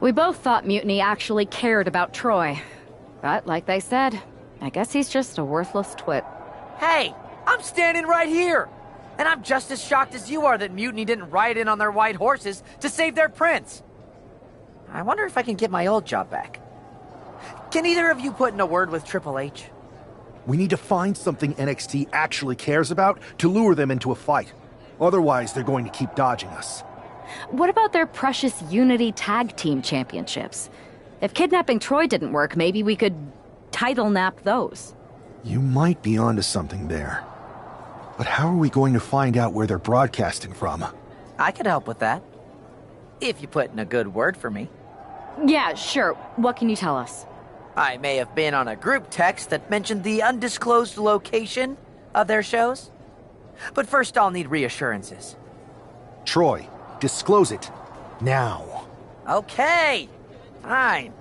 We both thought Mutiny actually cared about Troy. But like they said, I guess he's just a worthless twit. Hey, I'm standing right here! And I'm just as shocked as you are that Mutiny didn't ride in on their white horses to save their prince. I wonder if I can get my old job back. Can either of you put in a word with Triple H? We need to find something NXT actually cares about to lure them into a fight. Otherwise, they're going to keep dodging us. What about their precious Unity Tag Team Championships? If kidnapping Troy didn't work, maybe we could title nap those. You might be onto something there. But how are we going to find out where they're broadcasting from? I could help with that. If you put in a good word for me. Yeah, sure. What can you tell us? I may have been on a group text that mentioned the undisclosed location of their shows. But first I'll need reassurances. Troy, disclose it. Now. Okay, fine.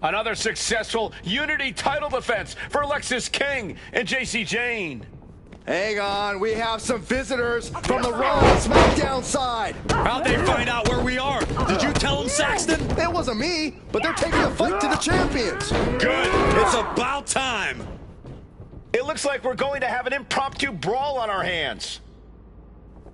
Another successful Unity title defense for Lexis King and JC Jane. Hang on, we have some visitors from the Raw and SmackDown side. How'd they find out where we are? Did you tell them, Saxton? It wasn't me, but they're taking the fight to the champions. Good. It's about time. It looks like we're going to have an impromptu brawl on our hands.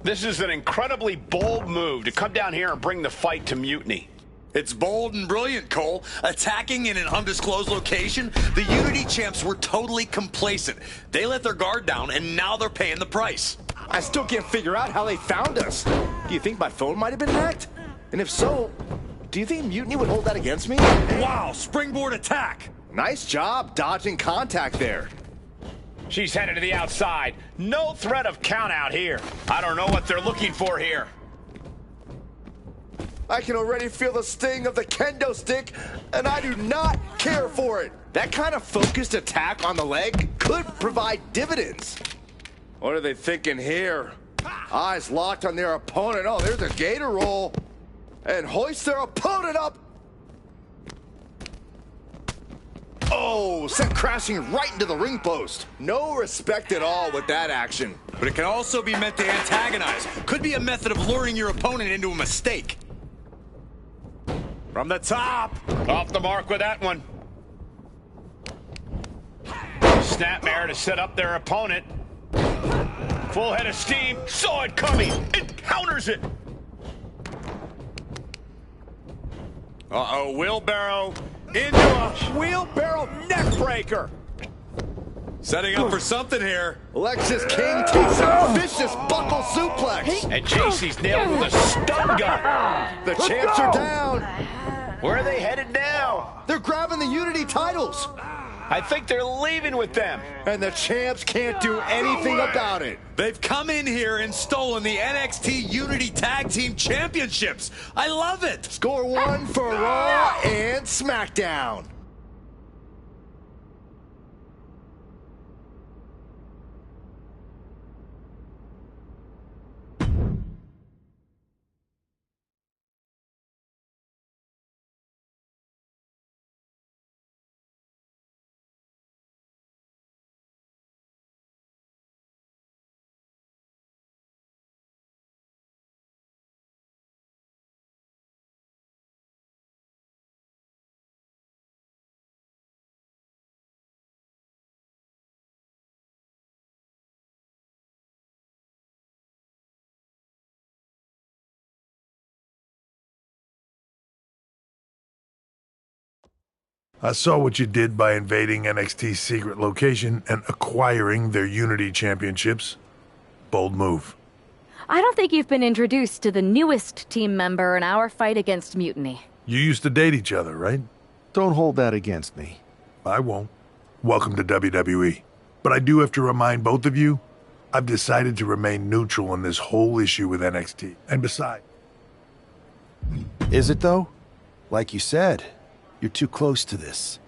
This is an incredibly bold move to come down here and bring the fight to Mutiny. It's bold and brilliant, Cole. Attacking in an undisclosed location, the Unity champs were totally complacent. They let their guard down, and now they're paying the price. I still can't figure out how they found us. Do you think my phone might have been hacked? And if so, do you think Mutiny would hold that against me? Wow, springboard attack. Nice job dodging contact there. She's headed to the outside. No threat of count out here. I don't know what they're looking for here. I can already feel the sting of the kendo stick, and I do not care for it. That kind of focused attack on the leg could provide dividends. What are they thinking here? Eyes locked on their opponent. Oh, there's a gator roll. And hoist their opponent up. Oh, sent crashing right into the ring post. No respect at all with that action. But it can also be meant to antagonize. Could be a method of luring your opponent into a mistake. From the top. Off the mark with that one. Snapmare to set up their opponent. Full head of steam. Saw it coming. It counters it. Uh-oh, wheelbarrow into a Wheelbarrow neckbreaker. setting up for something here. Lexis King takes a vicious buckle suplex. And JC's nailed with a stun gun. The champs are down. Where are they headed now? They're grabbing the Unity titles. I think they're leaving with them. And the champs can't do anything about it. They've come in here and stolen the NXT Unity Tag Team Championships. I love it. Score one for Raw and SmackDown. I saw what you did by invading NXT's secret location and acquiring their Unity Championships. Bold move. I don't think you've been introduced to the newest team member in our fight against Mutiny. You used to date each other, right? Don't hold that against me. I won't. Welcome to WWE. But I do have to remind both of you, I've decided to remain neutral on this whole issue with NXT. And besides... Is it, though? Like you said, you're too close to this.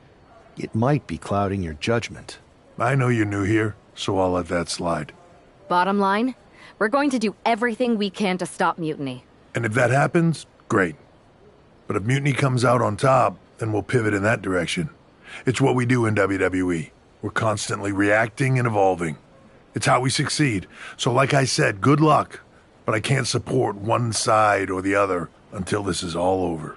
It might be clouding your judgment. I know you're new here, so I'll let that slide. Bottom line, we're going to do everything we can to stop Mutiny. And if that happens, great. But if Mutiny comes out on top, then we'll pivot in that direction. It's what we do in WWE. We're constantly reacting and evolving. It's how we succeed. So like I said, good luck. But I can't support one side or the other until this is all over.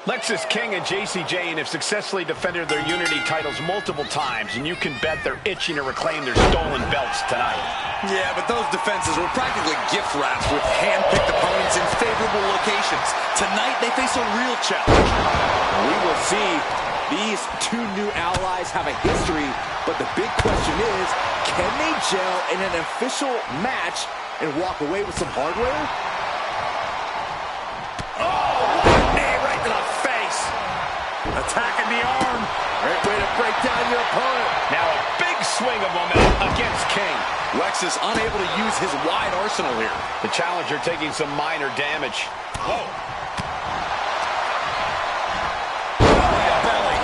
Lexis King and Jacy Jayne have successfully defended their Unity titles multiple times, and you can bet they're itching to reclaim their stolen belts tonight. Yeah, but those defenses were practically gift wraps with hand-picked opponents in favorable locations. Tonight, they face a real challenge. We will see. These two new allies have a history, but the big question is, can they gel in an official match and walk away with some hardware? Attacking the arm. Great way to break down your opponent. Now a big swing of momentum against King. Lexis unable to use his wide arsenal here. The challenger taking some minor damage. Whoa. Belly.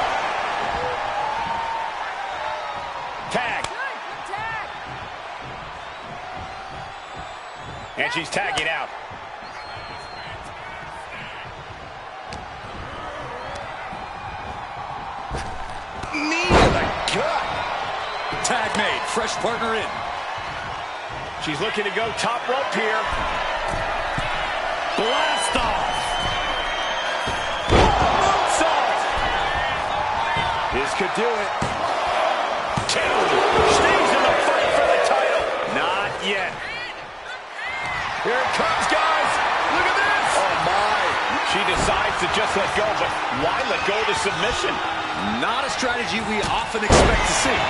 Tag. And she's tagging out. Knee to the gut. Tag made. Fresh partner in. She's looking to go top rope here. Blast off. Moonsault. This could do it. Two. Stays in the fight for the title. Not yet. Here it comes, guys. Look at this. Oh, my. She decides to just let go, but why let go of the submission? Not a strategy we often expect to see.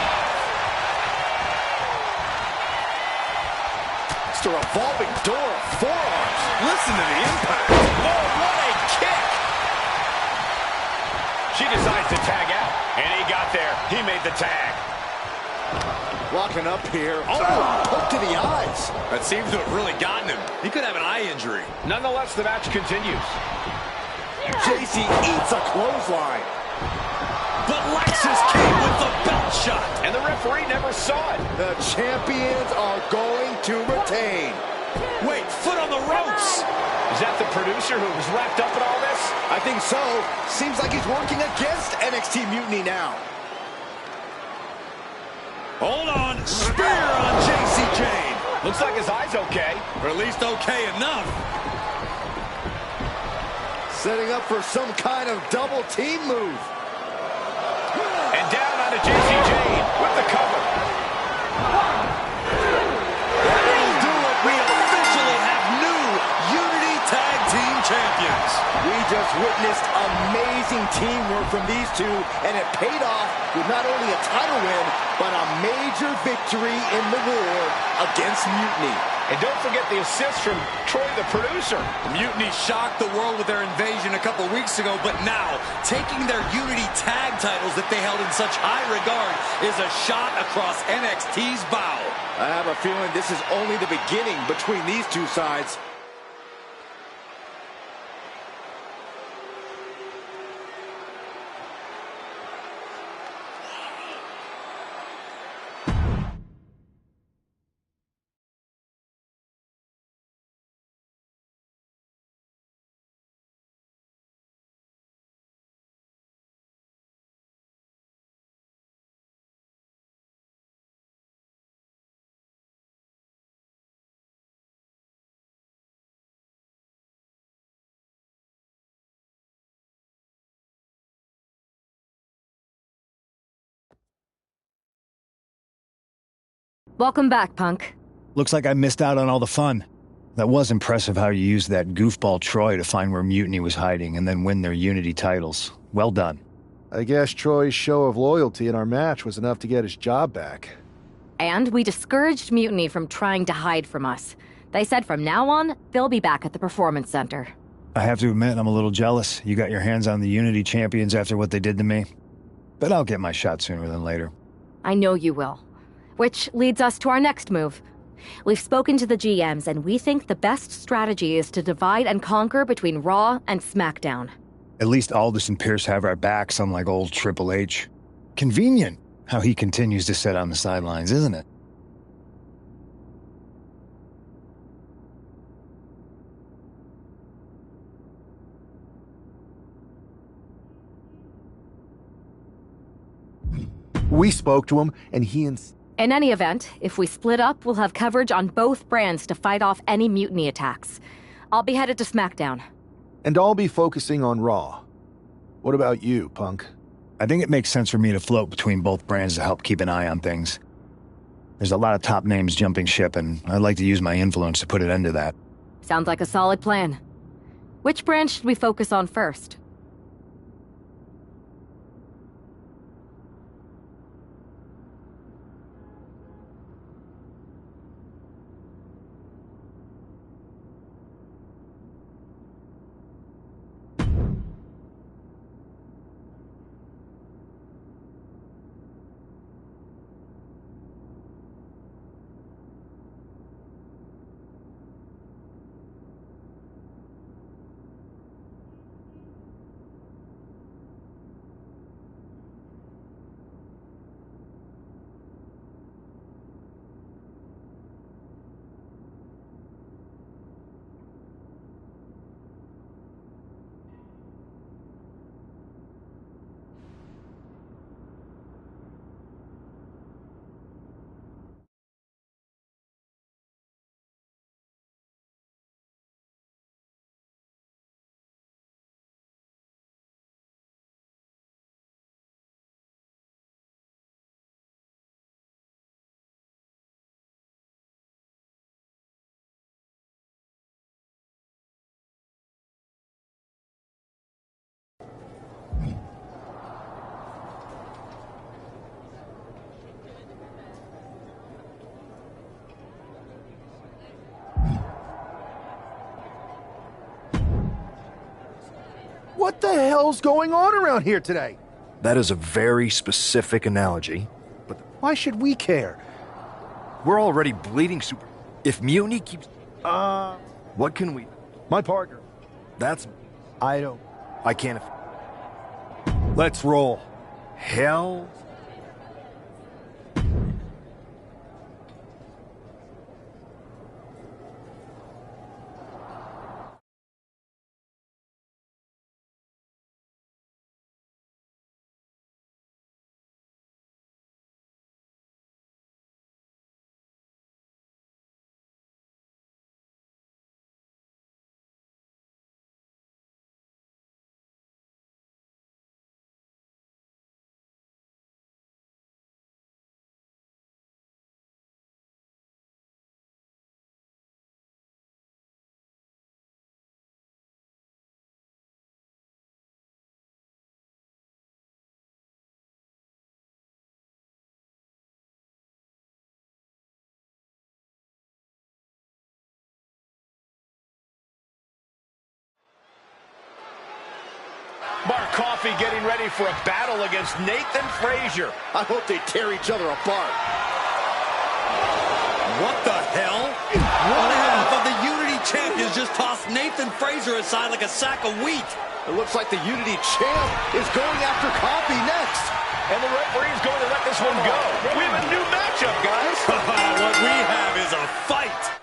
It's a revolving door of forearms. Listen to the impact. Oh, what a kick! She decides to tag out, and he got there. He made the tag. Walking up here. Oh, hook to the eyes. That seems to have really gotten him. He could have an eye injury. Nonetheless, the match continues. Jacy eats a clothesline. But Lexis came with the belt shot. And the referee never saw it. The champions are going to retain. Wait, foot on the ropes. Is that the producer who was wrapped up in all this? I think so. Seems like he's working against NXT Mutiny now. Hold on. Spear on Jacy Jayne. Looks like his eye's okay. Or at least okay enough. Setting up for some kind of double team move. And down onto JC Jane with the cover. That'll do it. We officially have new Unity Tag Team Champions. We just witnessed amazing teamwork from these two, and it paid off with not only a title win, but a major victory in the war against Mutiny. And don't forget the assist from Troy, the producer. Mutiny shocked the world with their invasion a couple weeks ago, but now, taking their Unity Tag titles that they held in such high regard is a shot across NXT's bow. I have a feeling this is only the beginning between these two sides. Welcome back, Punk. Looks like I missed out on all the fun. That was impressive how you used that goofball Troy to find where Mutiny was hiding and then win their Unity titles. Well done. I guess Troy's show of loyalty in our match was enough to get his job back. And we discouraged Mutiny from trying to hide from us. They said from now on, they'll be back at the Performance Center. I have to admit, I'm a little jealous. You got your hands on the Unity champions after what they did to me. But I'll get my shot sooner than later. I know you will. Which leads us to our next move. We've spoken to the GMs, and we think the best strategy is to divide and conquer between Raw and SmackDown. At least Aldous and Pierce have our backs, unlike old Triple H. Convenient how he continues to sit on the sidelines, isn't it? We spoke to him, and he In any event, if we split up, we'll have coverage on both brands to fight off any Mutiny attacks. I'll be headed to SmackDown. And I'll be focusing on Raw. What about you, Punk? I think it makes sense for me to float between both brands to help keep an eye on things. There's a lot of top names jumping ship, and I'd like to use my influence to put an end to that. Sounds like a solid plan. Which brand should we focus on first? What the hell's going on around here today? That is a very specific analogy, but Why should we care? we're already bleeding super. If Mutiny keeps... what can we... My partner. That's... I don't. I can't... Let's roll. Hell... Mark Coffey getting ready for a battle against Nathan Frazier. I hope they tear each other apart. What the hell? One half of the Unity champions just tossed Nathan Frazier aside like a sack of wheat. It looks like the Unity champ is going after Coffey next. And the referee is going to let this one go. We have a new matchup, guys. What we have is a fight.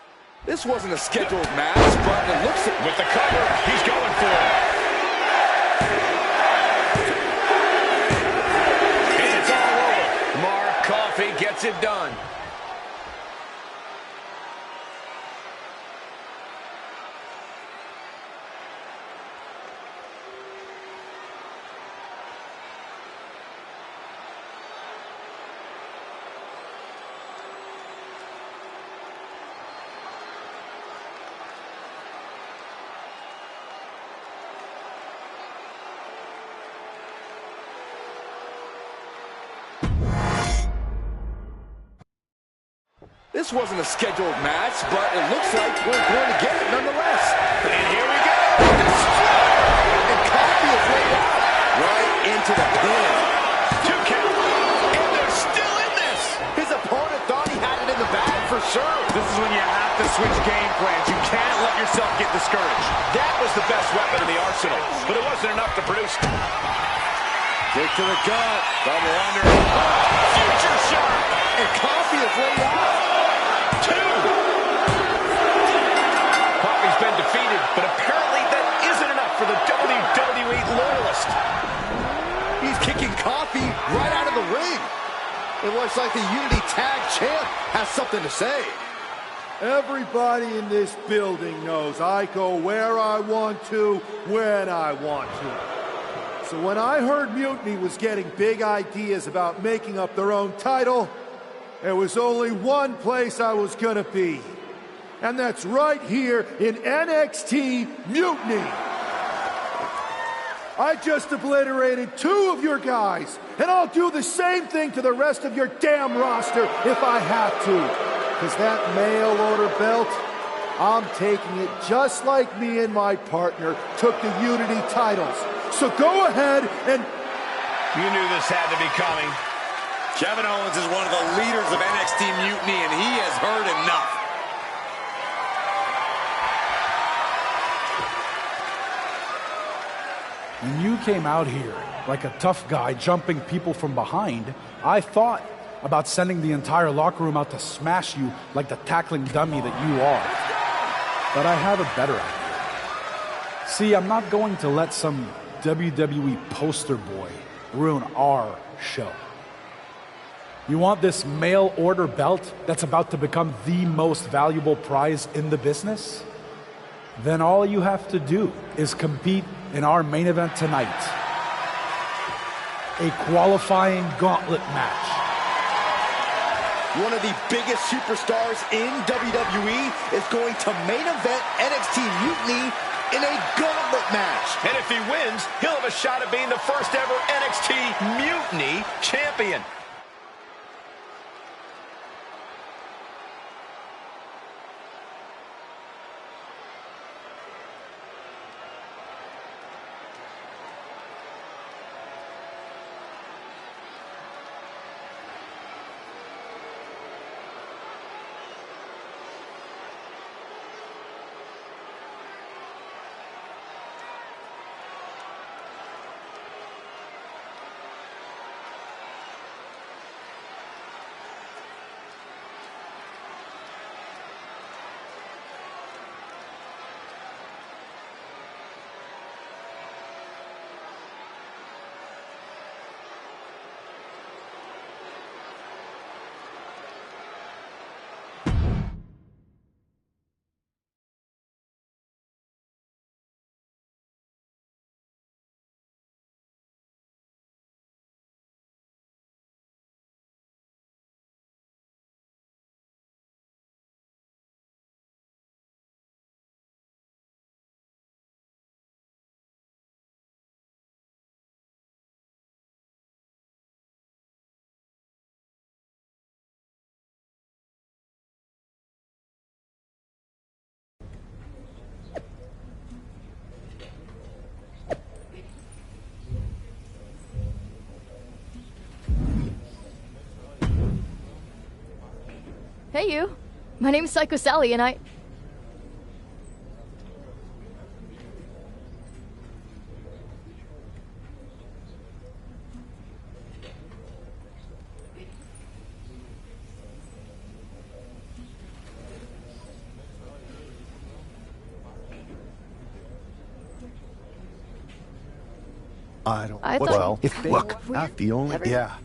This wasn't a scheduled match, but it looks like... With the cover, he's going for it. It's all over. Mark Coffey gets it done. This wasn't a scheduled match, but it looks like we're going to get it nonetheless. And here we go. And Coffey is laid out right into the pin. 2 count. And they're still in this. His opponent thought he had it in the bag for sure. This is when you have to switch game plans. You can't let yourself get discouraged. That was the best weapon in the arsenal, but it wasn't enough to produce. Kick to the gut. Double under. Future shot. And Coffey is laid out. 2. Coffey's been defeated, but apparently that isn't enough for the WWE loyalist. He's kicking Coffey right out of the ring. It looks like the Unity Tag Champ has something to say. Everybody in this building knows I go where I want to, when I want to. So when I heard Mutiny was getting big ideas about making up their own title, there was only one place I was gonna be. And that's right here in NXT Mutiny. I just obliterated 2 of your guys, and I'll do the same thing to the rest of your damn roster if I have to. Because that mail order belt, I'm taking it just like me and my partner took the Unity titles. So go ahead and... You knew this had to be coming. Kevin Owens is one of the leaders of NXT Mutiny, and he has heard enough. When you came out here like a tough guy jumping people from behind, I thought about sending the entire locker room out to smash you like the tackling dummy that you are. But I have a better idea. See, I'm not going to let some WWE poster boy ruin our show. You want this mail order belt that's about to become the most valuable prize in the business? Then all you have to do is compete in our main event tonight. A qualifying gauntlet match. One of the biggest superstars in WWE is going to main event NXT Mutiny in a gauntlet match. And if he wins, he'll have a shot at being the first ever NXT Mutiny champion. Hey, you. My name's Psycho Sally, and I... I don't. I thought- Well, if look, Were not the only. ever- Yeah.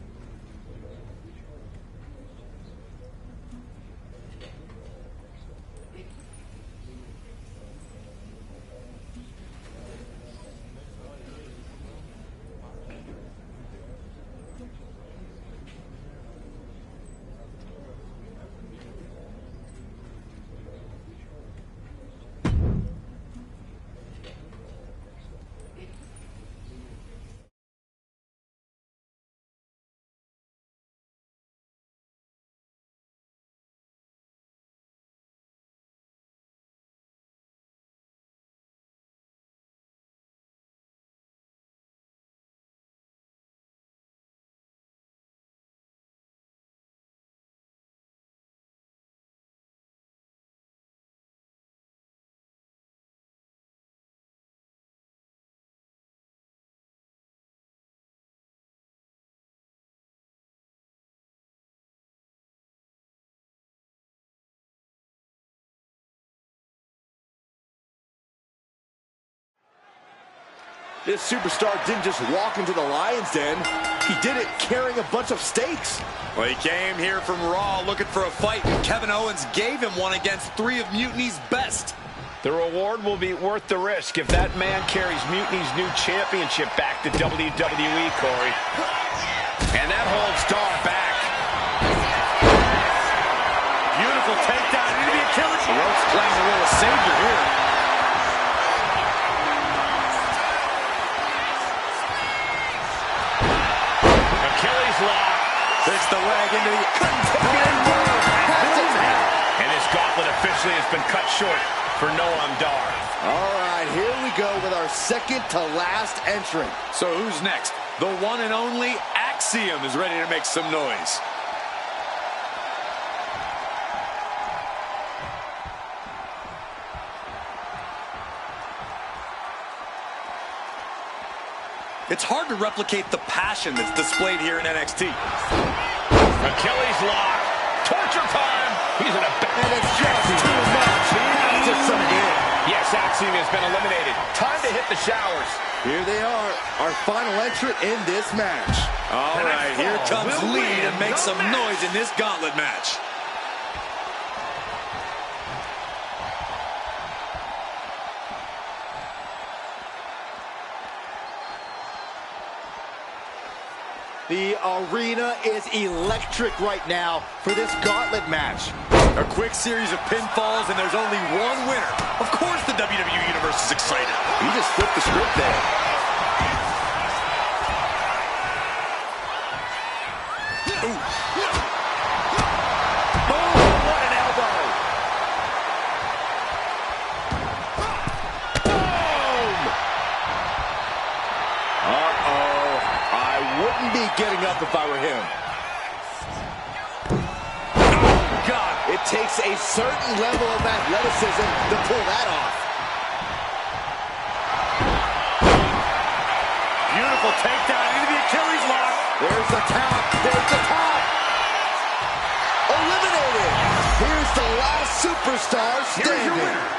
This superstar didn't just walk into the Lion's Den. He did it carrying a bunch of steaks. Well, he came here from Raw looking for a fight, and Kevin Owens gave him one against 3 of Mutiny's best. The reward will be worth the risk if that man carries Mutiny's new championship back to WWE, Corey. And that holds Dar back. Beautiful takedown into the Achilles. The Rope's playing the role of savior here. Achilles lock. Fits the leg into the... And his gauntlet officially has been cut short for Noam Dar. All right, here we go with our second to last entrant. So who's next? The one and only Axiom is ready to make some noise. It's hard to replicate the passion that's displayed here in NXT. Achilles lock. Torture time. He's in a bad... And it's just too much. He just sunk in. Yes, Axiom has been eliminated. Time to hit the showers. Here they are, our final entrant in this match. All right, here comes Lee to make some noise in this gauntlet match. The arena is electric right now for this gauntlet match. A quick series of pinfalls, and there's only one winner. Of course the WWE Universe is excited. He just flipped the script there. Ooh. Oh, what an elbow. Boom! Uh-oh. I wouldn't be getting up if I were him. Oh, God. It takes a certain level of athleticism to pull that off. Beautiful takedown into the Achilles lock. There's the tap. There's the top. Eliminated. Here's the last superstar standing.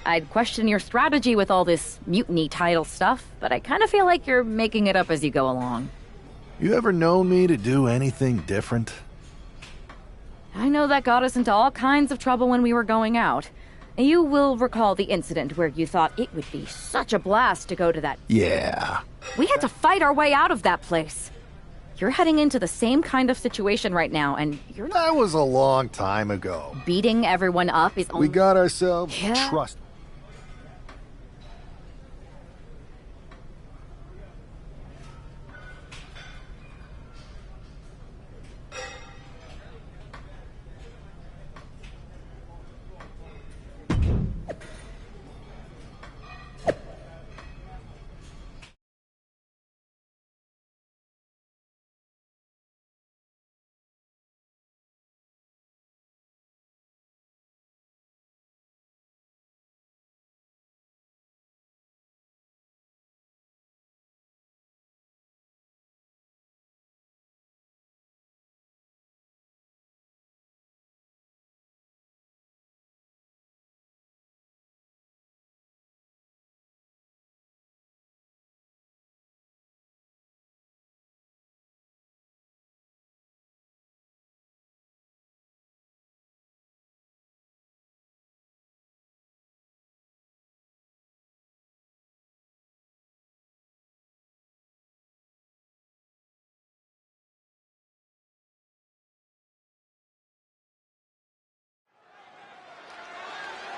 I'd question your strategy with all this mutiny title stuff, but I kind of feel like you're making it up as you go along. You ever known me to do anything different? I know that got us into all kinds of trouble when we were going out. You will recall the incident where you thought it would be such a blast to go to that... Yeah. We had to fight our way out of that place. You're heading into the same kind of situation right now, and you're not... That was a long time ago. Beating everyone up is only... We got ourselves... Yeah. Trust.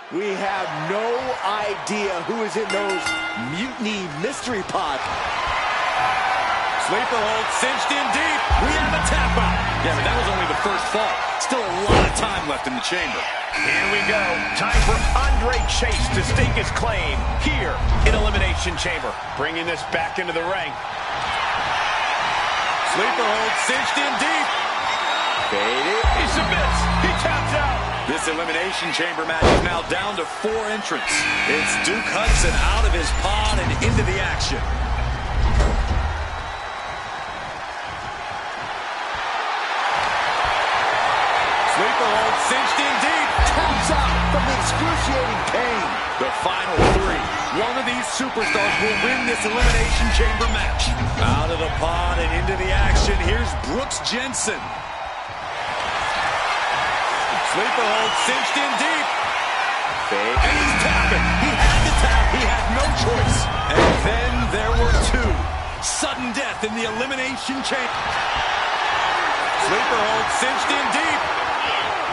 We have no idea who is in those mutiny mystery pods. Sleeper hold cinched in deep. We have a tap out. Yeah, but that was only the first fall. Still a lot of time left in the chamber. Here we go. Time for Andre Chase to stake his claim here in Elimination Chamber. Bringing this back into the ring. Sleeper hold cinched in deep. Faded. He submits. He taps out. This Elimination Chamber match is now down to 4 entrants. It's Duke Hudson out of his pod and into the action. Sleeper hold cinched in deep. Taps out from the excruciating pain. The final 3. One of these superstars will win this Elimination Chamber match. Out of the pod and into the action. Here's Brooks Jensen. Sleeper hold cinched in deep. Fake. And he's tapping. He had to tap. He had no choice. And then there were 2. Sudden death in the Elimination Chamber. Sleeper hold cinched in deep.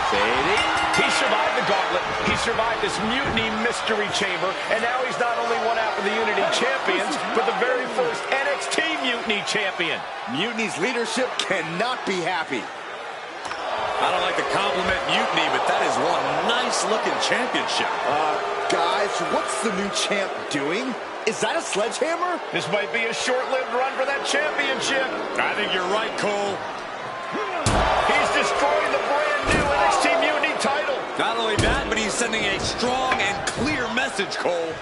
Fading. He survived the gauntlet. He survived this Mutiny Mystery Chamber. And now he's not only one half of the Unity Champions, but the very first NXT Mutiny Champion. Mutiny's leadership cannot be happy. I don't like to compliment Mutiny, but that is one nice-looking championship. Guys, what's the new champ doing? Is that a sledgehammer? This might be a short-lived run for that championship. I think you're right, Cole. He's destroying the brand-new NXT Mutiny title. Not only that, but he's sending a strong and clear message, Cole.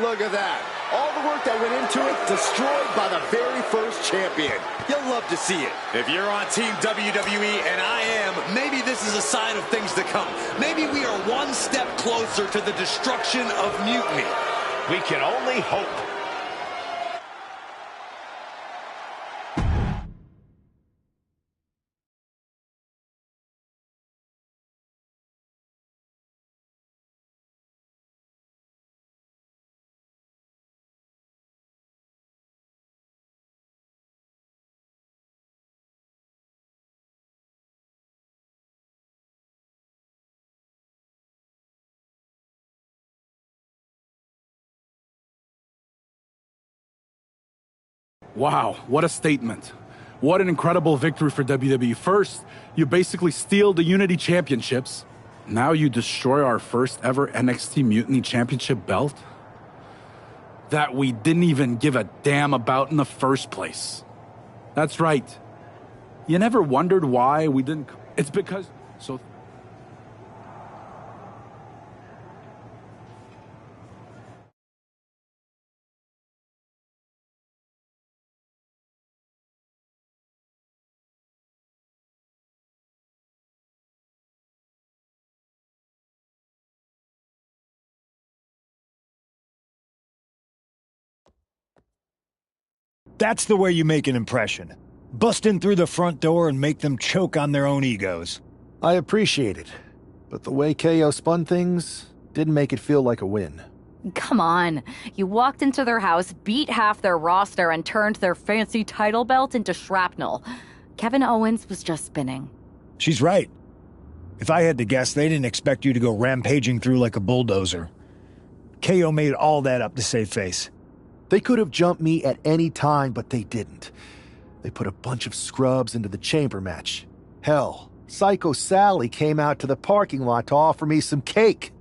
Look at that. All the work that went into it, destroyed by the very first champion. You'll love to see it. If you're on Team WWE, and I am, maybe this is a sign of things to come. Maybe we are one step closer to the destruction of Mutiny. We can only hope. Wow, what a statement. What an incredible victory for WWE. First, you basically steal the Unity Championships. Now you destroy our first ever NXT Mutiny Championship belt that we didn't even give a damn about in the first place. That's right. You never wondered why we didn't... It's because... So... That's the way you make an impression. Bust in through the front door and make them choke on their own egos. I appreciate it, but the way KO spun things didn't make it feel like a win. Come on. You walked into their house, beat half their roster, and turned their fancy title belt into shrapnel. Kevin Owens was just spinning. She's right. If I had to guess, they didn't expect you to go rampaging through like a bulldozer. KO made all that up to save face. They could have jumped me at any time, but they didn't. They put a bunch of scrubs into the chamber match. Hell, Psycho Sally came out to the parking lot to offer me some cake.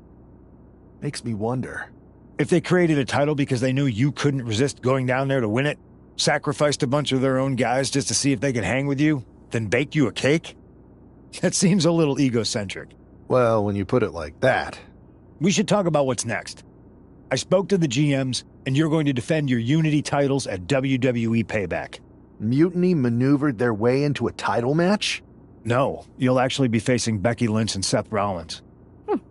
Makes me wonder. If they created a title because they knew you couldn't resist going down there to win it, sacrificed a bunch of their own guys just to see if they could hang with you, then bake you a cake? That seems a little egocentric. Well, when you put it like that. We should talk about what's next. I spoke to the GMs, and you're going to defend your Unity titles at WWE Payback. Mutiny maneuvered their way into a title match? No, you'll actually be facing Becky Lynch and Seth Rollins.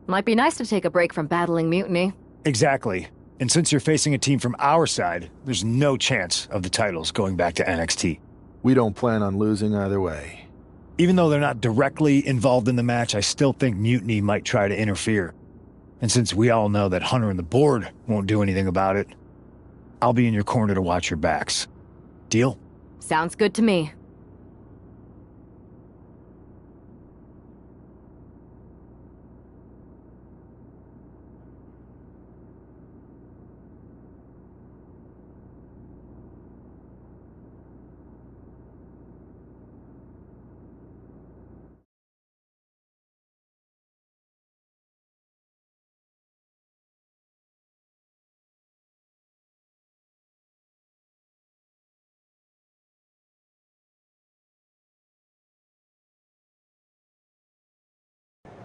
Might be nice to take a break from battling Mutiny. Exactly. And since you're facing a team from our side, there's no chance of the titles going back to NXT. We don't plan on losing either way. Even though they're not directly involved in the match, I still think Mutiny might try to interfere. And since we all know that Hunter and the board won't do anything about it, I'll be in your corner to watch your backs. Deal? Sounds good to me.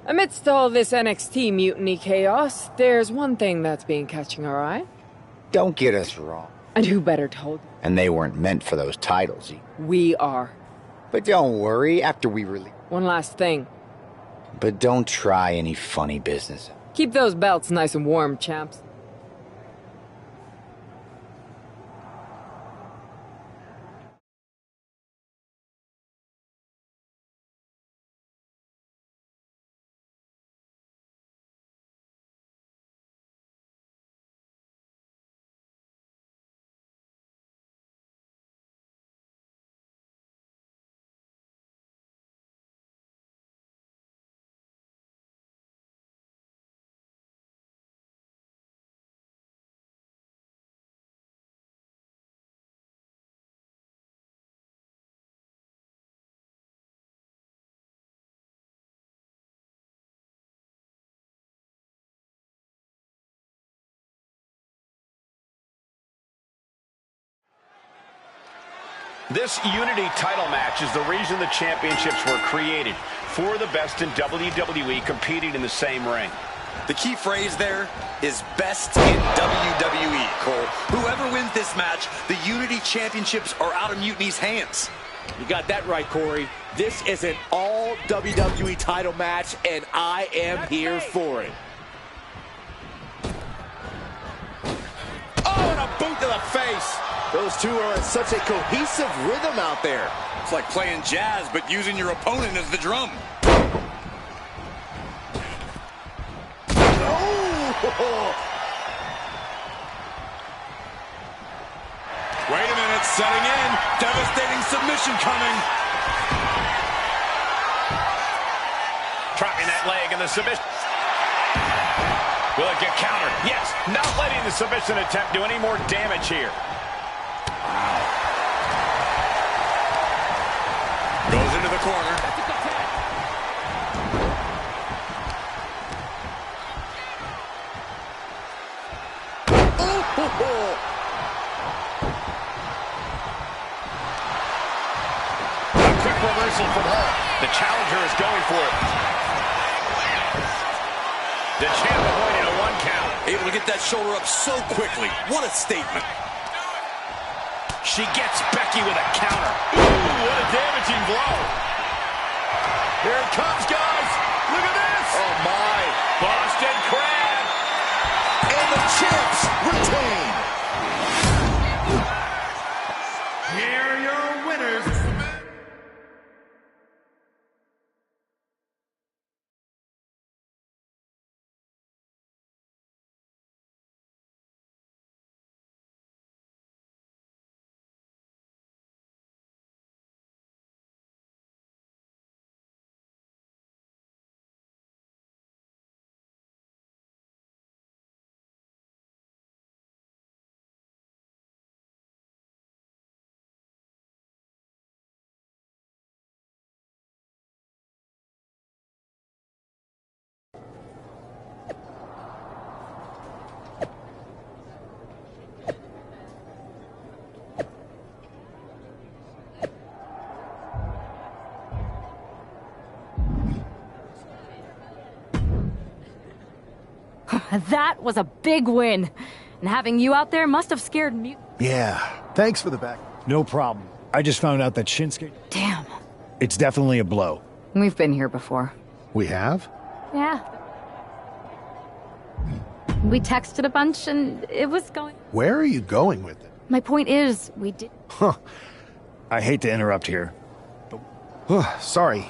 Amidst all this NXT mutiny chaos, there's one thing that's been catching our eye. Don't get us wrong. And who better told? And they weren't meant for those titles. We are. But don't worry, after we release... One last thing. But don't try any funny business. Keep those belts nice and warm, champs. This Unity title match is the reason the championships were created. For the best in WWE competing in the same ring. The key phrase there is best in WWE, Cole. Whoever wins this match, the Unity Championships are out of Mutiny's hands. You got that right, Corey. This is an all WWE title match, and I am here for it. Oh, and a boot to the face. Those two are in such a cohesive rhythm out there. It's like playing jazz, but using your opponent as the drum. Oh! Wait a minute, setting in. Devastating submission coming. Dropping that leg in the submission. Will it get countered? Yes, not letting the submission attempt do any more damage here. Wow. Goes into the corner. A quick reversal from her. The challenger is going for it. The champ avoided a 1 count. Able to get that shoulder up so quickly. What a statement. She gets Becky with a counter. Ooh, what a damaging blow. Here it comes, guys. Look at this. Oh, my. Boston Crab. And the champs retain. That was a big win. And having you out there must have scared me. Yeah, thanks for the back. No problem. I just found out that Shinsuke... Damn. It's definitely a blow. We've been here before. We have? Yeah. We texted a bunch and it was going... Where are you going with it? My point is, we did... Huh. I hate to interrupt here. Sorry.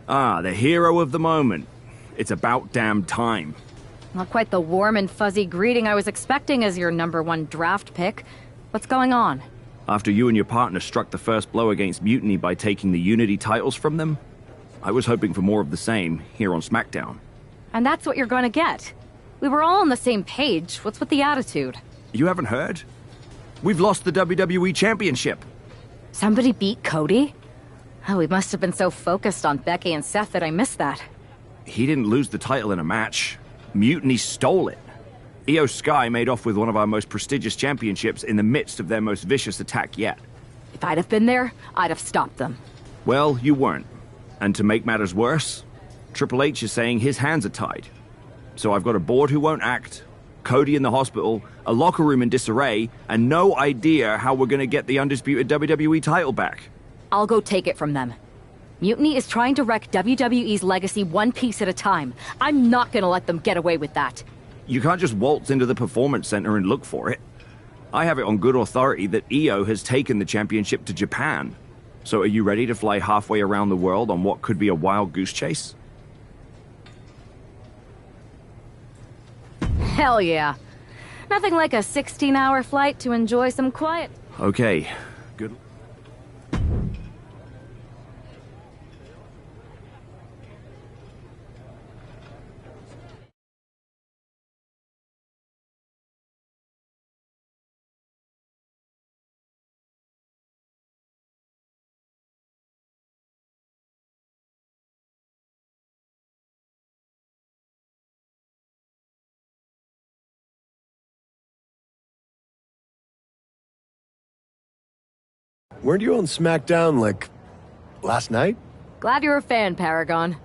Ah, the hero of the moment. It's about damn time. Not quite the warm and fuzzy greeting I was expecting as your #1 draft pick. What's going on? After you and your partner struck the first blow against Mutiny by taking the Unity titles from them, I was hoping for more of the same here on SmackDown. And that's what you're going to get. We were all on the same page. What's with the attitude? You haven't heard? We've lost the WWE Championship. Somebody beat Cody? Oh, we must have been so focused on Becky and Seth that I missed that. He didn't lose the title in a match. Mutiny stole it. Io Sky made off with one of our most prestigious championships in the midst of their most vicious attack yet. If I'd have been there, I'd have stopped them. Well, you weren't. And to make matters worse, Triple H is saying his hands are tied. So I've got a board who won't act, Cody in the hospital, a locker room in disarray, and no idea how we're gonna get the undisputed WWE title back. I'll go take it from them. Mutiny is trying to wreck WWE's legacy one piece at a time. I'm not gonna let them get away with that. You can't just waltz into the Performance Center and look for it. I have it on good authority that Io has taken the championship to Japan. So are you ready to fly halfway around the world on what could be a wild goose chase? Hell yeah. Nothing like a 16-hour flight to enjoy some quiet. Okay, good. Weren't you on SmackDown, like, last night? Glad you're a fan, Paragon.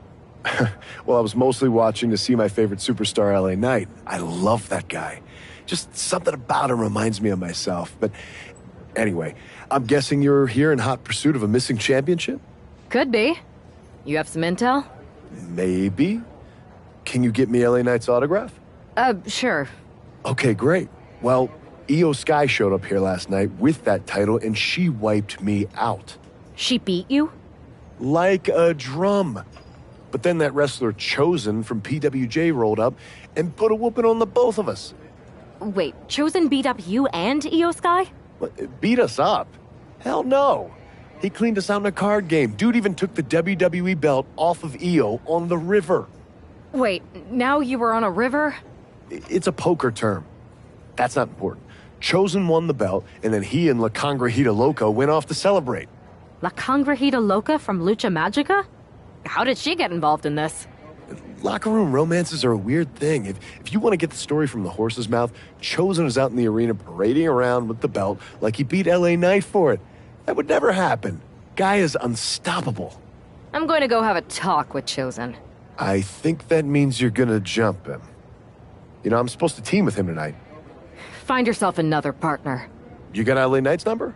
Well, I was mostly watching to see my favorite superstar, LA Knight. I love that guy. Just something about him reminds me of myself. But anyway, I'm guessing you're here in hot pursuit of a missing championship? Could be. You have some intel? Maybe. Can you get me LA Knight's autograph? Sure. Okay, great. Well, Io Sky showed up here last night with that title, and she wiped me out. She beat you? Like a drum. But then that wrestler Chosen from PWJ rolled up and put a whooping on the both of us. Wait, Chosen beat up you and Io Sky? What, beat us up? Hell no. He cleaned us out in a card game. Dude even took the WWE belt off of Io on the river. Wait, now you were on a river? It's a poker term. That's not important. Chosen won the belt, and then he and La Congrejita Loca went off to celebrate. La Congrejita Loca from Lucha Magica? How did she get involved in this? Locker room romances are a weird thing. If you want to get the story from the horse's mouth, Chosen is out in the arena parading around with the belt like he beat LA Knight for it. That would never happen. Guy is unstoppable. I'm going to go have a talk with Chosen. I think that means you're gonna jump him. You know, I'm supposed to team with him tonight. Find yourself another partner. You got LA Knight's number?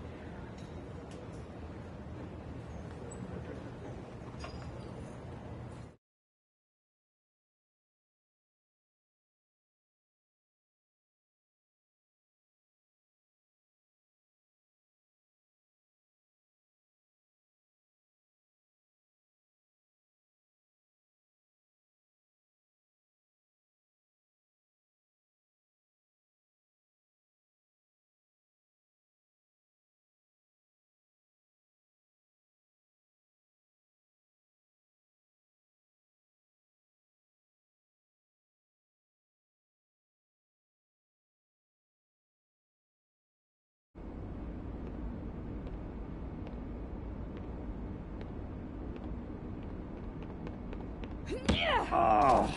Oh.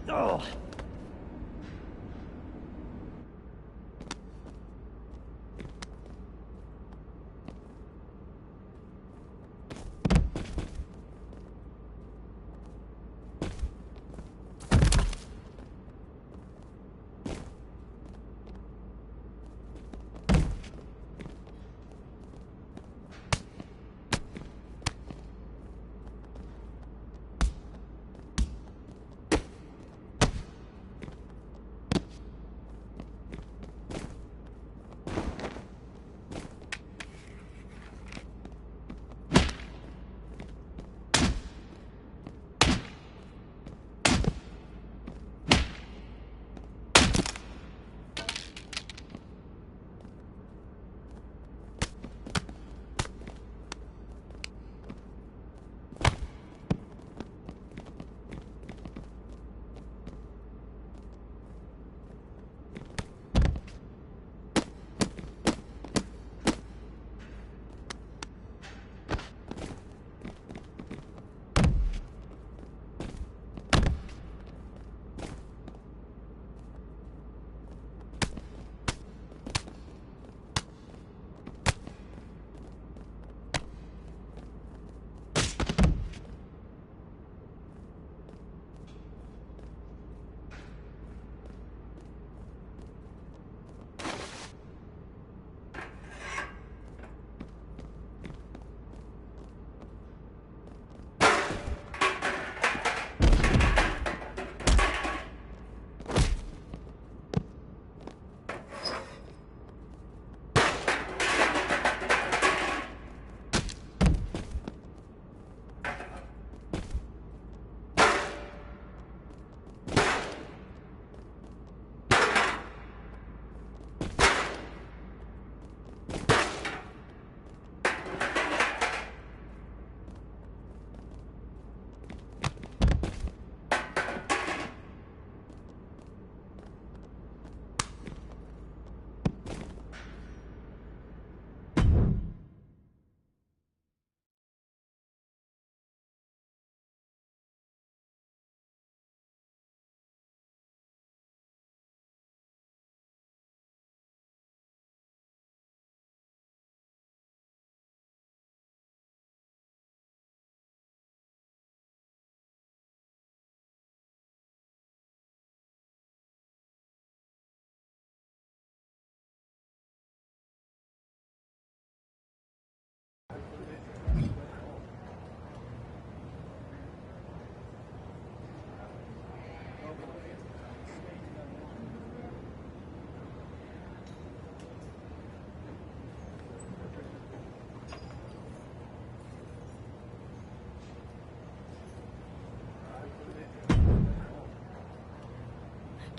Oh.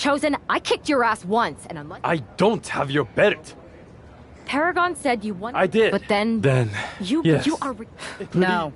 Chosen, I kicked your ass once, and unless I don't have your belt. Paragon said you won. I did. But then... Then, You yes. you are... No.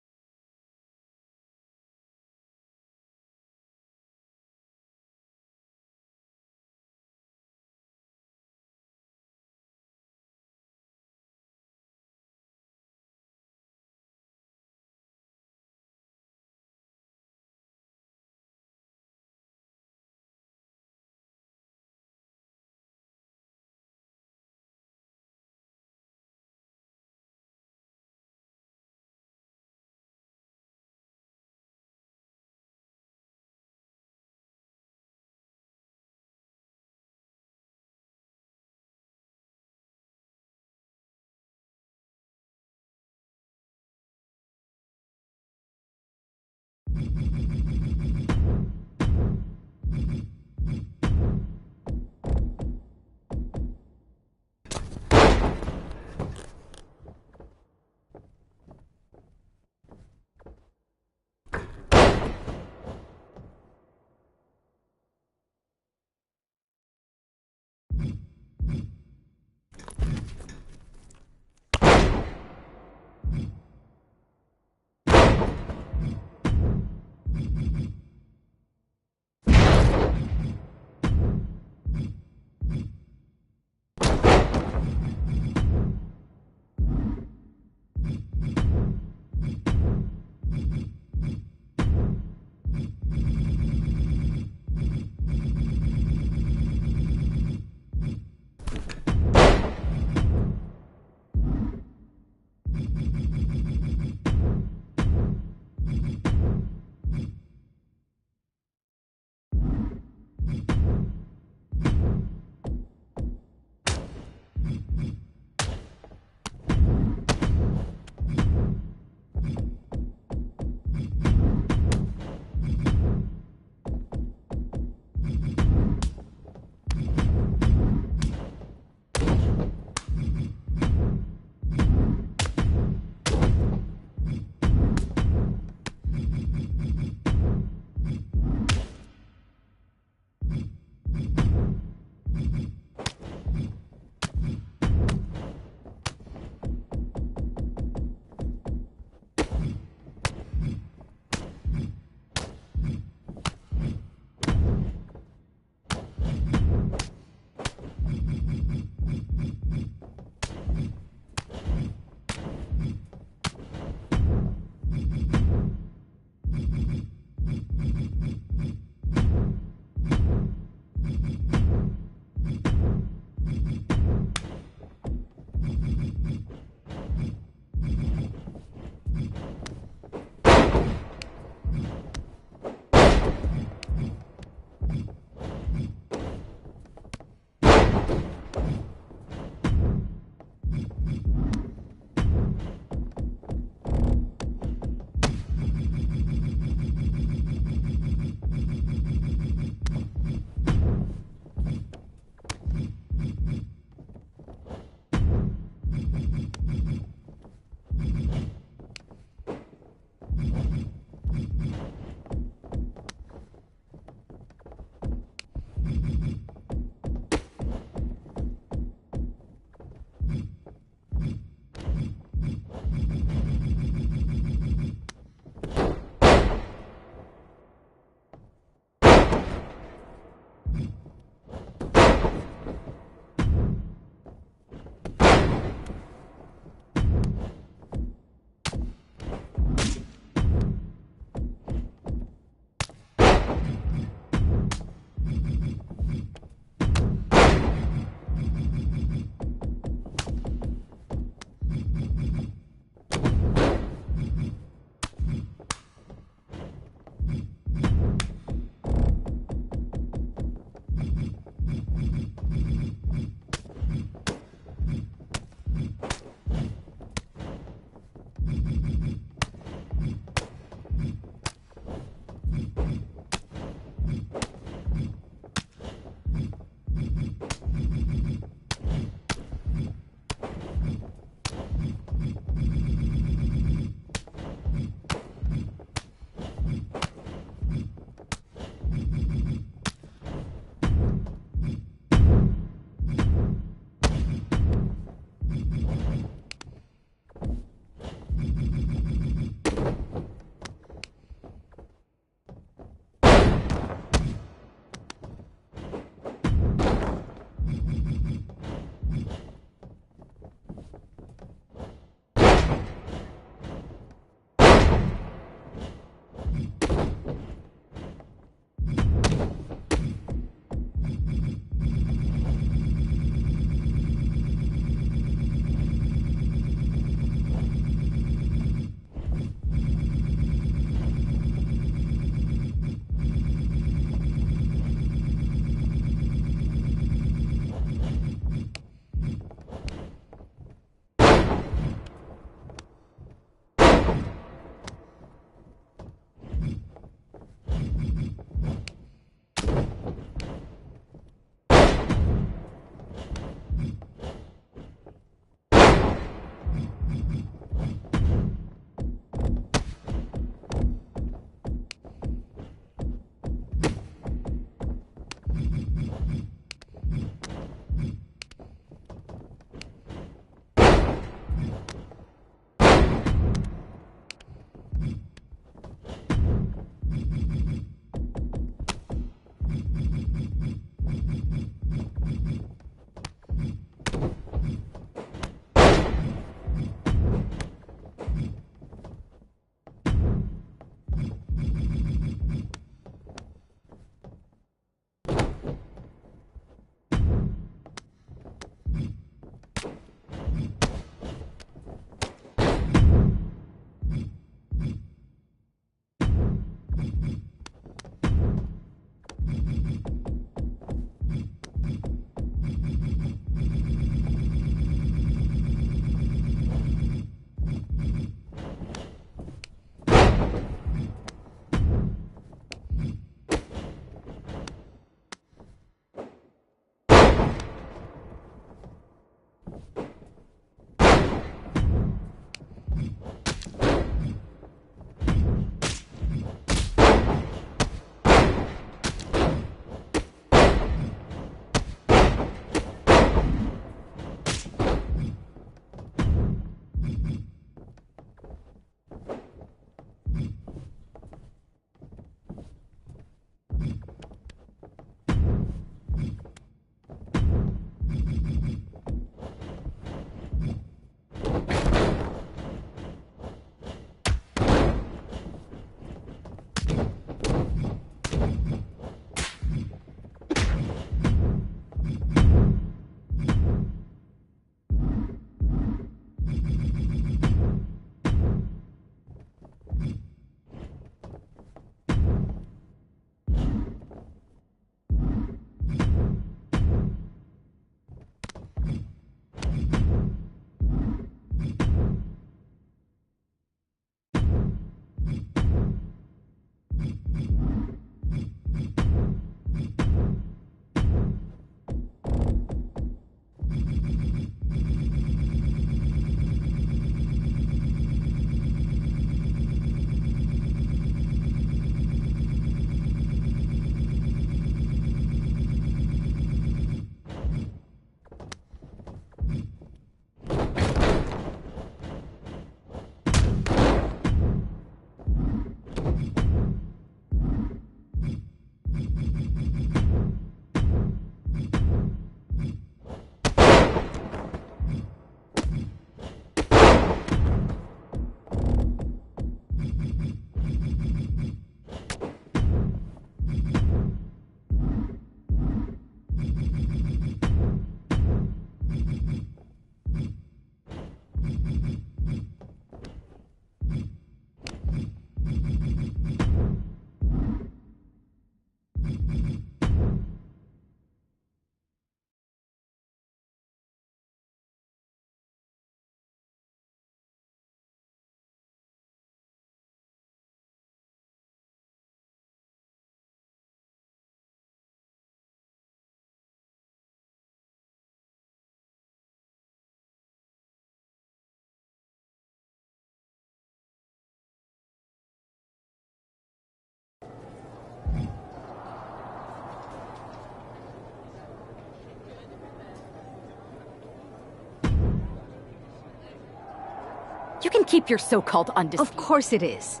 You can keep your so-called undisputed. Of course it is.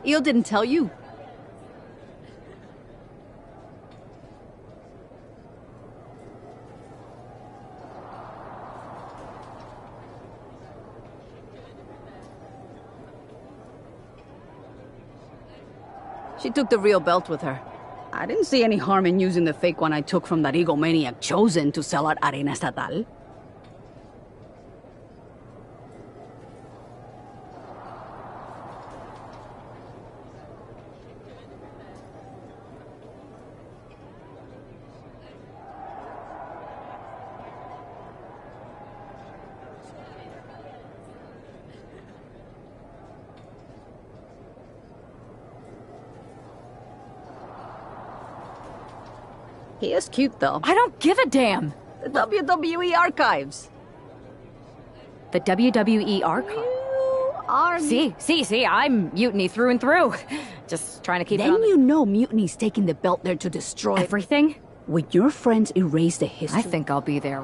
Eel didn't tell you. She took the real belt with her. I didn't see any harm in using the fake one I took from that egomaniac Chosen to sell at Arena Estatal. He is cute, though. I don't give a damn. The WWE archives. The WWE archive? You are... See, I'm Mutiny through and through. Just trying to keep it on Then you know Mutiny's taking the belt there to destroy... Everything? When your friends erase the history... I think I'll be there.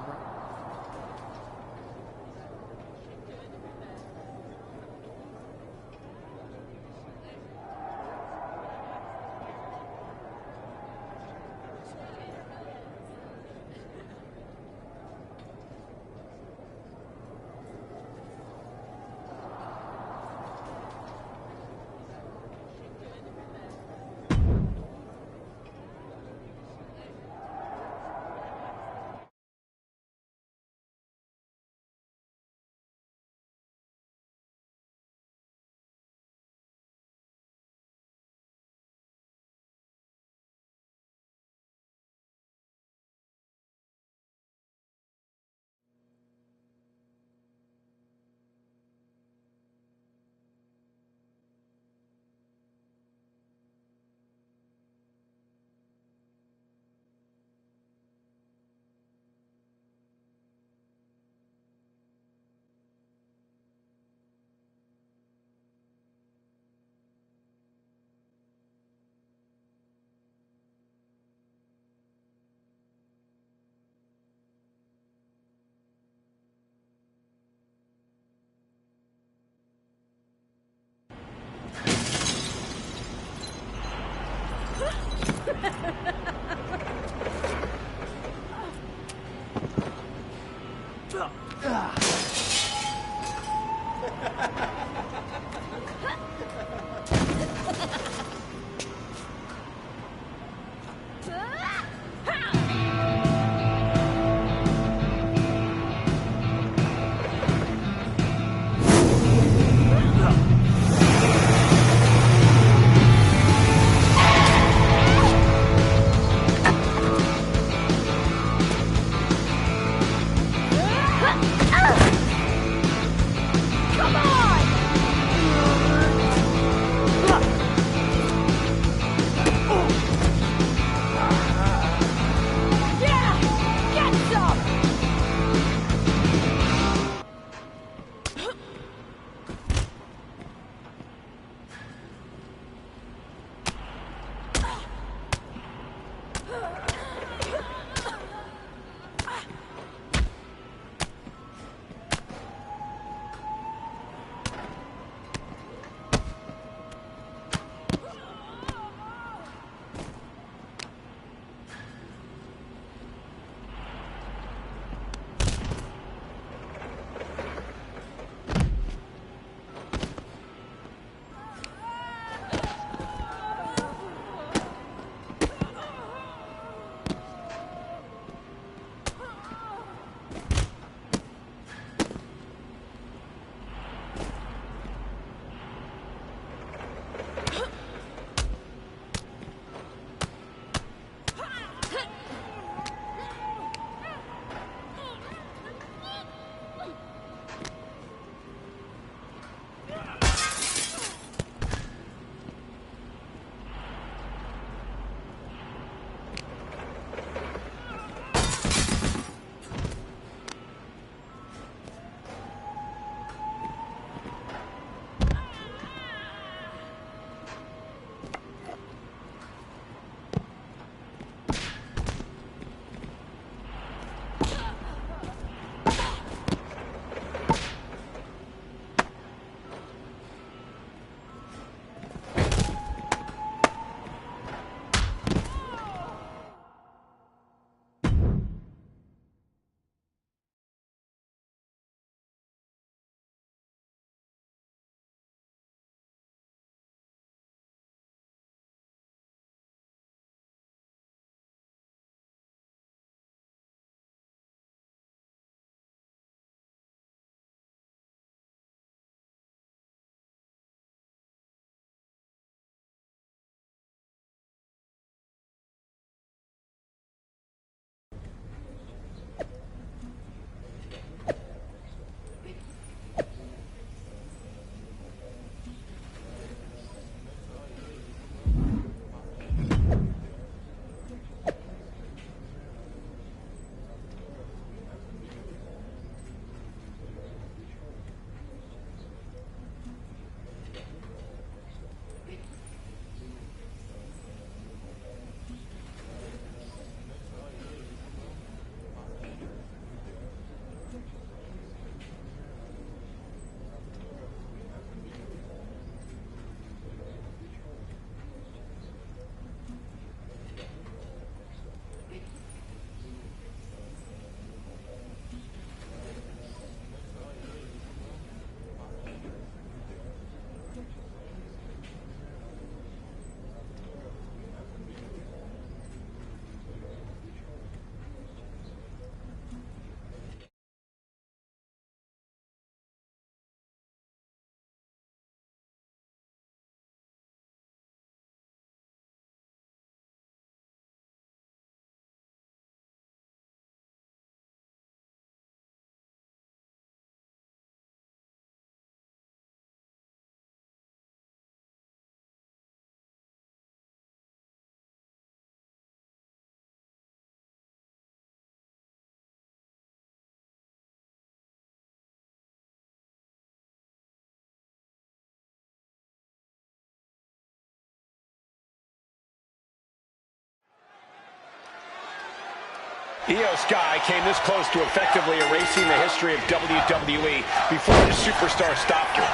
Io Sky came this close to effectively erasing the history of WWE before the superstar stopped her.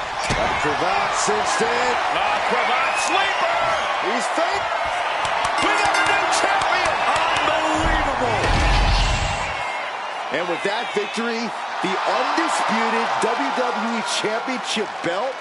Cravat cinched in. Cravat sleeper! He's fake. We got a new champion! Unbelievable! And with that victory, the undisputed WWE Championship belt.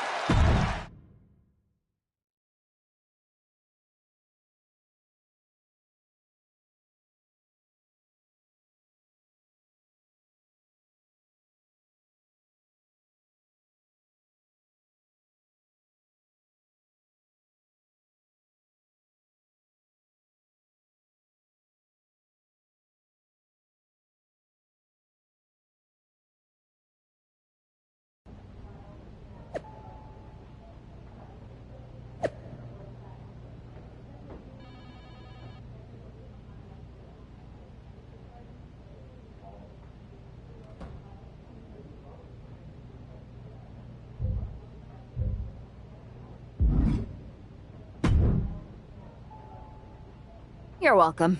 You're welcome.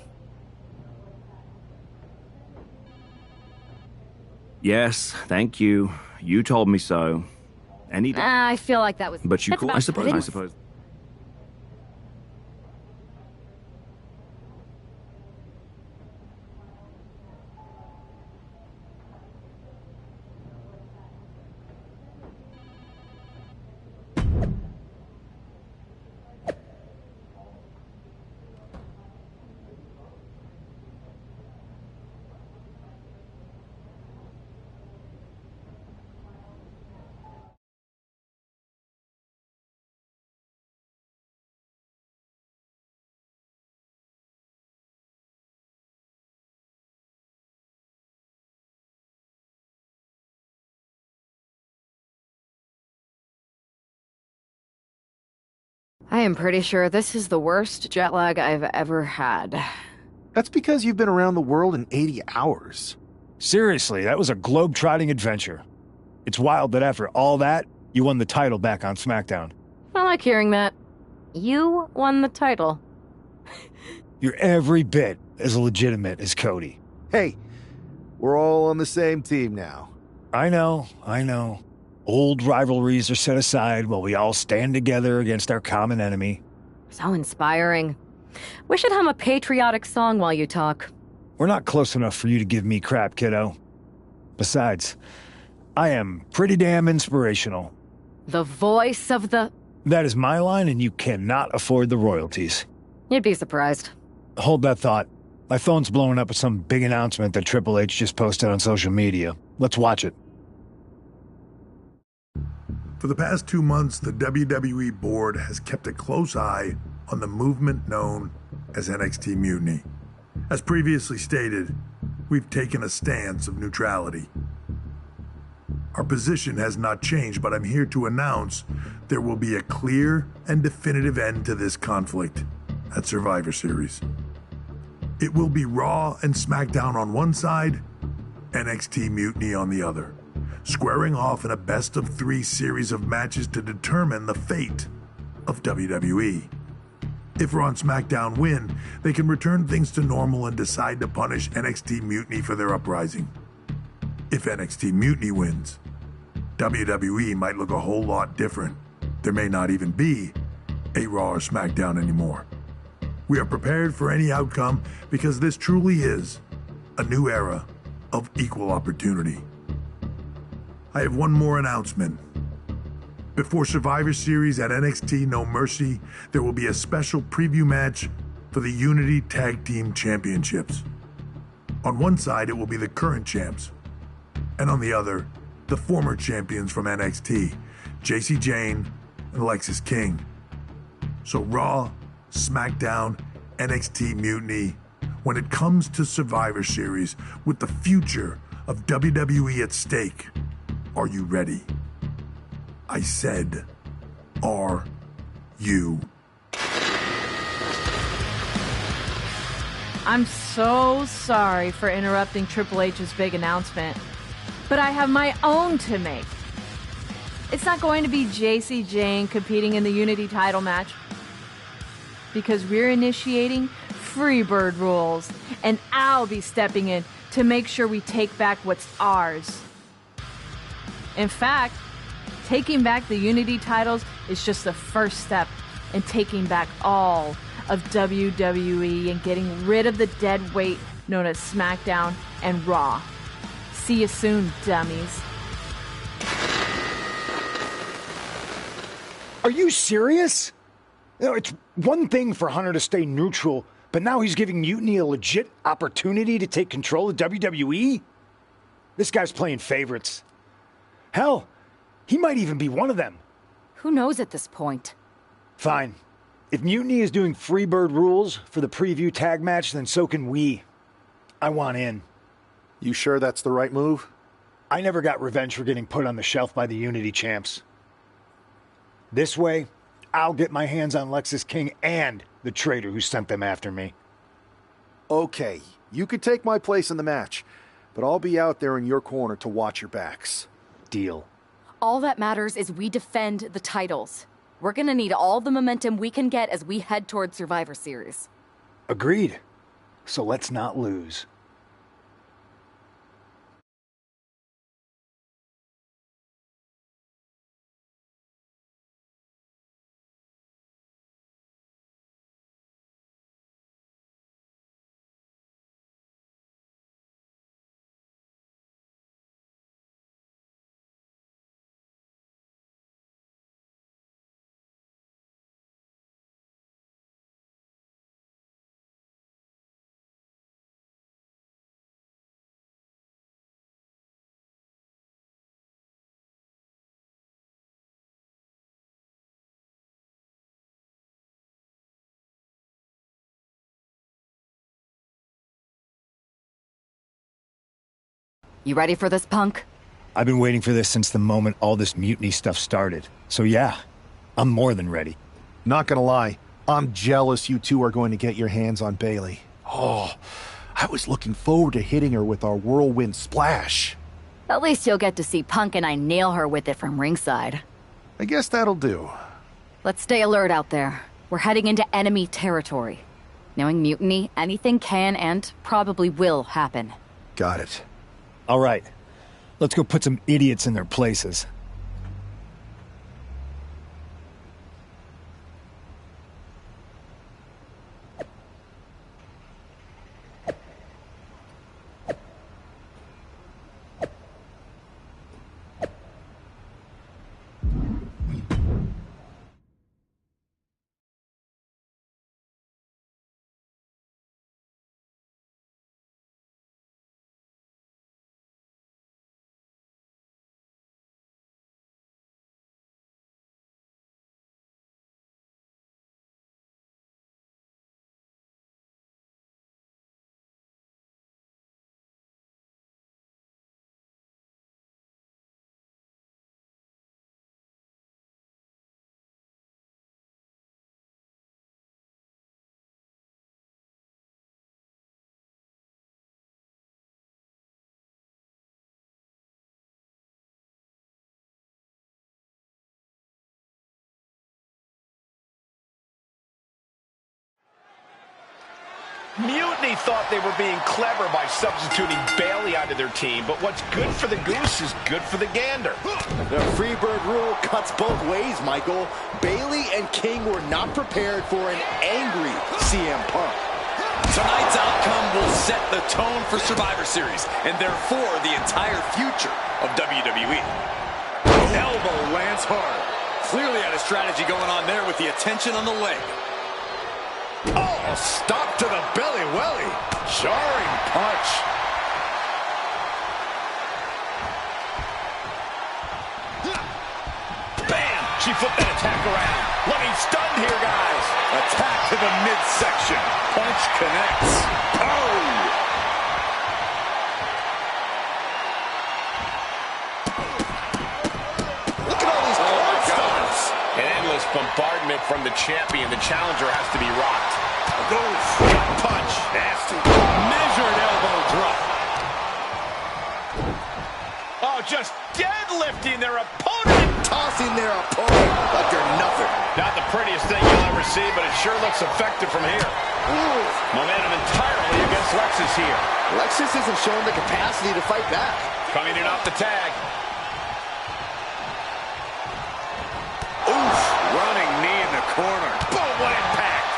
Yes, thank you. You told me so. Any day. I feel like that was... But you that's cool, about I suppose. fitting. I suppose. I am pretty sure this is the worst jet lag I've ever had. That's because you've been around the world in 80 hours. Seriously, that was a globe-trotting adventure. It's wild that after all that, you won the title back on SmackDown. I like hearing that. You won the title. You're every bit as legitimate as Cody. Hey, we're all on the same team now. I know. Old rivalries are set aside while we all stand together against our common enemy. So inspiring. We should hum a patriotic song while you talk. We're not close enough for you to give me crap, kiddo. Besides, I am pretty damn inspirational. The voice of the... That is my line, and you cannot afford the royalties. You'd be surprised. Hold that thought. My phone's blowing up with some big announcement that Triple H just posted on social media. Let's watch it. For the past 2 months, the WWE board has kept a close eye on the movement known as NXT Mutiny. As previously stated, we've taken a stance of neutrality. Our position has not changed, but I'm here to announce there will be a clear and definitive end to this conflict at Survivor Series. It will be Raw and SmackDown on one side, NXT Mutiny on the other, squaring off in a best-of-3 series of matches to determine the fate of WWE. If Raw and SmackDown win, they can return things to normal and decide to punish NXT Mutiny for their uprising. If NXT Mutiny wins, WWE might look a whole lot different. There may not even be a Raw or SmackDown anymore. We are prepared for any outcome because this truly is a new era of equal opportunity. I have one more announcement. Before Survivor Series at NXT No Mercy, there will be a special preview match for the Unity Tag Team Championships. On one side, it will be the current champs, and on the other, the former champions from NXT, JC Jane and Lexis King. So Raw, SmackDown, NXT Mutiny, when it comes to Survivor Series with the future of WWE at stake, are you ready? I said, are you? I'm so sorry for interrupting Triple H's big announcement, but I have my own to make. It's not going to be JC Jane competing in the Unity title match, because we're initiating Freebird rules, and I'll be stepping in to make sure we take back what's ours. In fact, taking back the Unity titles is just the first step in taking back all of WWE and getting rid of the dead weight known as SmackDown and Raw. See you soon, dummies. Are you serious? You know, it's one thing for Hunter to stay neutral, but now he's giving Mutiny a legit opportunity to take control of WWE? This guy's playing favorites. Hell, he might even be one of them. Who knows at this point? Fine. If Mutiny is doing Freebird rules for the preview tag match, then so can we. I want in. You sure that's the right move? I never got revenge for getting put on the shelf by the Unity champs. This way, I'll get my hands on Lexus King and the traitor who sent them after me. Okay, you could take my place in the match, but I'll be out there in your corner to watch your backs. Deal. All that matters is we defend the titles. We're gonna need all the momentum we can get as we head towards Survivor Series. Agreed. So let's not lose. You ready for this, punk? I've been waiting for this since the moment all this mutiny stuff started. So yeah, I'm more than ready. Not gonna lie, I'm jealous you two are going to get your hands on Bailey. Oh, I was looking forward to hitting her with our whirlwind splash. At least you'll get to see Punk and I nail her with it from ringside. I guess that'll do. Let's stay alert out there. We're heading into enemy territory. Knowing Mutiny, anything can and probably will happen. Got it. All right, let's go put some idiots in their places. Mutiny thought they were being clever by substituting Bailey onto their team, but what's good for the goose is good for the gander. The Freebird rule cuts both ways, Michael. Bailey and King were not prepared for an angry CM Punk. Tonight's outcome will set the tone for Survivor Series, and therefore the entire future of WWE. Elbow lands hard. Clearly had a strategy going on there with the attention on the leg. Oh, stop to the belly welly. Jarring punch. Bam! She flipped that attack around. Looking stunned here, guys. Attack to the midsection. Punch connects. Oh! Bombardment from the champion. The challenger has to be rocked. Gut punch. Nasty. Measured elbow drop. Oh, just deadlifting their opponent. Tossing their opponent like they're nothing. Not the prettiest thing you'll ever see, but it sure looks effective from here. Ooh. Lexus here. Lexus isn't showing the capacity to fight back. Coming in off the tag. Oof, running knee in the corner. Boom, what impact.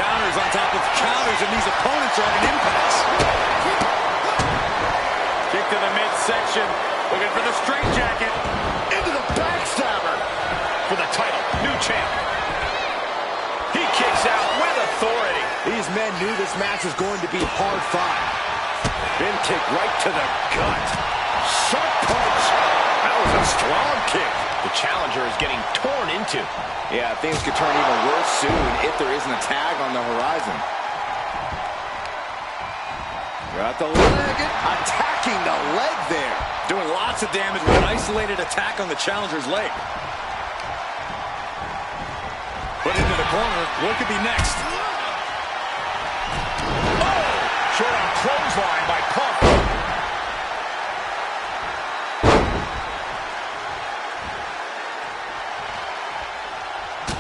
Counters on top of counters, and these opponents are having impacts. Kick to the midsection. Looking for the straight jacket. Into the backstabber. For the title, new champ. He kicks out with authority. These men knew this match was going to be hard fought. Bin kick right to the gut. Sharp punch. That was a strong kick. The challenger is getting torn into. Yeah, things could turn even worse soon if there isn't a tag on the horizon. Got the leg, attacking the leg there. Doing lots of damage with an isolated attack on the challenger's leg. Put into the corner. What could be next? Oh! Short on clothesline by Punk.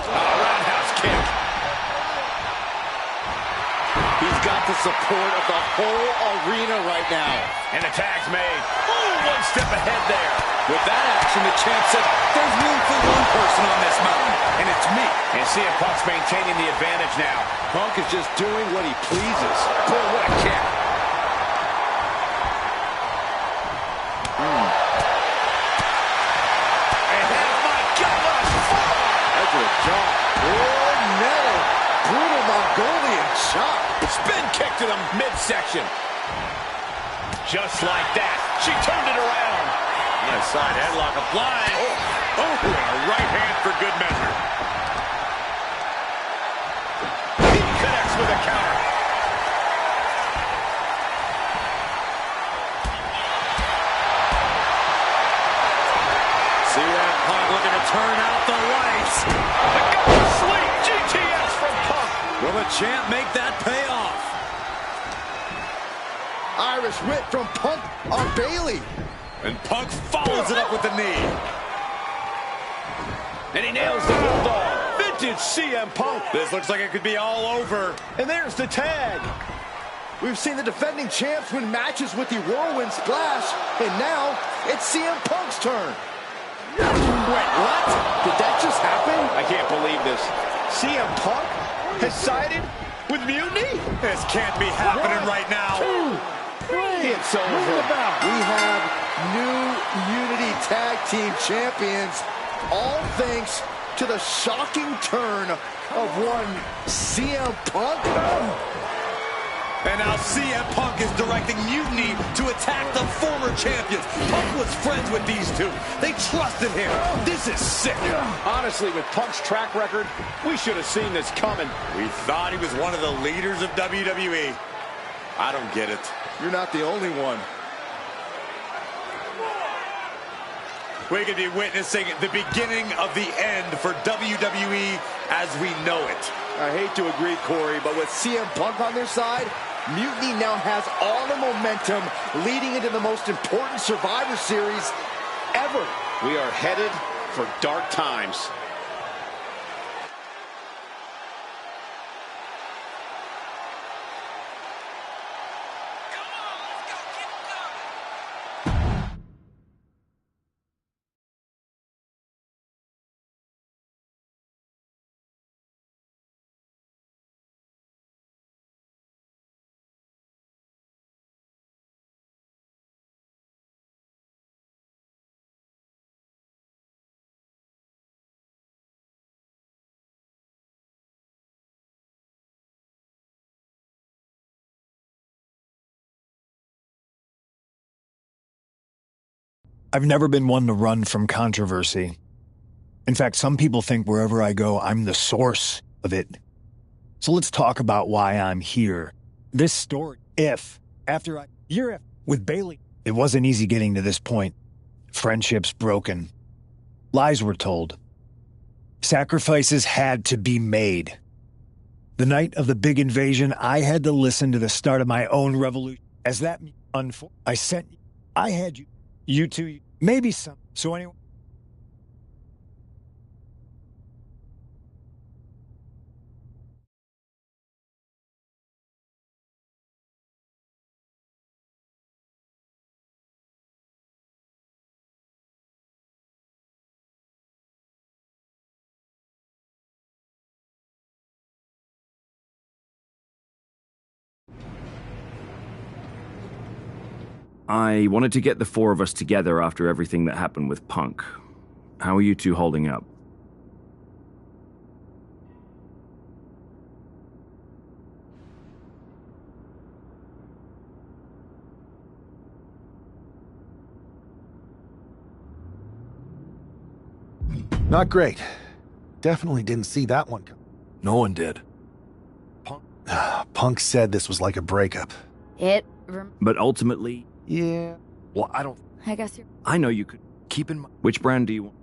Roundhouse kick. He's got the support of the whole arena right now. And the tag's made. Ooh, one step ahead there. With that action, the champ said, there's room for one person on this mountain, and it's me. And CM Punk's maintaining the advantage now. Punk is just doing what he pleases. Boy, what a kick. And my God, what a fall! That's a jaw. Oh, no. Brutal Mongolian chop. Spin kick to the midsection. Just like that, she turned it around. Nice side headlock applied. Oh, and a right hand for good measure. He connects with a counter. CM Punk looking to turn out the lights. The go sleep GTS from Punk. Will the champ make that pay off? Irish whip from Punk on Bailey. And Punk follows it up with the knee. And he nails the bulldog. Vintage CM Punk. This looks like it could be all over. And there's the tag. We've seen the defending champs win matches with the whirlwind splash, and now it's CM Punk's turn. Wait, what? Did that just happen? I can't believe this. CM Punk has sided with Mutiny? This can't be happening right now. It's over. We have new Unity Tag Team Champions, all thanks to the shocking turn of one CM Punk. And now CM Punk is directing Mutiny to attack the former champions. Punk was friends with these two. They trusted him. This is sick. Honestly, with Punk's track record, we should have seen this coming. We thought he was one of the leaders of WWE. I don't get it. You're not the only one. We could be witnessing the beginning of the end for WWE as we know it. I hate to agree, Corey, but with CM Punk on their side, Mutiny now has all the momentum leading into the most important Survivor Series ever. We are headed for dark times. I've never been one to run from controversy. In fact, some people think wherever I go, I'm the source of it. So let's talk about why I'm here. This story, with Bailey, it wasn't easy getting to this point. Friendships broken. Lies were told. Sacrifices had to be made. The night of the big invasion, I had to listen to the start of my own revolution. As that I had you two, maybe some. So anyway. I wanted to get the four of us together after everything that happened with Punk. How are you two holding up? Not great. Definitely didn't see that one coming. No one did. Punk said this was like a breakup. But ultimately... Yeah. Well, I don't... I guess you're... I know you could... Keep in mind... Which brand do you want?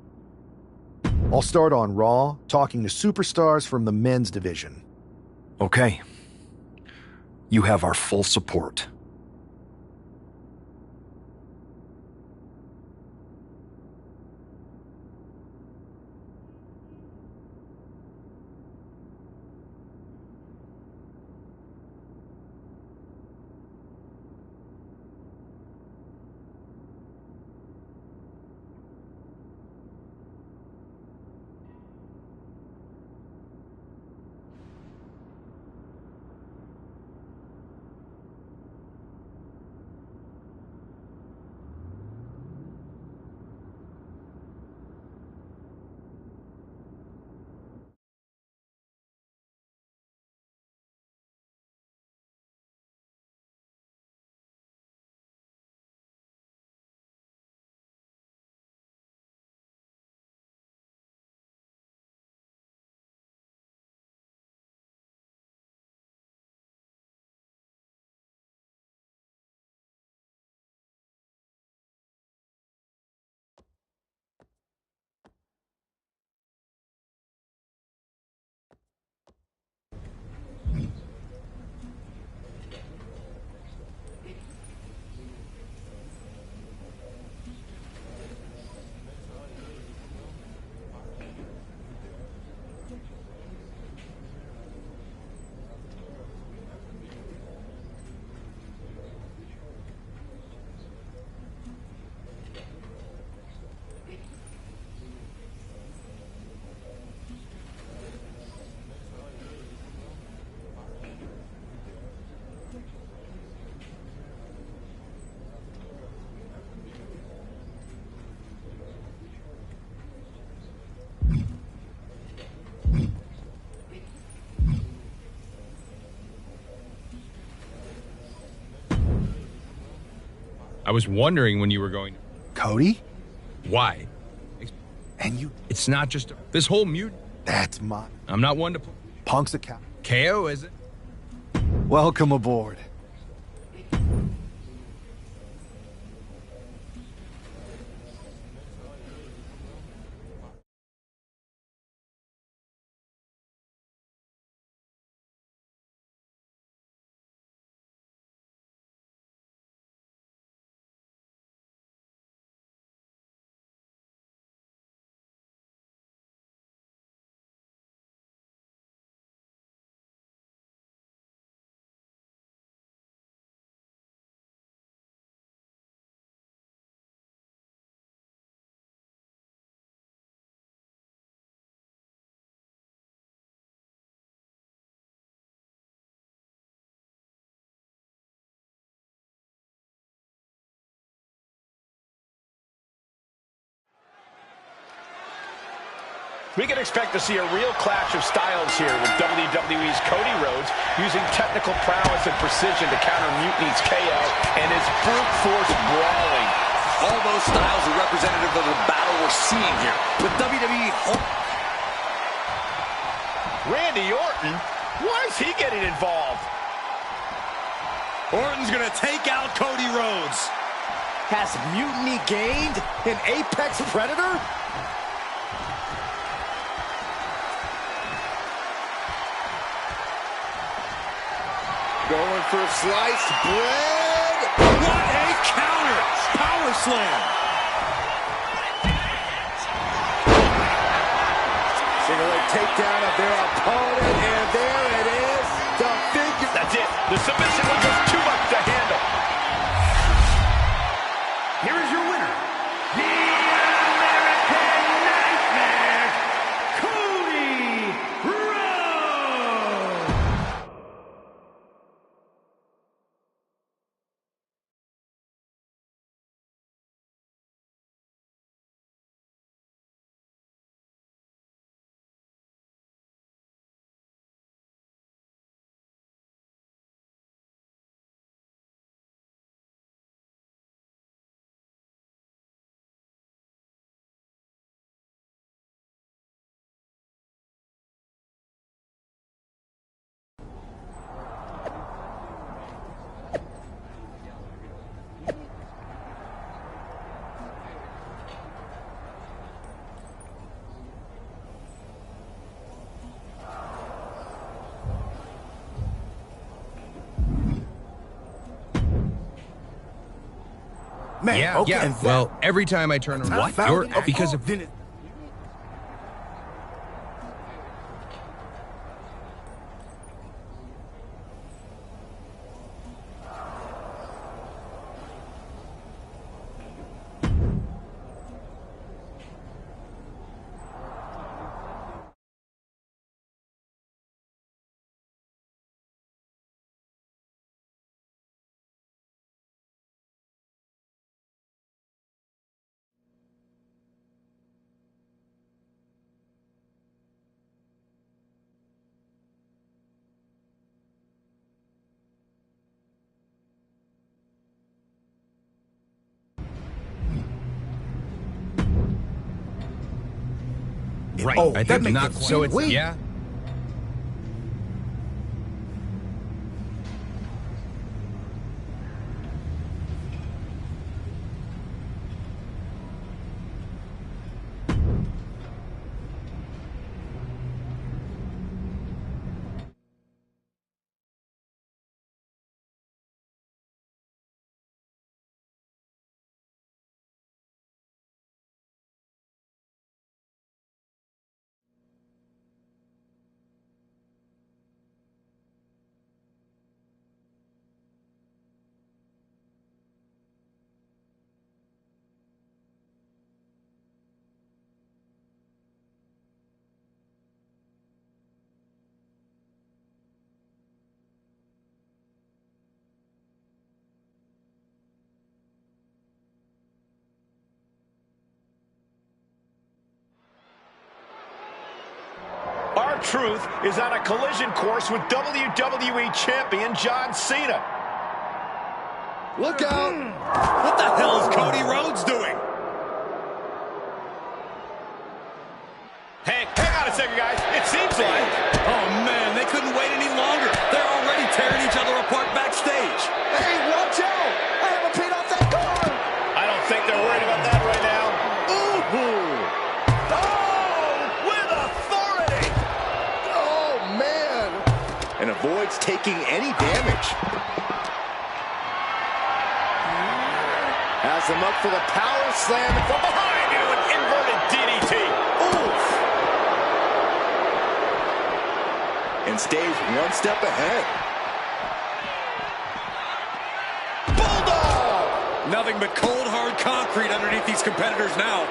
I'll start on Raw, talking to superstars from the men's division. Okay. You have our full support. I was wondering when you were going... Cody? Why? And you... It's not just... This whole mute... That's mine. I'm not one to... Punk's a cow. KO, is it? Welcome aboard. We can expect to see a real clash of styles here with WWE's Cody Rhodes using technical prowess and precision to counter Mutiny's KO and his brute force brawling. All those styles are representative of the battle we're seeing here. With WWE... Randy Orton? Why is he getting involved? Orton's gonna take out Cody Rhodes. Has Mutiny gained an Apex Predator? Going for sliced bread. What a counter! Power slam. Single leg takedown of their opponent, and there it is. The figure. That's it. The submission was just too much to handle. Here is your winner, Man, yeah, okay. yeah. Well, every time I turn around, you're because of right. Oh, I that think makes not. it So it's sweet. yeah. R-Truth is on a collision course with WWE Champion John Cena. Look out! What the hell is Cody Rhodes doing? Hey, hang on a second, guys. It seems like... Oh, man, they couldn't wait any longer. They're already tearing each other apart backstage. Hey, watch out! I haven't paid off that car! I don't think they're worried about that right now. Ooh! Oh, with authority! Oh, man! And avoids taking any damage. Has him up for the power slam from behind into an inverted DDT. Oof! And stays one step ahead. Bulldog! Nothing but cold, hard concrete underneath these competitors now.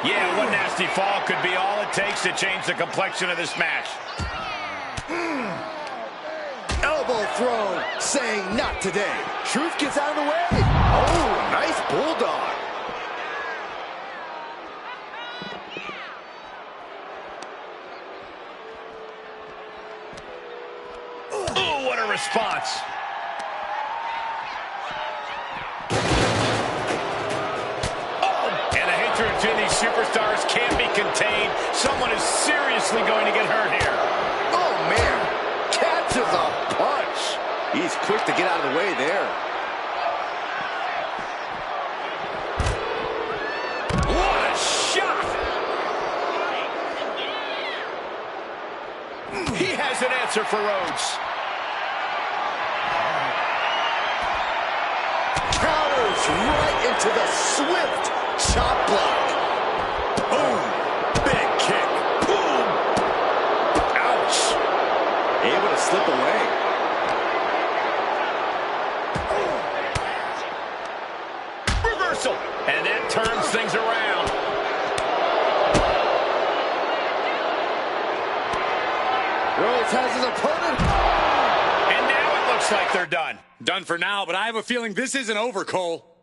Yeah, one nasty fall could be all it takes to change the complexion of this match. Elbow throw, saying not today. Truth gets out of the way. Oh, nice bulldog. Ooh, what a response. Oh, and the hatred between these superstars can't be contained. Someone is seriously going to get hurt here. Oh, man. Catches a punch. He's quick to get out of the way there. What a shot! He has an answer for Rhodes. Counters right into the swift chop block. Boom! Big kick. Boom! Ouch! Able to slip away. Reversal. And that turns things around. Rhodes has his opponent. And now it looks like they're done. Done for now, but I have a feeling this isn't over, Cole.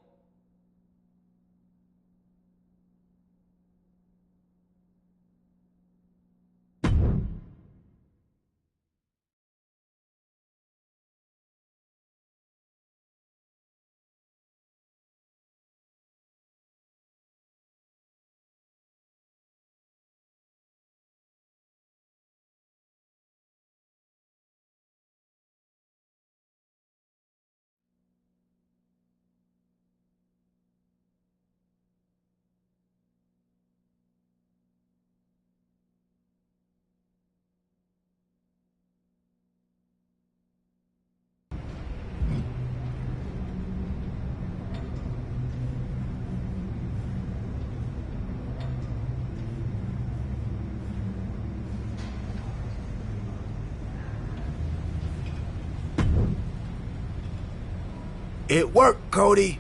It worked, Cody.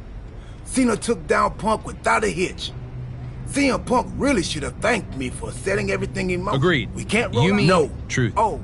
Cena took down Punk without a hitch. CM Punk really should have thanked me for setting everything in motion. Agreed. We can't roll You out. mean No. truth. Oh.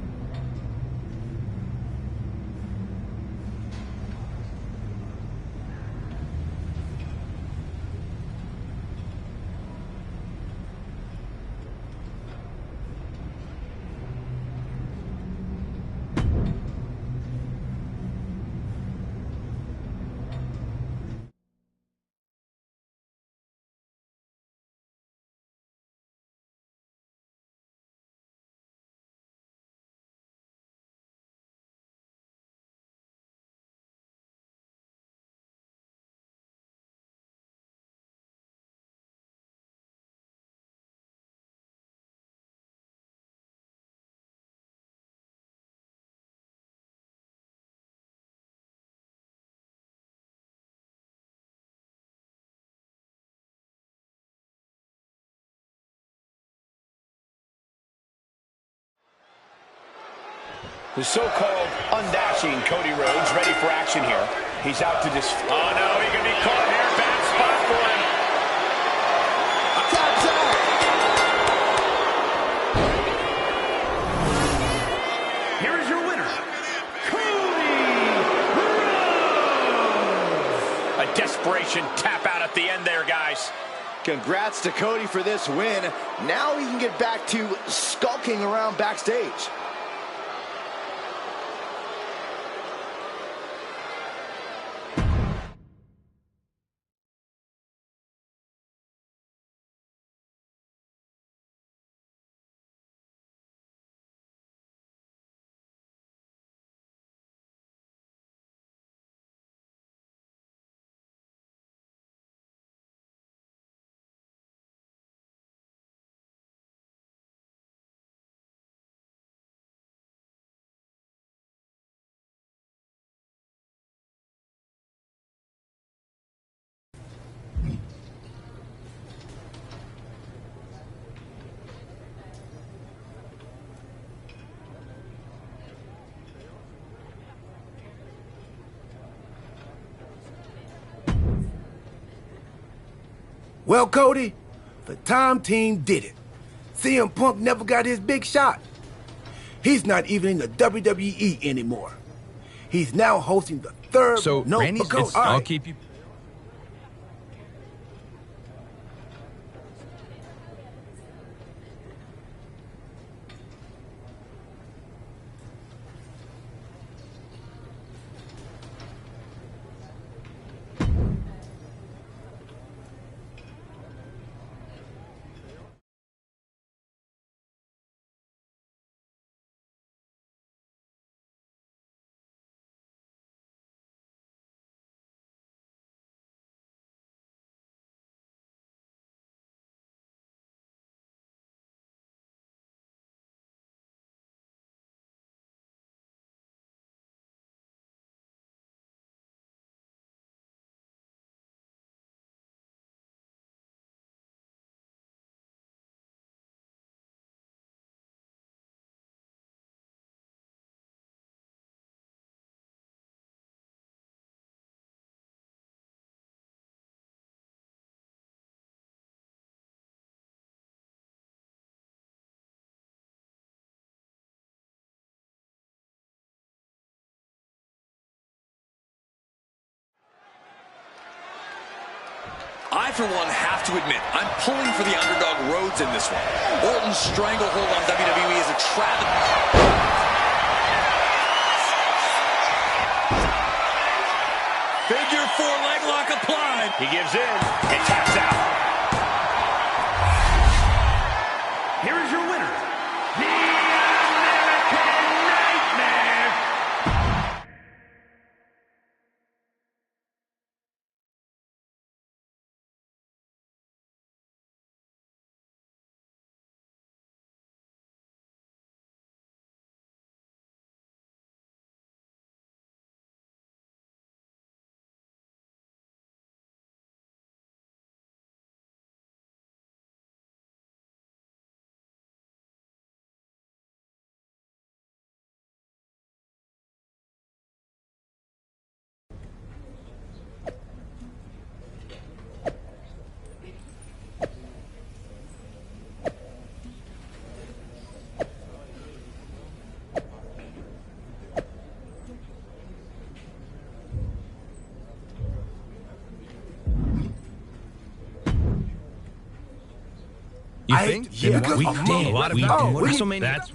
The so-called undashing Cody Rhodes ready for action here. He's out to this. Oh no, he can be caught here. Bad spot for him. Time's out. Here is your winner, Cody Rhodes. A desperation tap out at the end there, guys. Congrats to Cody for this win. Now he can get back to skulking around backstage. Well, Cody, the time team did it. CM Punk never got his big shot. He's not even in the WWE anymore. He's now hosting the third... So, no, Randy's... because, I'll keep you... I, for one, have to admit, I'm pulling for the underdog Rhodes in this one. Orton's stranglehold on WWE is a travesty. Figure 4 leg lock applied. He gives in and taps out. Here is your winner, the American Nightmare. think? Yeah, Then we did. A lot of we people. did. WrestleMania. That's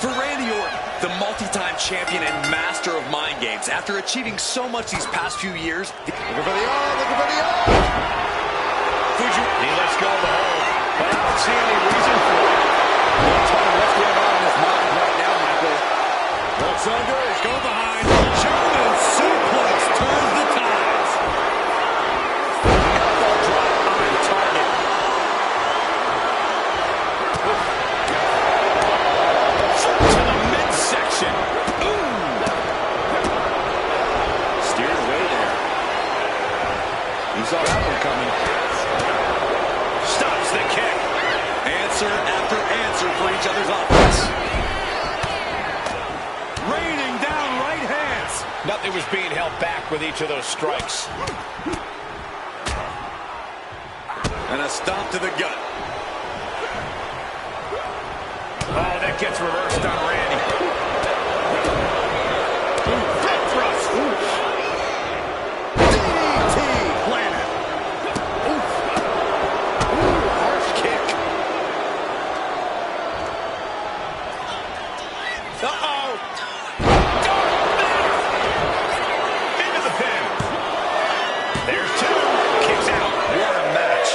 For Randy Orton, the multi-time champion and master of mind games, after achieving so much these past few years... Looking for the arm, looking for the arm! He lets go of the hold, but I don't see any reason for it. Well, tell me what's going on in his mind right now, Michael. Looks under, he's going behind. German suplex turns the tides. Elbow drop on target. To the midsection. Ooh. Steered away there. He saw that one coming. Stops the kick. Answer after answer for each other's offense. Raining down right hands. Nothing was being held back with each of those strikes. And a stomp to the gut. Oh, that gets reversed on Randy. Foot thrust. DDT planted. Harsh kick. Uh-oh. Into the pin. There's two. Kicks out. What a match.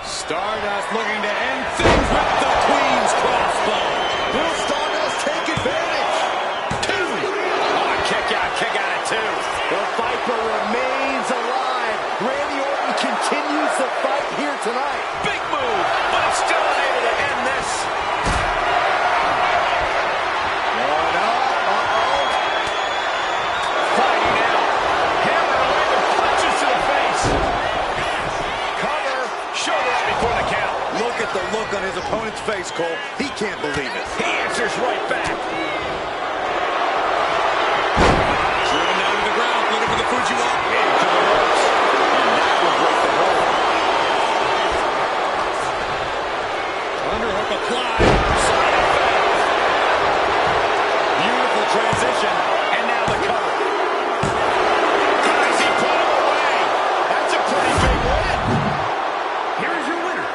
Stardust looking to end things with the Queen's crossbow. Will Stardust take advantage? Two. Oh, kick out at two. The Viper remains alive. Randy Orton continues the fight here tonight. Big move, but it's still unable to end this. One up. Uh-oh. Fighting out. Hammering away with punches to the face. Cover. Shoulder up before the count. Look at the look on his opponent's face, Cole. He can't believe it. He answers right back. Driven down to the ground, looking for the Fujiwara. Into the ropes. And that will break the hold. Underhook applied. Side effect. Beautiful transition. And now the cover. Does he put him away? That's a pretty big win. Here is your winner.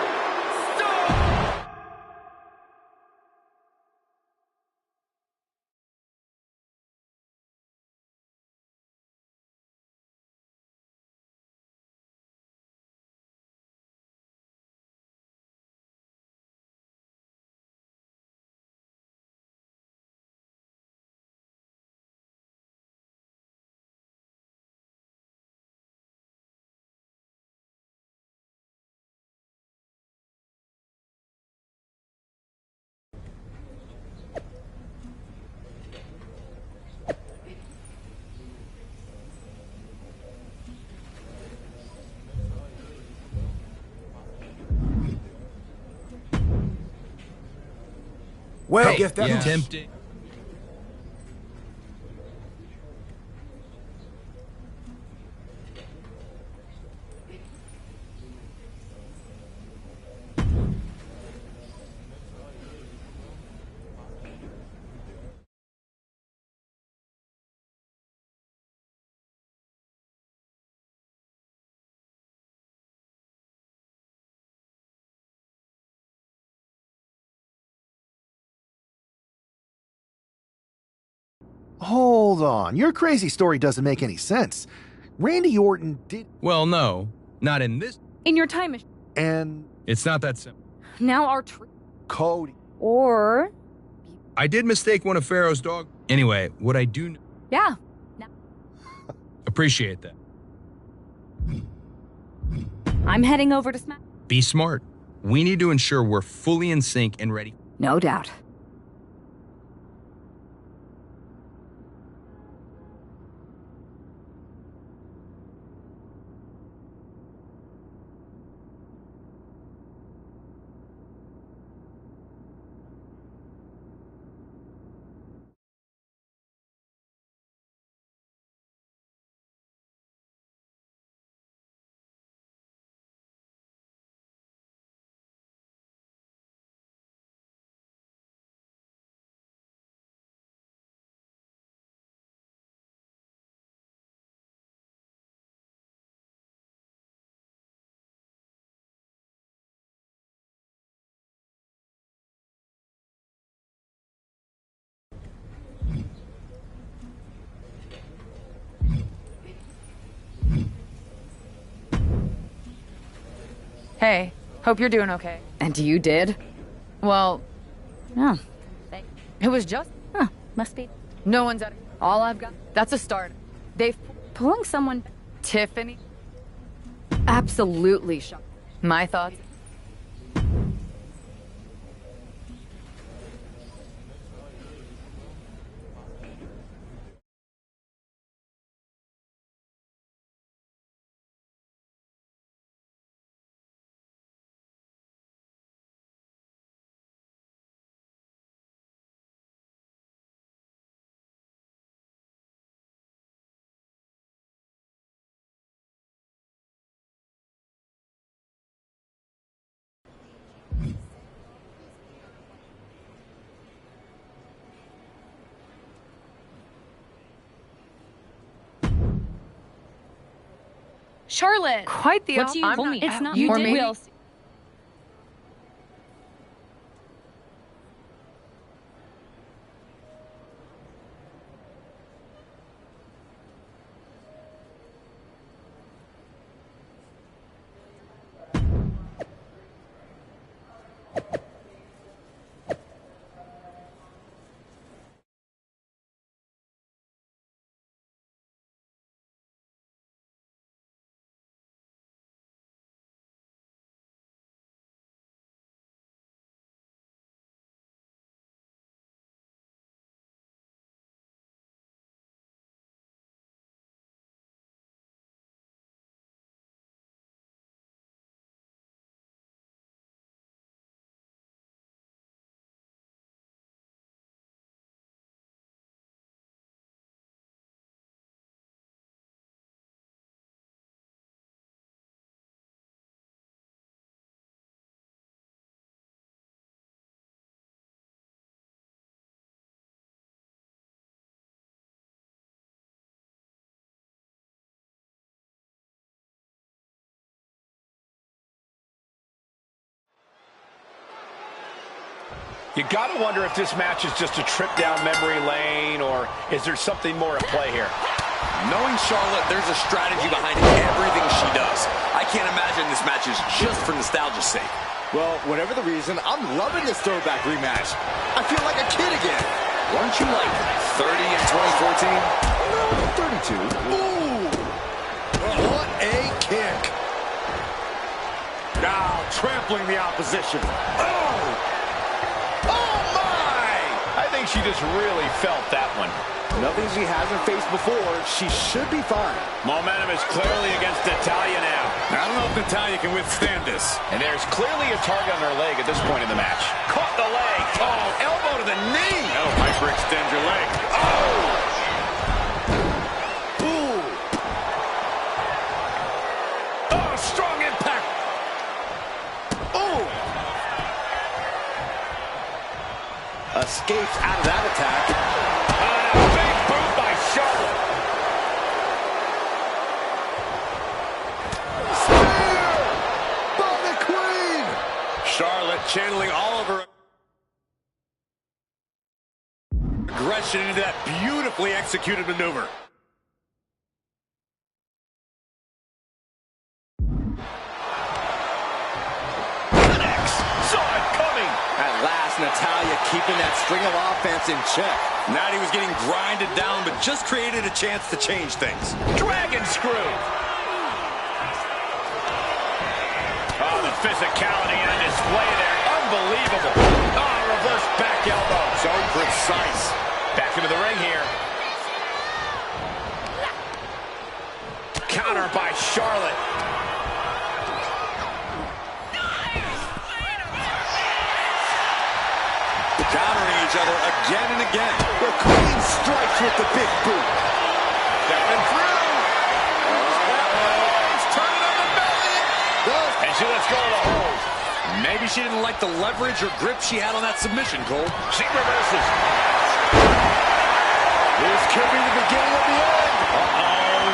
Well, hey, guess that was tempting. Hold on. Your crazy story doesn't make any sense. Randy Orton did... Well, no. Not in this. In your time machine. And... It's not that simple. Now our Cody. Or... I did mistake one of Pharaoh's dog. Anyway, what I do Yeah. appreciate that. I'm heading over to Smack. Be smart. We need to ensure we're fully in sync and ready. No doubt. Hey, hope you're doing okay. And you did? Well, Oh. it was just... Huh. Must be. No one's at... All I've got. That's a start. They've... Pulling someone... Tiffany? Absolutely shocked. My thoughts? Charlotte! Quite the What do you I'm told me? It's not you or did. maybe We'll see. You got to wonder if this match is just a trip down memory lane, or is there something more at play here? Knowing Charlotte, there's a strategy behind everything she does. I can't imagine this match is just for nostalgia's sake. Well, whatever the reason, I'm loving this throwback rematch. I feel like a kid again. Weren't you like 30 in 2014? No, 32. Ooh! What a kick! Now trampling the opposition. Oh! Oh my! I think she just really felt that one. Nothing she hasn't faced before. She should be fine. Momentum is clearly against Natalya now. I don't know if Natalya can withstand this. And there's clearly a target on her leg at this point in the match. Caught the leg. Oh, elbow to the knee. That'll hyperextend your leg. Oh! Ooh! Oh, strong impact. Ooh! Escapes out of that attack. Big boot by Charlotte. Spear! By the Queen! Charlotte channeling all of her aggression into that beautifully executed maneuver. Connects. Saw Natalya keeping that string of offense in check. Natty was getting grinded down, but just created a chance to change things. Dragon screw. Oh, the physicality in a display there. Unbelievable. Oh, reverse back elbow. So precise. Back into the ring here. Counter by Charlotte. Countering each other again and again. The clean strikes with the big boot. Stepping through. He's turning on the belly. And she lets go of the hold. Maybe she didn't like the leverage or grip she had on that submission, Cole. She reverses. This could be the beginning of the end. Uh-oh.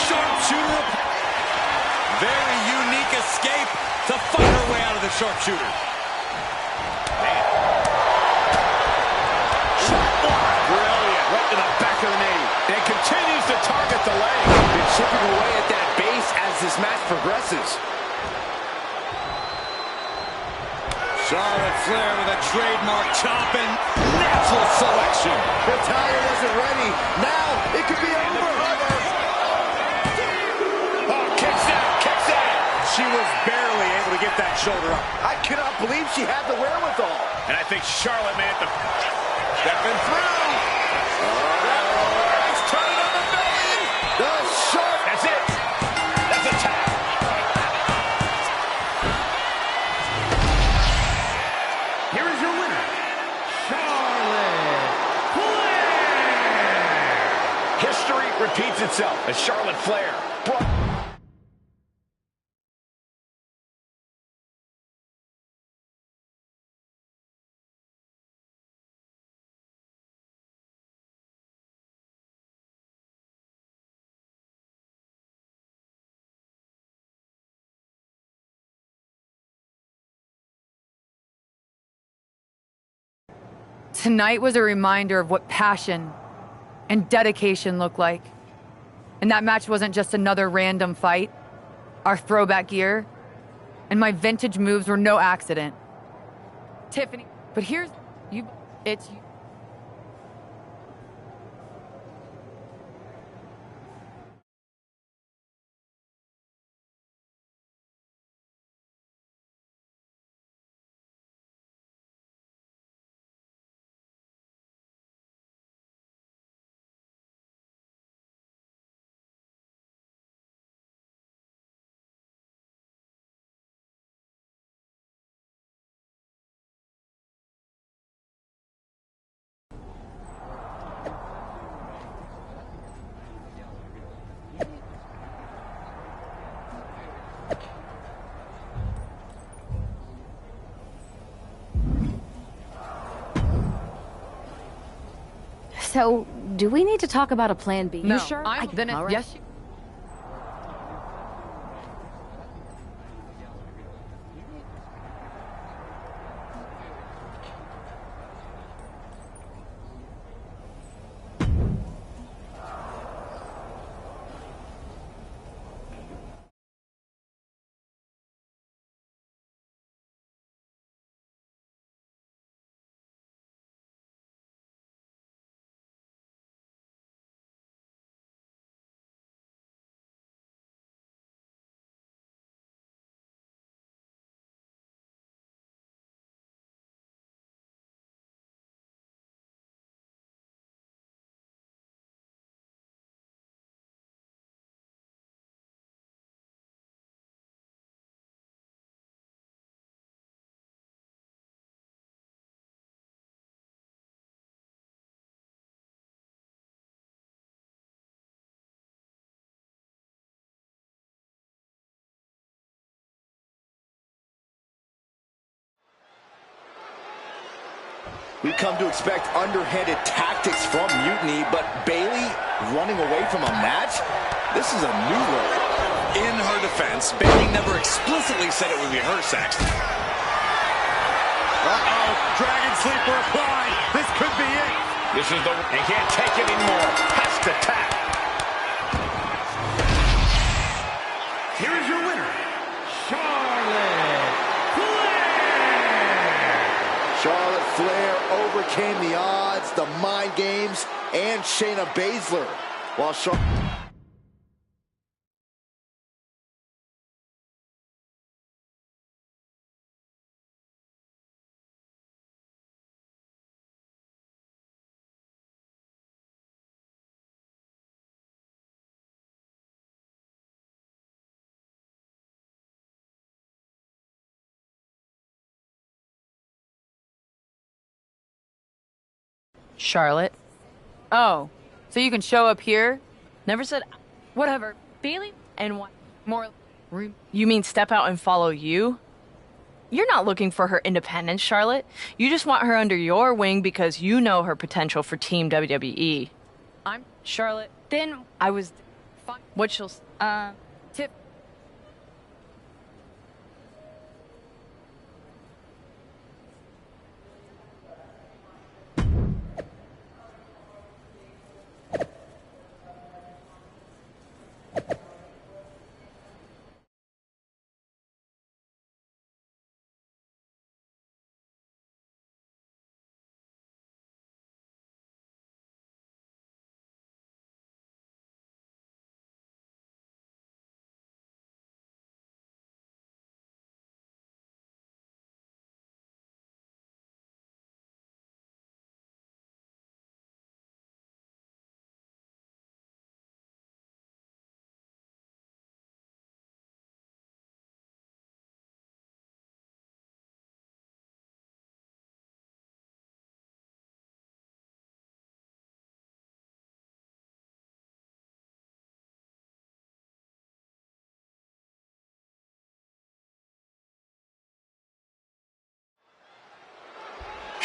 Sharpshooter. Very unique escape to fight her way out of the sharpshooter. Brilliant. Right to the back of the knee. And continues to target the leg. Been chipping away at that base as this match progresses. Charlotte Flair with a trademark chop and natural selection. Natalya wasn't ready. Now it could be over. Oh, kicks out, kicks out. She was barely able to get that shoulder up. I cannot believe she had the wherewithal. And I think Charlotte may have to stepping through. He's turning on the belly. The sharp. That's it. That's a tap. Here is your winner, Charlotte Flair. History repeats itself as Charlotte Flair brought. Tonight was a reminder of what passion and dedication look like. And that match wasn't just another random fight. Our throwback gear and my vintage moves were no accident. Tiffany, but here's you. It's you. So, do we need to talk about a plan B? No, You sure? I'm gonna. All right. Yes. We've come to expect underhanded tactics from Mutiny, but Bayley running away from a match? This is a new low. In her defense, Bayley never explicitly said it would be her, Saxton. Uh-oh, Dragon Sleeper applied. This could be it. This is the... He can't take it anymore. Has to tap. Here is your winner, Charlotte Flair. overcame the odds, the mind games, and Shayna Baszler. While Charlotte. Oh, so you can show up here? Never said. Whatever. Bailey and what? More. You mean step out and follow you? You're not looking for her independence, Charlotte. You just want her under your wing because you know her potential for Team WWE. I'm Charlotte. Then I was. What she'll. Tip.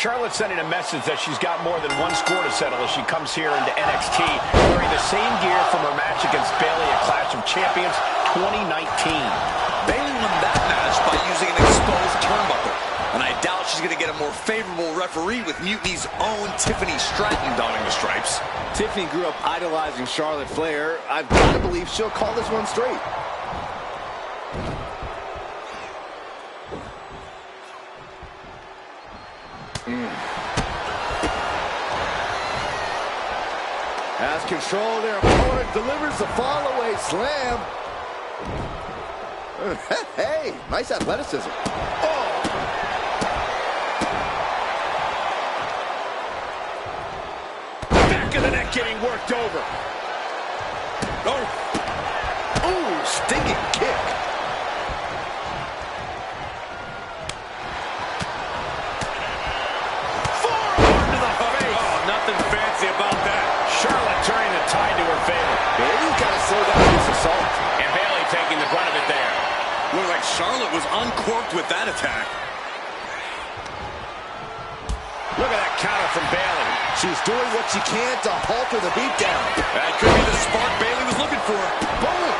Charlotte's sending a message that she's got more than one score to settle as she comes here into NXT wearing the same gear from her match against Bayley at Clash of Champions 2019. Bayley won that match by using an exposed turnbuckle, and I doubt she's going to get a more favorable referee with Mutiny's own Tiffany Stratton donning the stripes. Tiffany grew up idolizing Charlotte Flair. I've got to believe she'll call this one straight. Has control, their opponent delivers the fall-away slam. Hey, nice athleticism. Oh! Back of the neck getting worked over. Oh! Ooh, stinging kick. Forearm to the face. Oh, nothing fancy about that. Charlotte turning the tide to her favor. Bayley's got to slow down this assault. And Bayley taking the brunt of it there. Looked like Charlotte was uncorked with that attack. Look at that counter from Bayley. She's doing what she can to halter the beatdown. That could be the spark Bayley was looking for. Boom!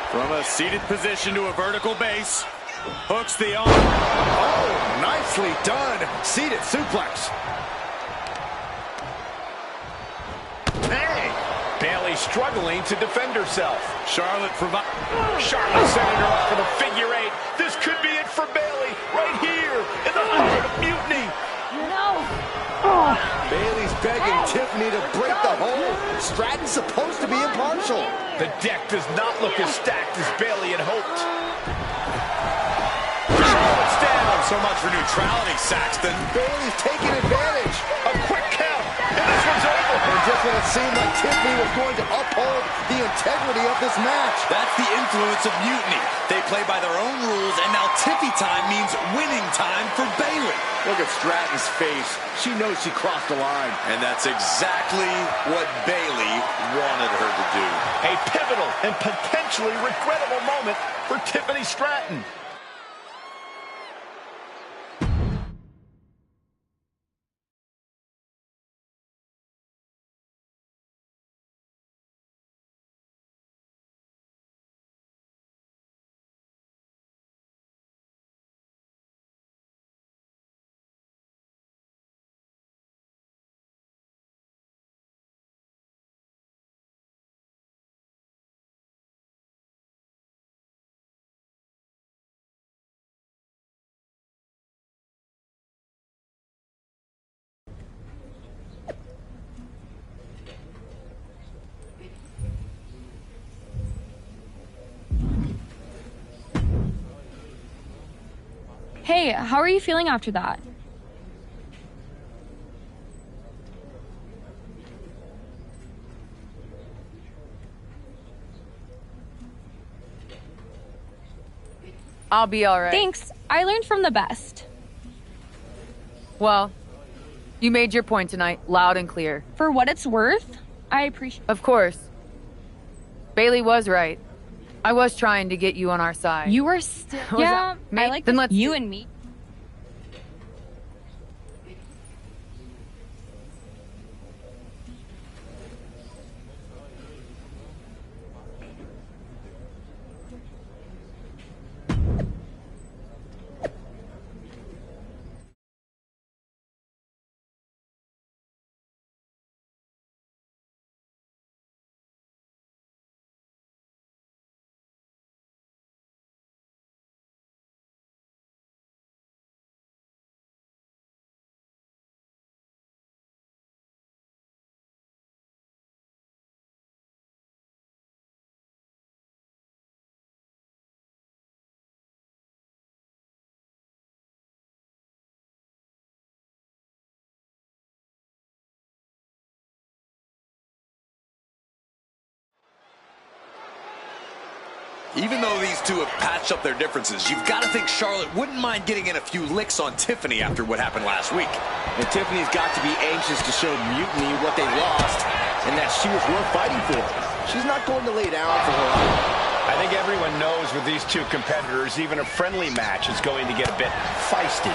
From a seated position to a vertical base. Hooks the arm. Oh, nicely done. Seated suplex. Hey! Bayley struggling to defend herself. Charlotte sending her up for the figure eight. This could be it for Bayley right here in the heart of Mutiny. No! Bayley's begging Tiffany to break the hold. Stratton's supposed to be impartial. The deck does not look as stacked as Bayley had hoped. Charlotte's down. So much for neutrality, Saxton. Bayley's taking advantage. A quick count, and this one's over. And just when it seemed like Tiffany was going to uphold the integrity of this match. That's the influence of Mutiny. They play by their own rules, and now Tiffy time means winning time for Bayley. Look at Stratton's face. She knows she crossed the line. And that's exactly what Bayley wanted her to do. A pivotal and potentially regrettable moment for Tiffany Stratton. Hey, how are you feeling after that? I'll be all right. Thanks. I learned from the best. Well, you made your point tonight, loud and clear. For what it's worth, I appreciate. Of course. Bailey was right. I was trying to get you on our side. You were still. Yeah, I like then let's you and me. Even though these two have patched up their differences, you've got to think Charlotte wouldn't mind getting in a few licks on Tiffany after what happened last week. And Tiffany's got to be anxious to show Mutiny what they lost and that she was worth fighting for. She's not going to lay down for her. I think everyone knows with these two competitors, even a friendly match is going to get a bit feisty.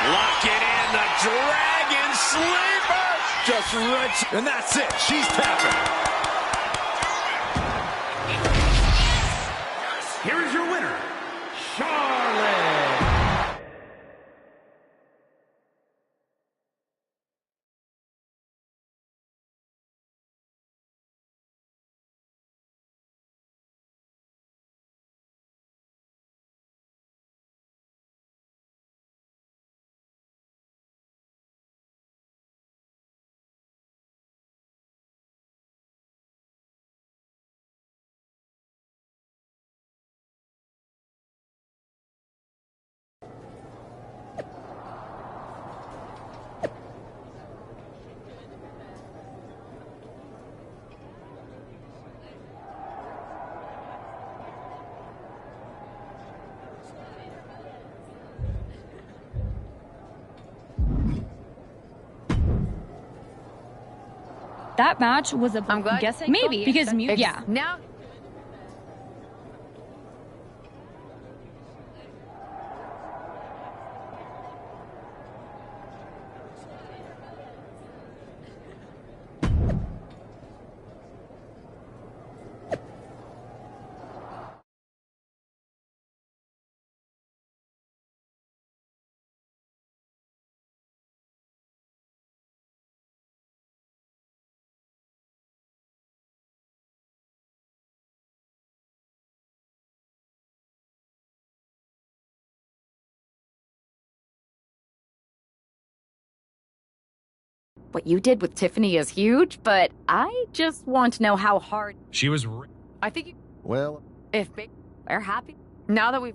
Lock it in, the Dragon Sleeper! Just wrench, and that's it. She's tapping. Here is your winner, Charlotte. That match was a. I'm glad. Guessing maybe because yeah. Now. What you did with Tiffany is huge, but I just want to know how hard. She was. I think you, Well, if We're happy. now that we've.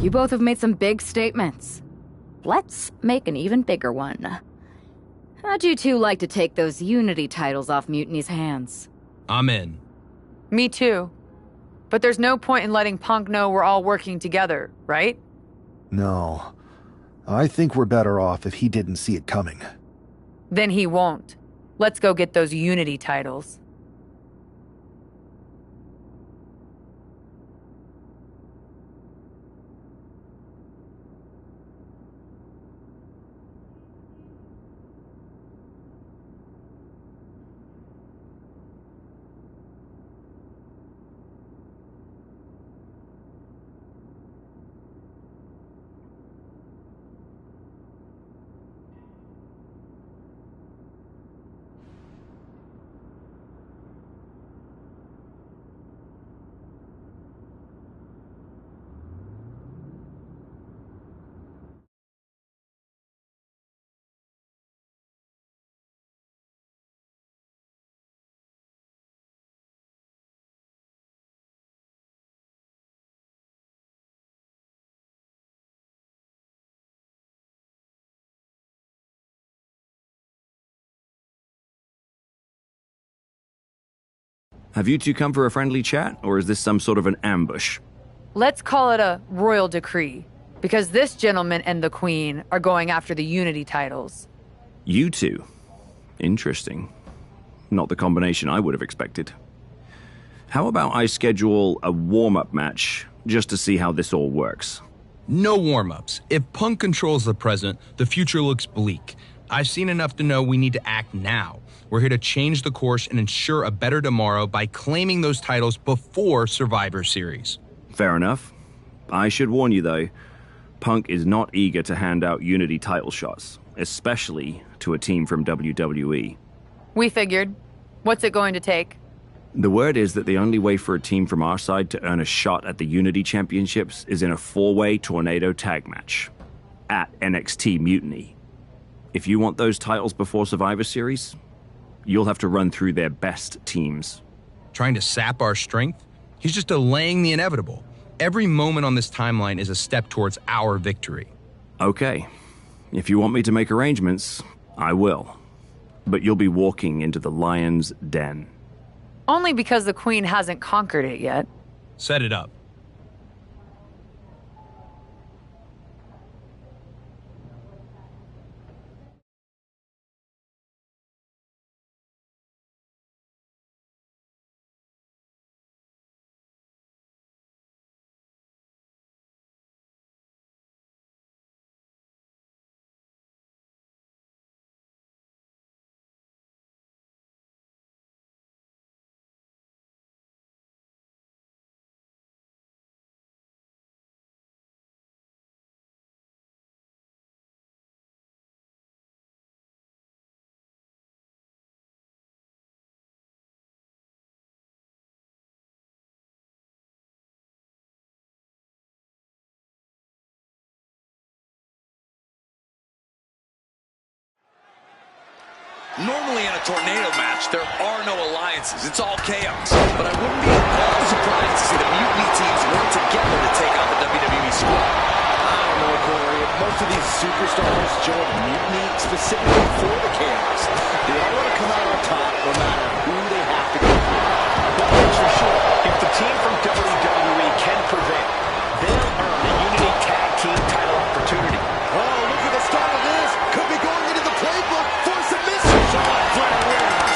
You both have made some big statements. Let's make an even bigger one. How'd you two like to take those Unity titles off Mutiny's hands? I'm in. Me too. But there's no point in letting Punk know we're all working together, right? No. I think we're better off if he didn't see it coming. Then he won't. Let's go get those Unity titles. Have you two come for a friendly chat, or is this some sort of an ambush? Let's call it a royal decree, because this gentleman and the Queen are going after the Unity titles. You two? Interesting. Not the combination I would have expected. How about I schedule a warm-up match, just to see how this all works? No warm-ups. If Punk controls the present, the future looks bleak. I've seen enough to know we need to act now. We're here to change the course and ensure a better tomorrow by claiming those titles before Survivor Series. Fair enough. I should warn you, though, Punk is not eager to hand out Unity title shots, especially to a team from WWE. We figured. What's it going to take? The word is that the only way for a team from our side to earn a shot at the Unity Championships is in a 4-way tornado tag match at NXT Mutiny. If you want those titles before Survivor Series, you'll have to run through their best teams. Trying to sap our strength? He's just delaying the inevitable. Every moment on this timeline is a step towards our victory. Okay. If you want me to make arrangements, I will. But you'll be walking into the lion's den. Only because the Queen hasn't conquered it yet. Set it up. Normally in a tornado match, there are no alliances. It's all chaos. But I wouldn't be at all surprised to see the Mutiny teams work together to take out the WWE squad. I don't know, Corey. If most of these superstars join Mutiny specifically for the chaos, they all want to come out on top no matter who they have to go through. But that's for sure. If the team from WWE can prevail, they'll earn the Unity Tag Team title opportunity. Oh, look at the start of this. Could be going into the playbook for submission. Flair wins.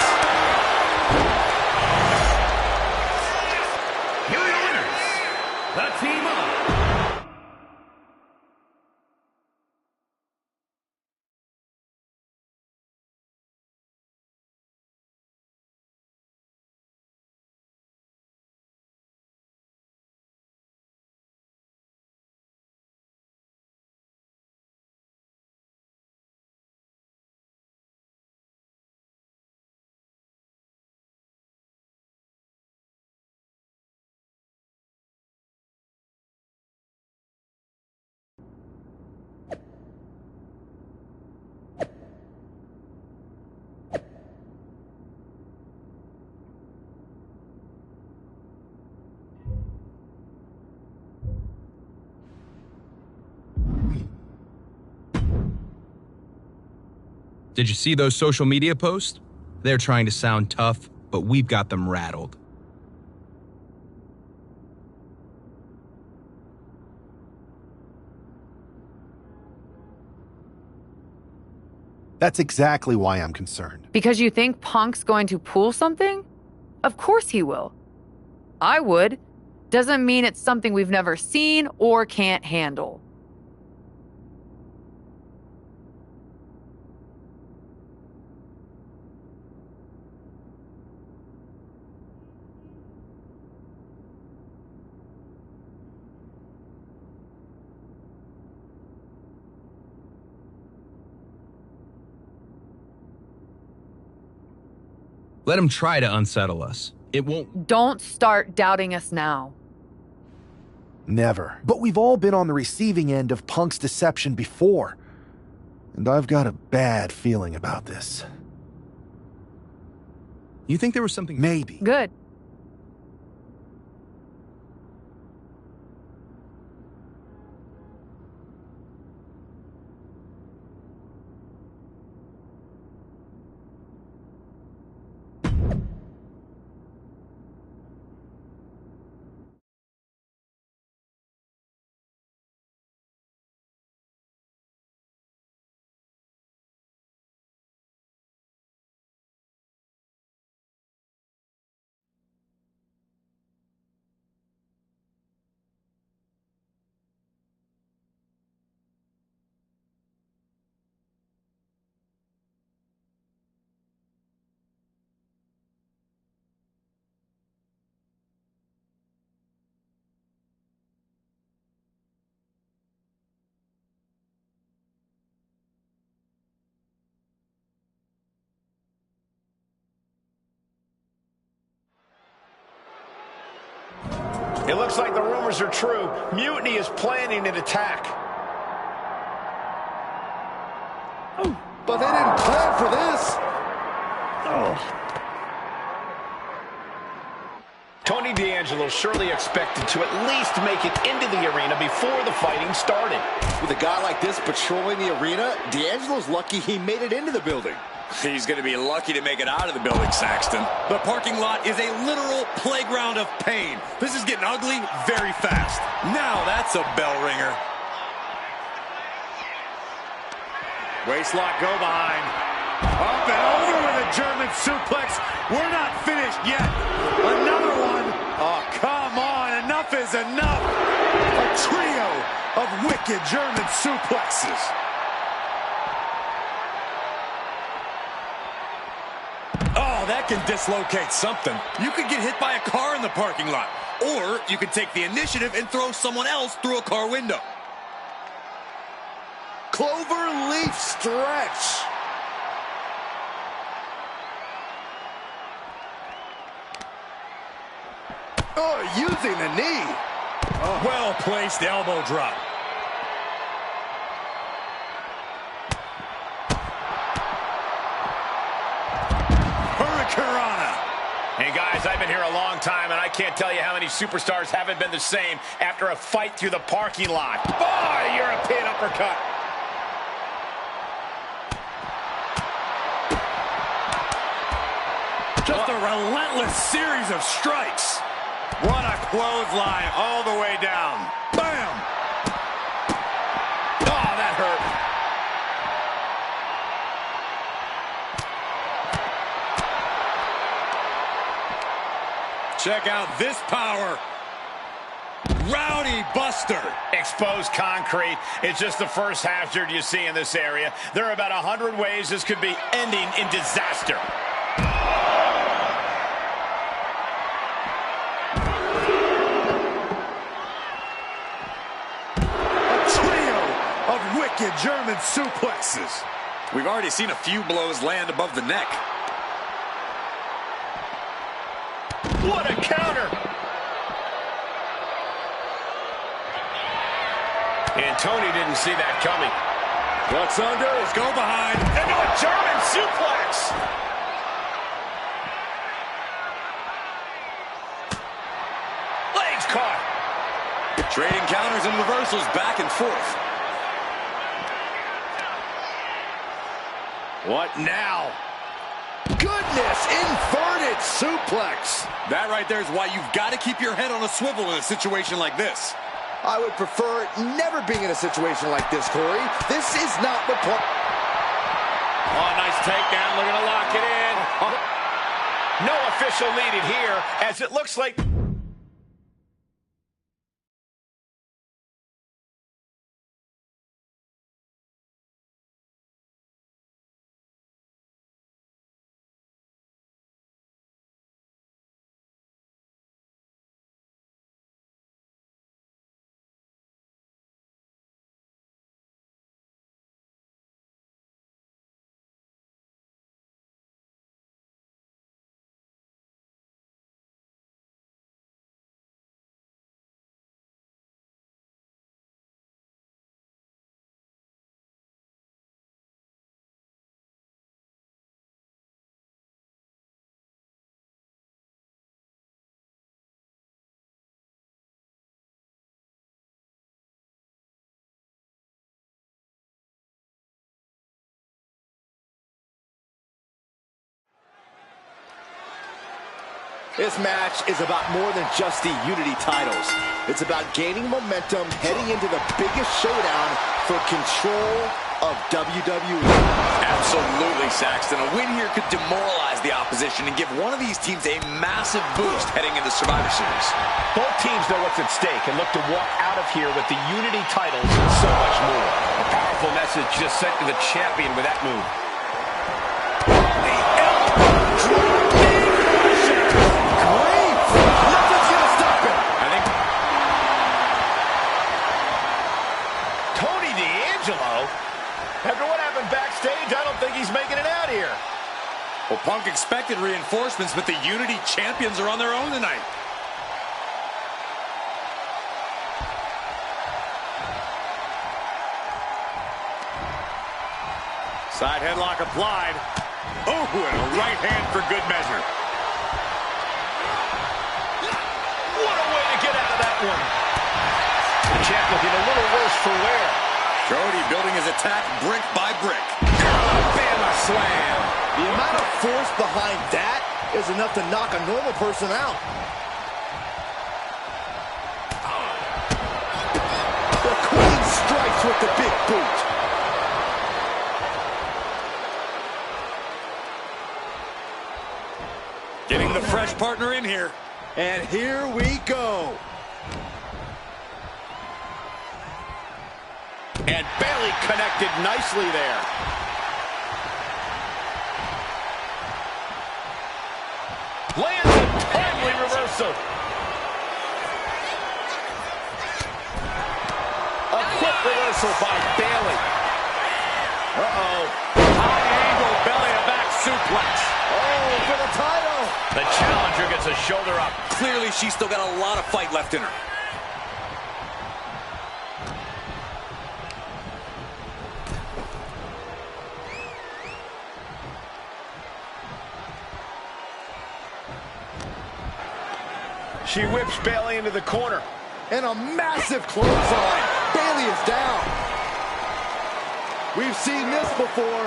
Here are your winners, the team of Did you see those social media posts? They're trying to sound tough, but we've got them rattled. That's exactly why I'm concerned. Because you think Punk's going to pull something? Of course he will. I would. Doesn't mean it's something we've never seen or can't handle. Let him try to unsettle us. It won't. Don't start doubting us now. Never. But we've all been on the receiving end of Punk's deception before. And I've got a bad feeling about this. You think there was something? Maybe. Good. It looks like the rumors are true. Mutiny is planning an attack. But they didn't plan for this. Tony D'Angelo surely expected to at least make it into the arena before the fighting started. With a guy like this patrolling the arena, D'Angelo's lucky he made it into the building. He's going to be lucky to make it out of the building, Saxton. The parking lot is a literal playground of pain. This is getting ugly very fast. Now that's a bell ringer. Waistlock go behind. Up and over with a German suplex. We're not finished yet. Another one. Oh, come on. Enough is enough. A trio of wicked German suplexes. Oh, that can dislocate something. You could get hit by a car in the parking lot. Or you could take the initiative and throw someone else through a car window. Clover leaf stretch. Oh, using the knee. Oh. Well-placed elbow drop. Hey guys, I've been here a long time, and I can't tell you how many superstars haven't been the same after a fight through the parking lot. Boy, European uppercut. Just a relentless series of strikes. What a clothesline all the way down. Bam! Oh, that hurt. Check out this power. Rowdy Buster. Exposed concrete. It's just the first hazard you see in this area. There are about 100 ways this could be ending in disaster. A trio of wicked German suplexes. We've already seen a few blows land above the neck. What a counter! And Tony didn't see that coming. What's under? Let's go behind. Into a German suplex! Legs caught. Trading counters and reversals back and forth. What now? Goodness, inverted suplex. That right there is why you've got to keep your head on a swivel in a situation like this. I would prefer never being in a situation like this, Corey. This is not the point. Oh, nice takedown. Looking to lock it in. No official needed here, as it looks like... This match is about more than just the Unity titles. It's about gaining momentum heading into the biggest showdown for control of WWE. Absolutely, Saxton. A win here could demoralize the opposition and give one of these teams a massive boost heading into Survivor Series. Both teams know what's at stake and look to walk out of here with the Unity titles and so much more. A powerful message just sent to the champion with that move. After what happened backstage, I don't think he's making it out here. Well, Punk expected reinforcements, but the Unity champions are on their own tonight. Side headlock applied. Oh, and a right hand for good measure. What a way to get out of that one. The champ looking a little worse for wear. Cody building his attack brick by brick. Alabama slam. The amount of force behind that is enough to knock a normal person out. The Queen strikes with the big boot. Getting the fresh partner in here. And here we go. And Bayley connected nicely there. Lands a timely reversal. A quick reversal by Bayley. Uh-oh. High angle belly to back suplex. Oh, for the title. The challenger gets a shoulder up. Clearly, she's still got a lot of fight left in her. She whips Bayley into the corner. And a massive clothesline. Bayley is down. We've seen this before.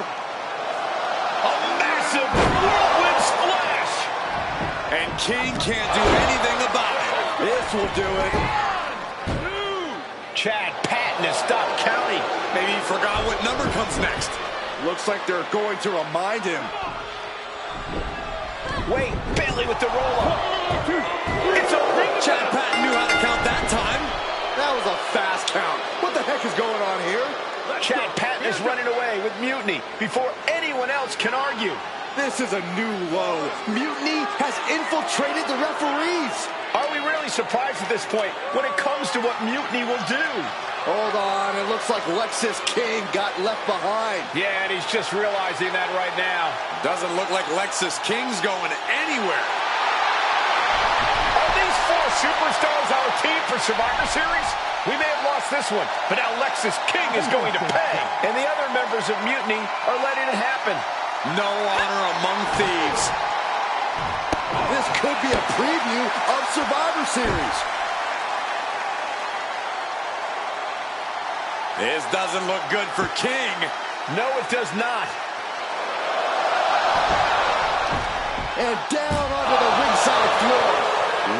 A massive whirlwind splash. And King can't do anything about it. This will do it. Chad Patton has stopped counting. Maybe he forgot what number comes next. Looks like they're going to remind him. Wait, Bayley with the roll-up. It's a ring. Chad Patton knew how to count that time. That was a fast count. What the heck is going on here? Chad Patton is running away with Mutiny before anyone else can argue. This is a new low. Mutiny has infiltrated the referees. Are we really surprised at this point when it comes to what Mutiny will do? Hold on, it looks like Lexis King got left behind. Yeah, and he's just realizing that right now. Doesn't look like Lexis King's going anywhere. Are these four superstars our team for Survivor Series? We may have lost this one, but now Lexis King is going to pay. And the other members of Mutiny are letting it happen. No honor among thieves. This could be a preview of Survivor Series. This doesn't look good for King. No, it does not. and down onto the ringside floor.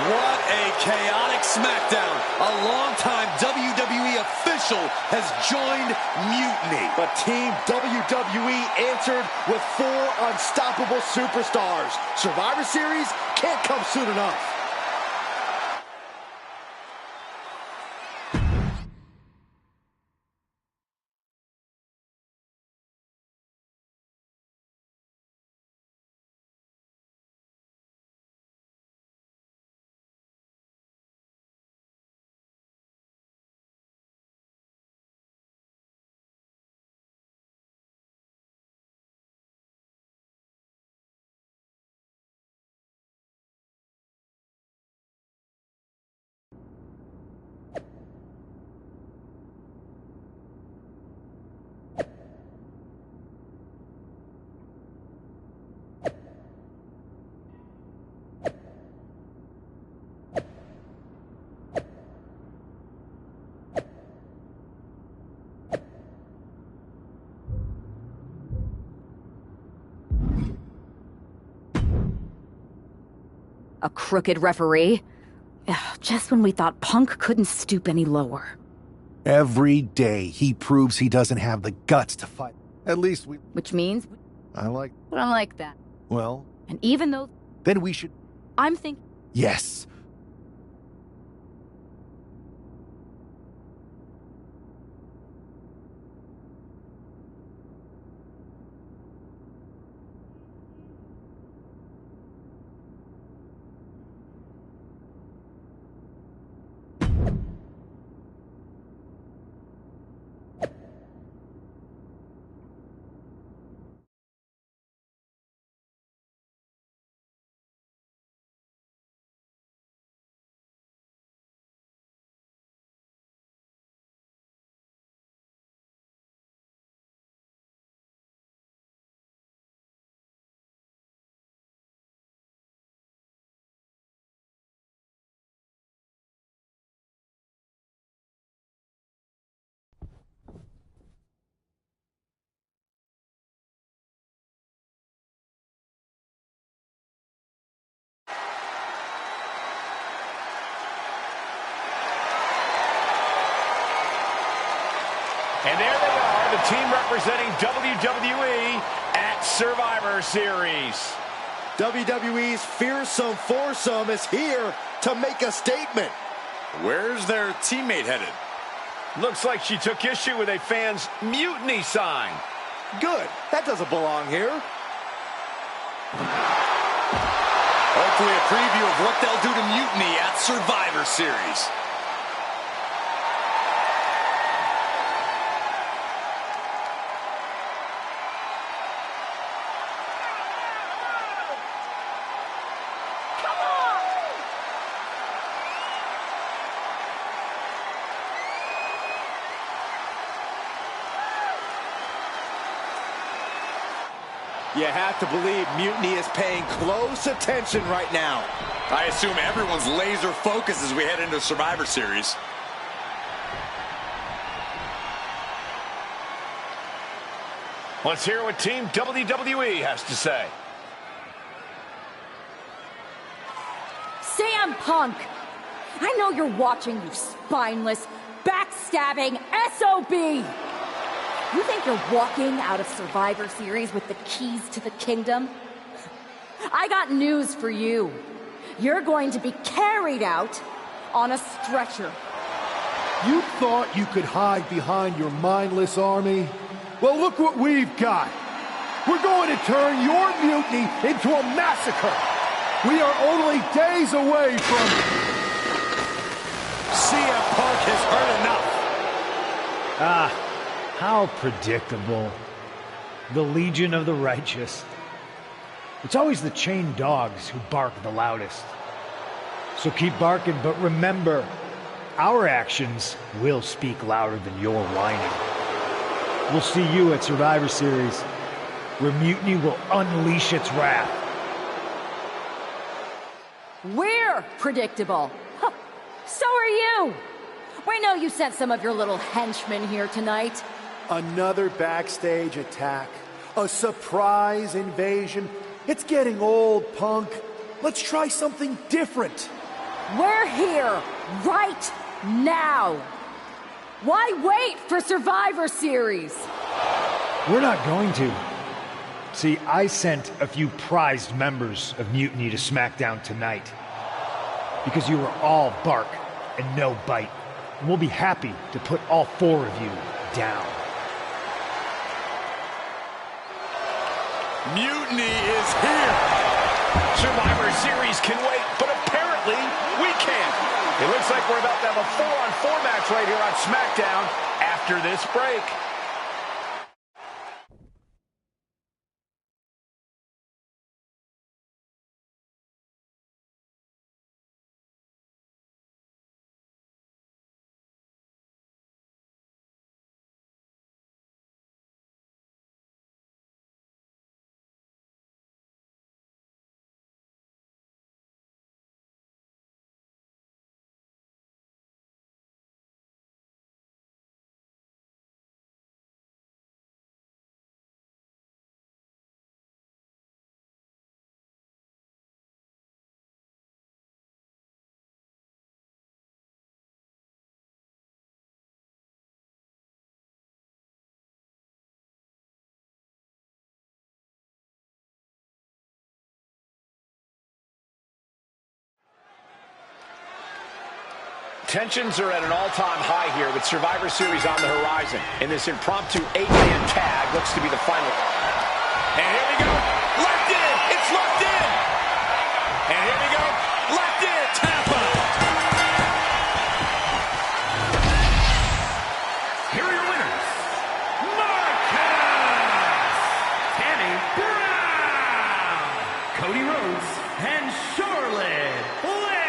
What a chaotic SmackDown. A longtime WWE official has joined Mutiny. But Team WWE answered with 4 unstoppable superstars. Survivor Series can't come soon enough. A crooked referee? Ugh, just when we thought Punk couldn't stoop any lower. Every day he proves he doesn't have the guts to fight. At least we... Which means... I like... I don't like that. Well... And even though... Then we should... I'm thinking... Yes. And there they are, the team representing WWE at Survivor Series. WWE's fearsome foursome is here to make a statement. Where's their teammate headed? Looks like she took issue with a fan's mutiny sign. Good. That doesn't belong here. Hopefully a preview of what they'll do to Mutiny at Survivor Series. You have to believe Mutiny is paying close attention right now. I assume everyone's laser focused as we head into Survivor Series. Let's hear what Team WWE has to say. CM Punk! I know you're watching, you spineless, backstabbing SOB! You think you're walking out of Survivor Series with the keys to the kingdom? I got news for you. You're going to be carried out on a stretcher. You thought you could hide behind your mindless army? Well, look what we've got. We're going to turn your mutiny into a massacre. We are only days away from... CM Punk has heard enough. Ah. How predictable. The Legion of the Righteous. It's always the chained dogs who bark the loudest. So keep barking, but remember, our actions will speak louder than your whining. We'll see you at Survivor Series, where Mutiny will unleash its wrath. We're predictable. Huh. So are you. We know you sent some of your little henchmen here tonight. Another backstage attack. A surprise invasion. It's getting old, Punk. Let's try something different. We're here, right now. Why wait for Survivor Series? We're not going to. See, I sent a few prized members of Mutiny to SmackDown tonight. Because you were all bark and no bite. And we'll be happy to put all 4 of you down. Mutiny is here. Survivor Series can wait, but apparently we can't. It looks like we're about to have a 4-on-4 match right here on SmackDown after this break. Tensions are at an all-time high here with Survivor Series on the horizon. And this impromptu 8-man tag looks to be the final. And here we go. Locked in. It's locked in. And here we go. Locked in. Tap out. Here are your winners. Marcus, Tammy Brown, Cody Rhodes, and Charlotte Flair.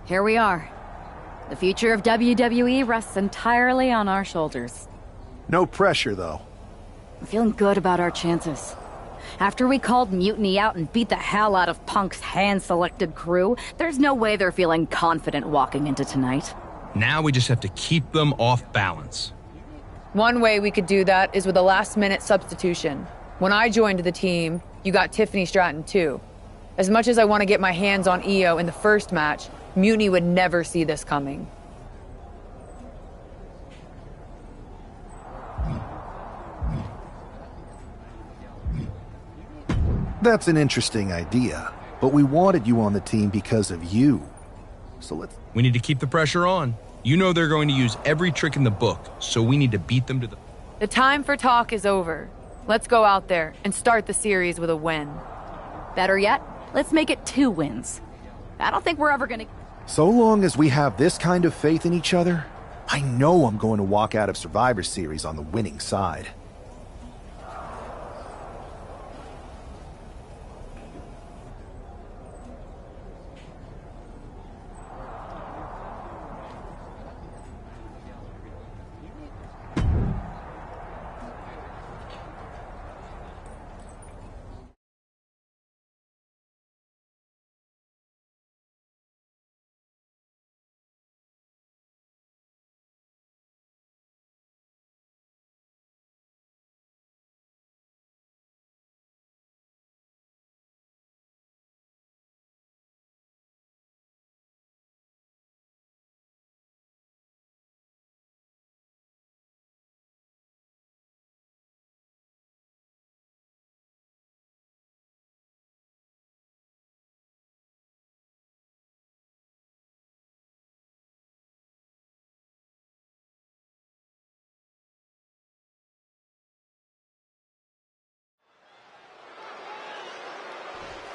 Here we are. The future of WWE rests entirely on our shoulders. No pressure, though. I'm feeling good about our chances. After we called Mutiny out and beat the hell out of Punk's hand-selected crew, there's no way they're feeling confident walking into tonight. Now we just have to keep them off balance. One way we could do that is with a last-minute substitution. When I joined the team, you got Tiffany Stratton too. As much as I want to get my hands on Io in the first match, Mutiny would never see this coming. That's an interesting idea, but we wanted you on the team because of you. So We need to keep the pressure on. You know they're going to use every trick in the book, so we need to beat them to the... The time for talk is over. Let's go out there and start the series with a win. Better yet, let's make it 2 wins. I don't think we're ever gonna... So long as we have this kind of faith in each other, I know I'm going to walk out of Survivor Series on the winning side.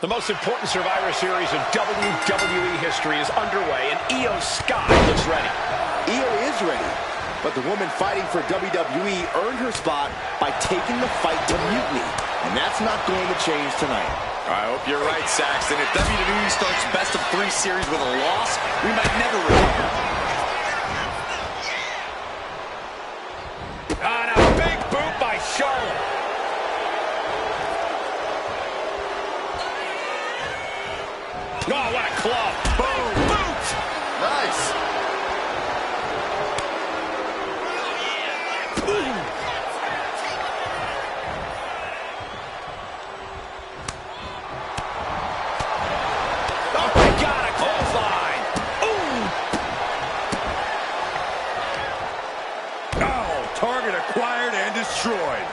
The most important Survivor Series in WWE history is underway, and Io Sky looks ready. Io is ready, but the woman fighting for WWE earned her spot by taking the fight to Mutiny, and that's not going to change tonight. I hope you're right, Saxton. If WWE starts best-of-3 series with a loss, we might never recover. And a big boot by Charlotte. Oh, what a club. Boom. Boot. Nice. Oh, my God, a clothesline. Ooh. Oh, target acquired and destroyed.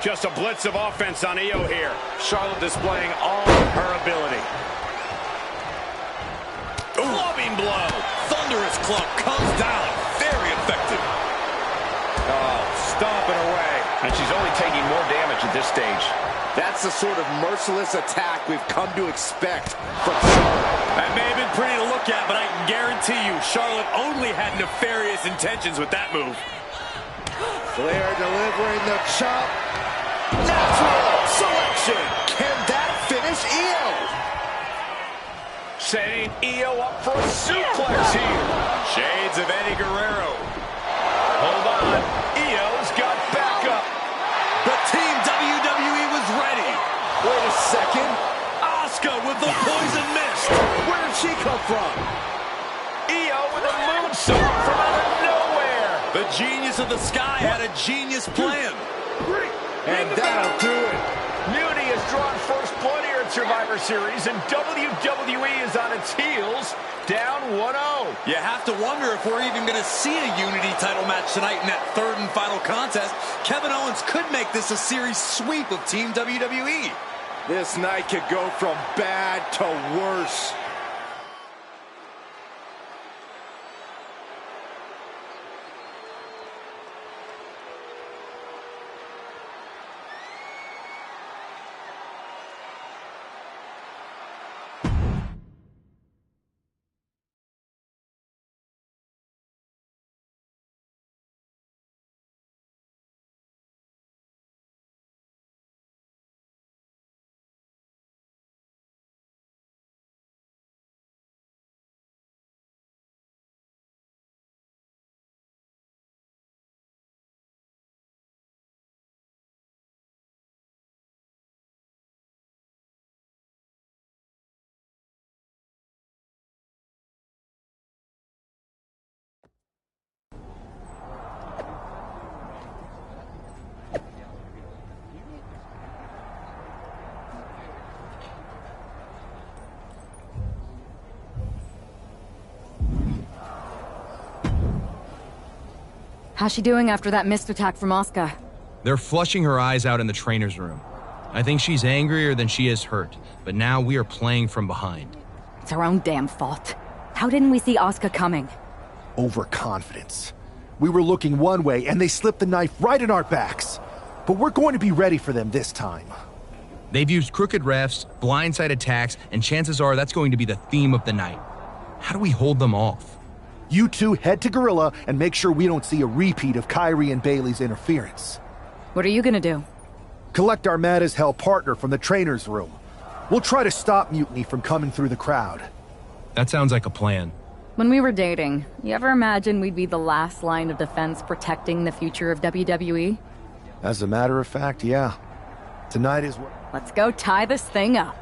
Just a blitz of offense on Io here. Charlotte displaying all her ability. Clubbing blow. Thunderous club comes down. Very effective. Oh, stomping away. And she's only taking more damage at this stage. That's the sort of merciless attack we've come to expect from Charlotte. That may have been pretty to look at, but I can guarantee you Charlotte only had nefarious intentions with that move. Flair delivering the chop. Natural selection. Can that finish Io? Setting Io up for a suplex here. Shades of Eddie Guerrero. Hold on. Io's got backup. The team WWE was ready. Wait a second. Asuka with the poison mist. Where did she come from? Io with a moonsault from out of nowhere. The genius of the sky had a genius plan. And that'll do it. Mutiny has drawn first blood here at Survivor Series, and WWE is on its heels, down 1-0. You have to wonder if we're even going to see a Unity title match tonight in that third and final contest. Kevin Owens could make this a series sweep of Team WWE. This night could go from bad to worse. How's she doing after that missed attack from Asuka? They're flushing her eyes out in the trainer's room. I think she's angrier than she is hurt, but now we are playing from behind. It's our own damn fault. How didn't we see Asuka coming? Overconfidence. We were looking one way, and they slipped the knife right in our backs. But we're going to be ready for them this time. They've used crooked refs, blindside attacks, and chances are that's going to be the theme of the night. How do we hold them off? You two head to Gorilla and make sure we don't see a repeat of Kyrie and Bailey's interference. What are you gonna do? Collect our mad-as-hell partner from the trainer's room. We'll try to stop Mutiny from coming through the crowd. That sounds like a plan. When we were dating, you ever imagine we'd be the last line of defense protecting the future of WWE? As a matter of fact, yeah. Tonight is what... Let's go tie this thing up.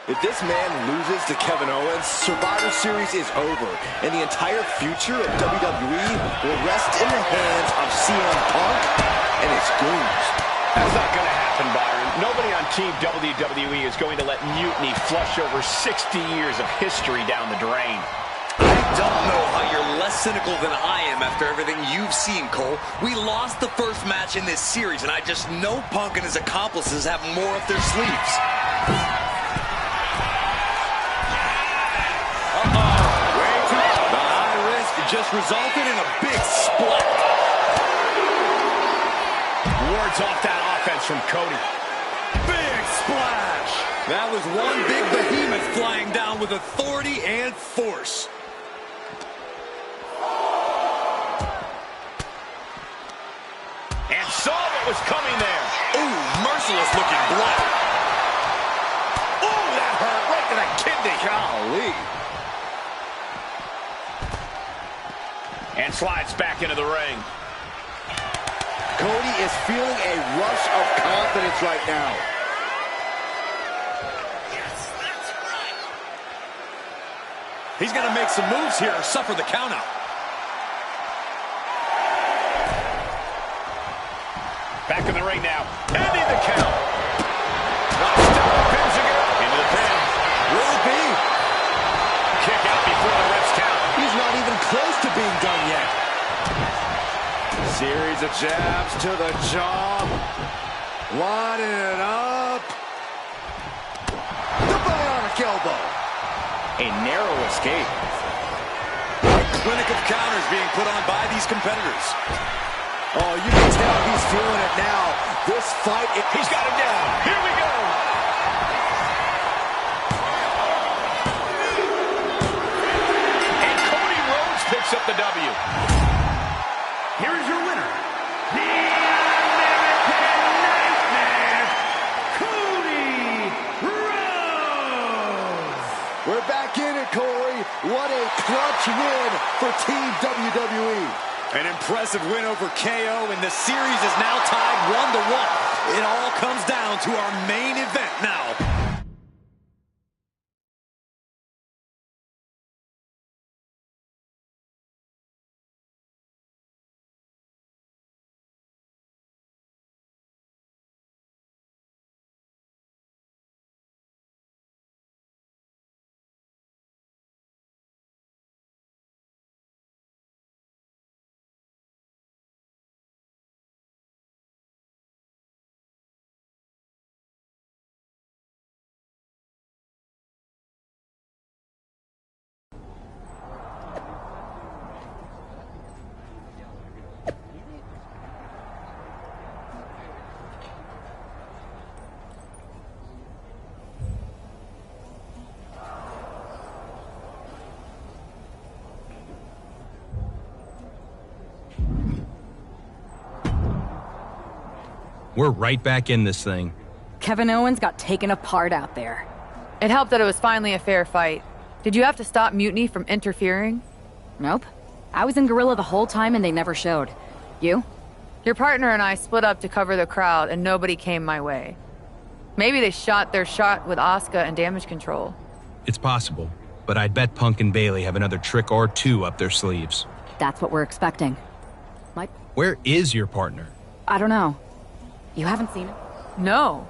If this man loses to Kevin Owens, Survivor Series is over, and the entire future of WWE will rest in the hands of CM Punk and his goons. That's not going to happen, Byron. Nobody on Team WWE is going to let Mutiny flush over 60 years of history down the drain. I don't know how you're less cynical than I am after everything you've seen, Cole. We lost the first match in this series, and I just know Punk and his accomplices have more up their sleeves. Just resulted in a big splat. Wards off that offense from Cody. Big splash. That was one big behemoth flying down with authority and force. And saw what was coming there. Ooh, merciless looking blow. Ooh, that hurt right to the kidney. Golly. And slides back into the ring. Cody is feeling a rush of confidence right now. Yes, that's right. He's going to make some moves here or suffer the countout. Back in the ring now. Ending the count. Nice step up, into the pin. Will it be? Kick out before the ref's count. He's not even close to being done yet. Series of jabs to the jaw. Lining it up. The bionic elbow. A narrow escape. A clinic of counters being put on by these competitors. Oh, you can tell he's feeling it now. This fight, he's got it down. Here we go. Picks up the W. Here is your winner, the American Nightmare, Cody Rhodes. We're back in it, Corey. What a clutch win for Team WWE. An impressive win over KO, and the series is now tied 1-1. It all comes down to our main event now. We're right back in this thing. Kevin Owens got taken apart out there. It helped that it was finally a fair fight. Did you have to stop Mutiny from interfering? Nope. I was in Gorilla the whole time and they never showed. You? Your partner and I split up to cover the crowd and nobody came my way. Maybe they shot their shot with Asuka and damage control. It's possible, but I'd bet Punk and Bayley have another trick or two up their sleeves. That's what we're expecting. Where is your partner? I don't know. You haven't seen him? No.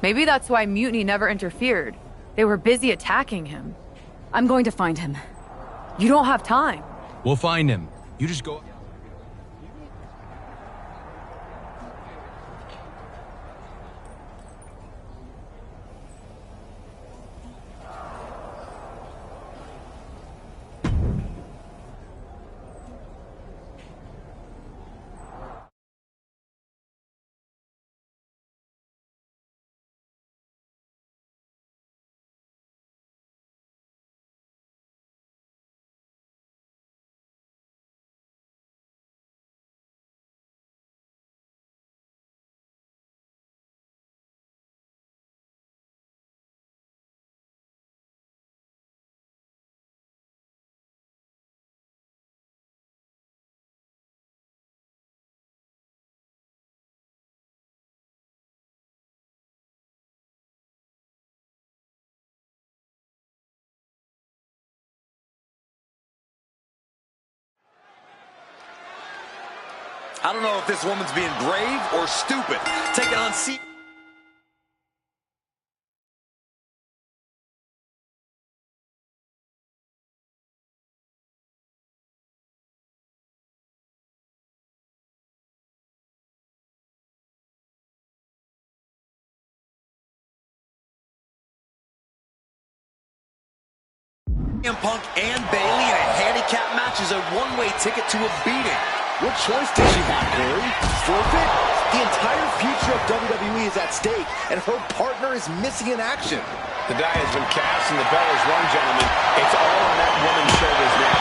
Maybe that's why Mutiny never interfered. They were busy attacking him. I'm going to find him. You don't have time. We'll find him. You just go... I don't know if this woman's being brave or stupid. Taking on CM Punk and Bayley in a handicap match is a one-way ticket to a beating. What choice does she have, Corey? Forfeit? The entire future of WWE is at stake, and her partner is missing in action. The die has been cast and the bell is rung, gentlemen. It's all on that woman's shoulders now.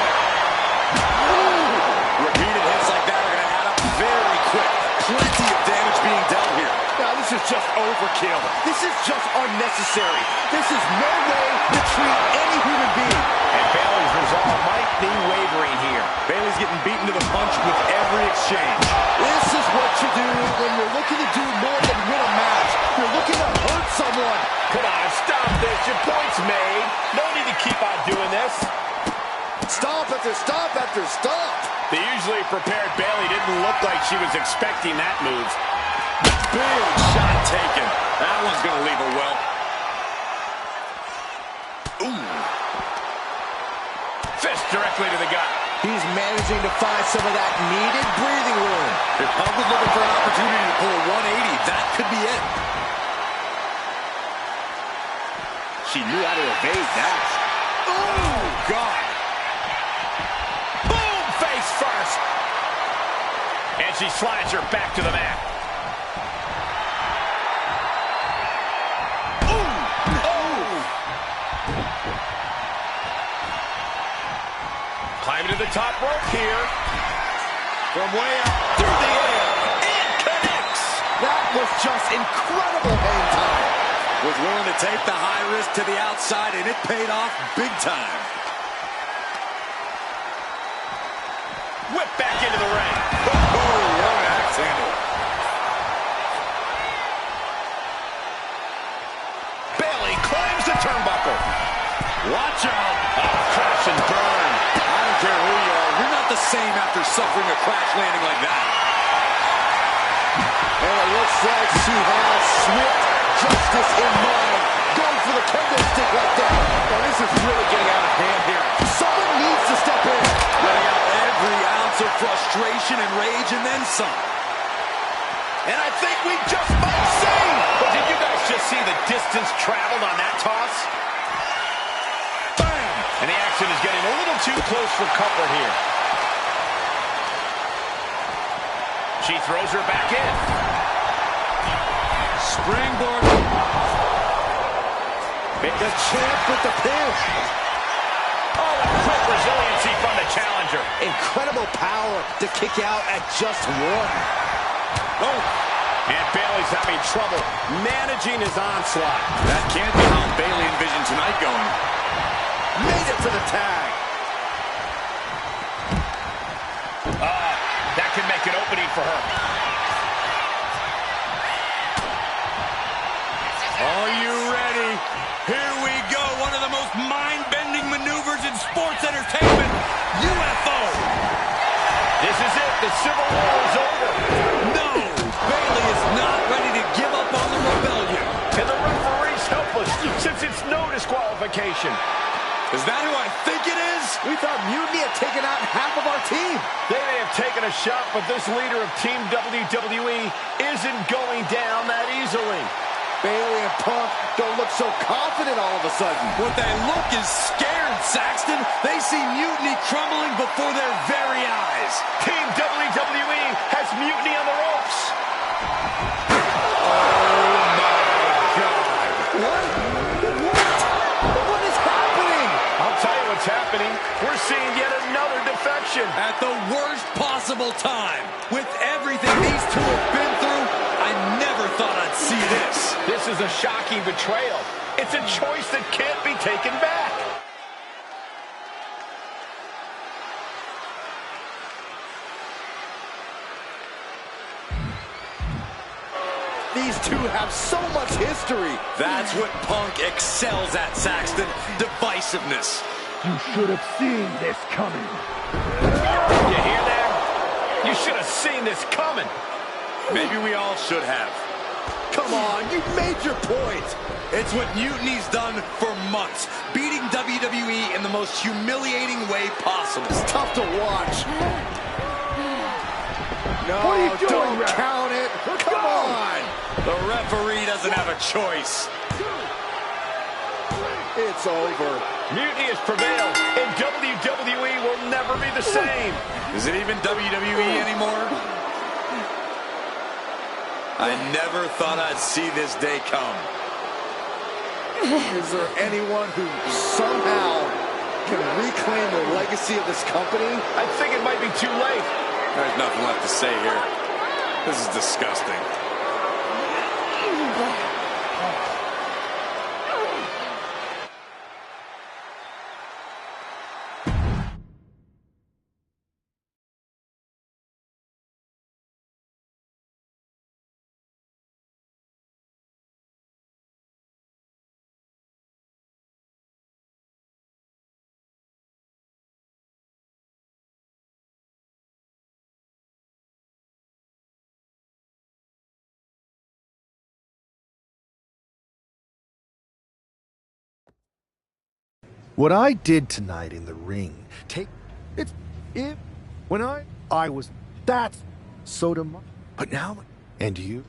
Repeated hits like that are going to add up very quick. Plenty of damage being dealt here. Now, this is just overkill. This is just unnecessary. This is no way to treat any human being. And Bayley's resolve might be wavering here. Bayley's getting beaten to the punch with every exchange. This is what you do when you're looking to do more than win a match. You're looking to hurt someone. Come on, stop this. Your point's made. No need to keep on doing this. Stop after stop after stop. The usually prepared Bayley didn't look like she was expecting that move. Big shot taken. That one's going to leave her well. Ooh. Fist directly to the gut. He's managing to find some of that needed breathing room. If Punk was looking for an opportunity to pull a 180, that could be it. She knew how to evade that. Oh, God. Boom, face first. And she slides her back to the mat. Climbing to the top rope here. From way up through the air. It connects. That was just incredible hang time. Was willing to take the high risk to the outside, and it paid off big time. Whip back into the ring. Oh, what an axe handle. Bayley climbs the turnbuckle. Watch out. Oh, crash and burn. I don't care who you are. You're not the same after suffering a crash landing like that. And it looks like she has swift justice in mind. Going for the kendo stick like that. Now this is really getting out of hand here. Someone needs to step in. Letting out every ounce of frustration and rage and then some. And I think we just might see. But did you guys just see the distance traveled on that toss? Bang! And the action is getting a little too close for comfort here. She throws her back in. Springboard. The champ with the pin. Oh, and quick resiliency from the challenger. Incredible power to kick out at just one. Oh, And Bayley's having trouble managing his onslaught. That can't be how Bayley envisioned tonight going. Made it for the tag. That could make an opening for her. Are you ready? Here we go. One of the most mind-bending maneuvers in sports entertainment. UFO. This is it. The Civil War is over. No, Bayley is not ready to give up on the rebellion. And the referee's helpless since it's no disqualification. Is that who I think it is? We thought Mutiny had taken out half of our team. They may have taken a shot, but this leader of Team WWE isn't going down that easily. Bayley and Punk don't look so confident all of a sudden. What they look is scared, Saxton. They see Mutiny crumbling before their very eyes. Team WWE has Mutiny on the ropes. Oh, my God. What is happening? I'll tell you what's happening. We're seeing yet another defection. At the worst possible time. With everything these two have been through, I never thought I'd see this. This is a shocking betrayal. It's a choice that can't be taken back. These two have so much history. That's what Punk excels at, Saxton. Divisiveness. You should have seen this coming. You hear that? You should have seen this coming. Maybe we all should have. Come on, you made your point. It's what Mutiny's done for months, beating WWE in the most humiliating way possible. It's tough to watch. No, What are you doing, don't ref? count it. Come on. The referee doesn't have a choice. It's over. Mutiny has prevailed, and WWE will never be the same. Is it even WWE anymore? I never thought I'd see this day come. Is there anyone who somehow can reclaim the legacy of this company? I think it might be too late. There's nothing left to say here. This is disgusting. What I did tonight in the ring, when I was, that's so demonic. But now, and you?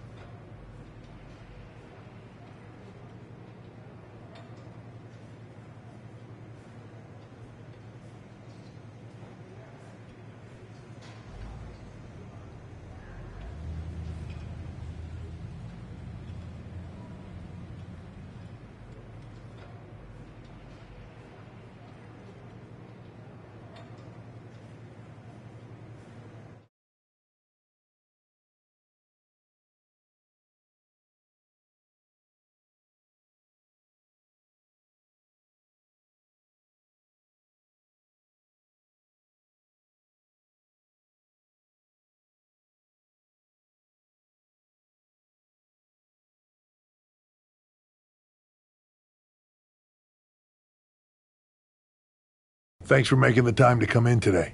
Thanks for making the time to come in today.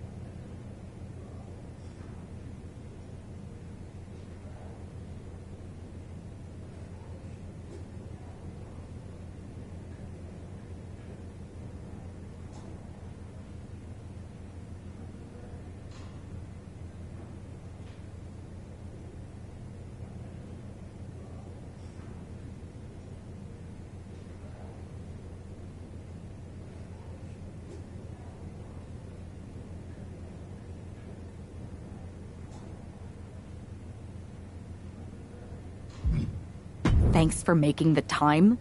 Thanks for making the time.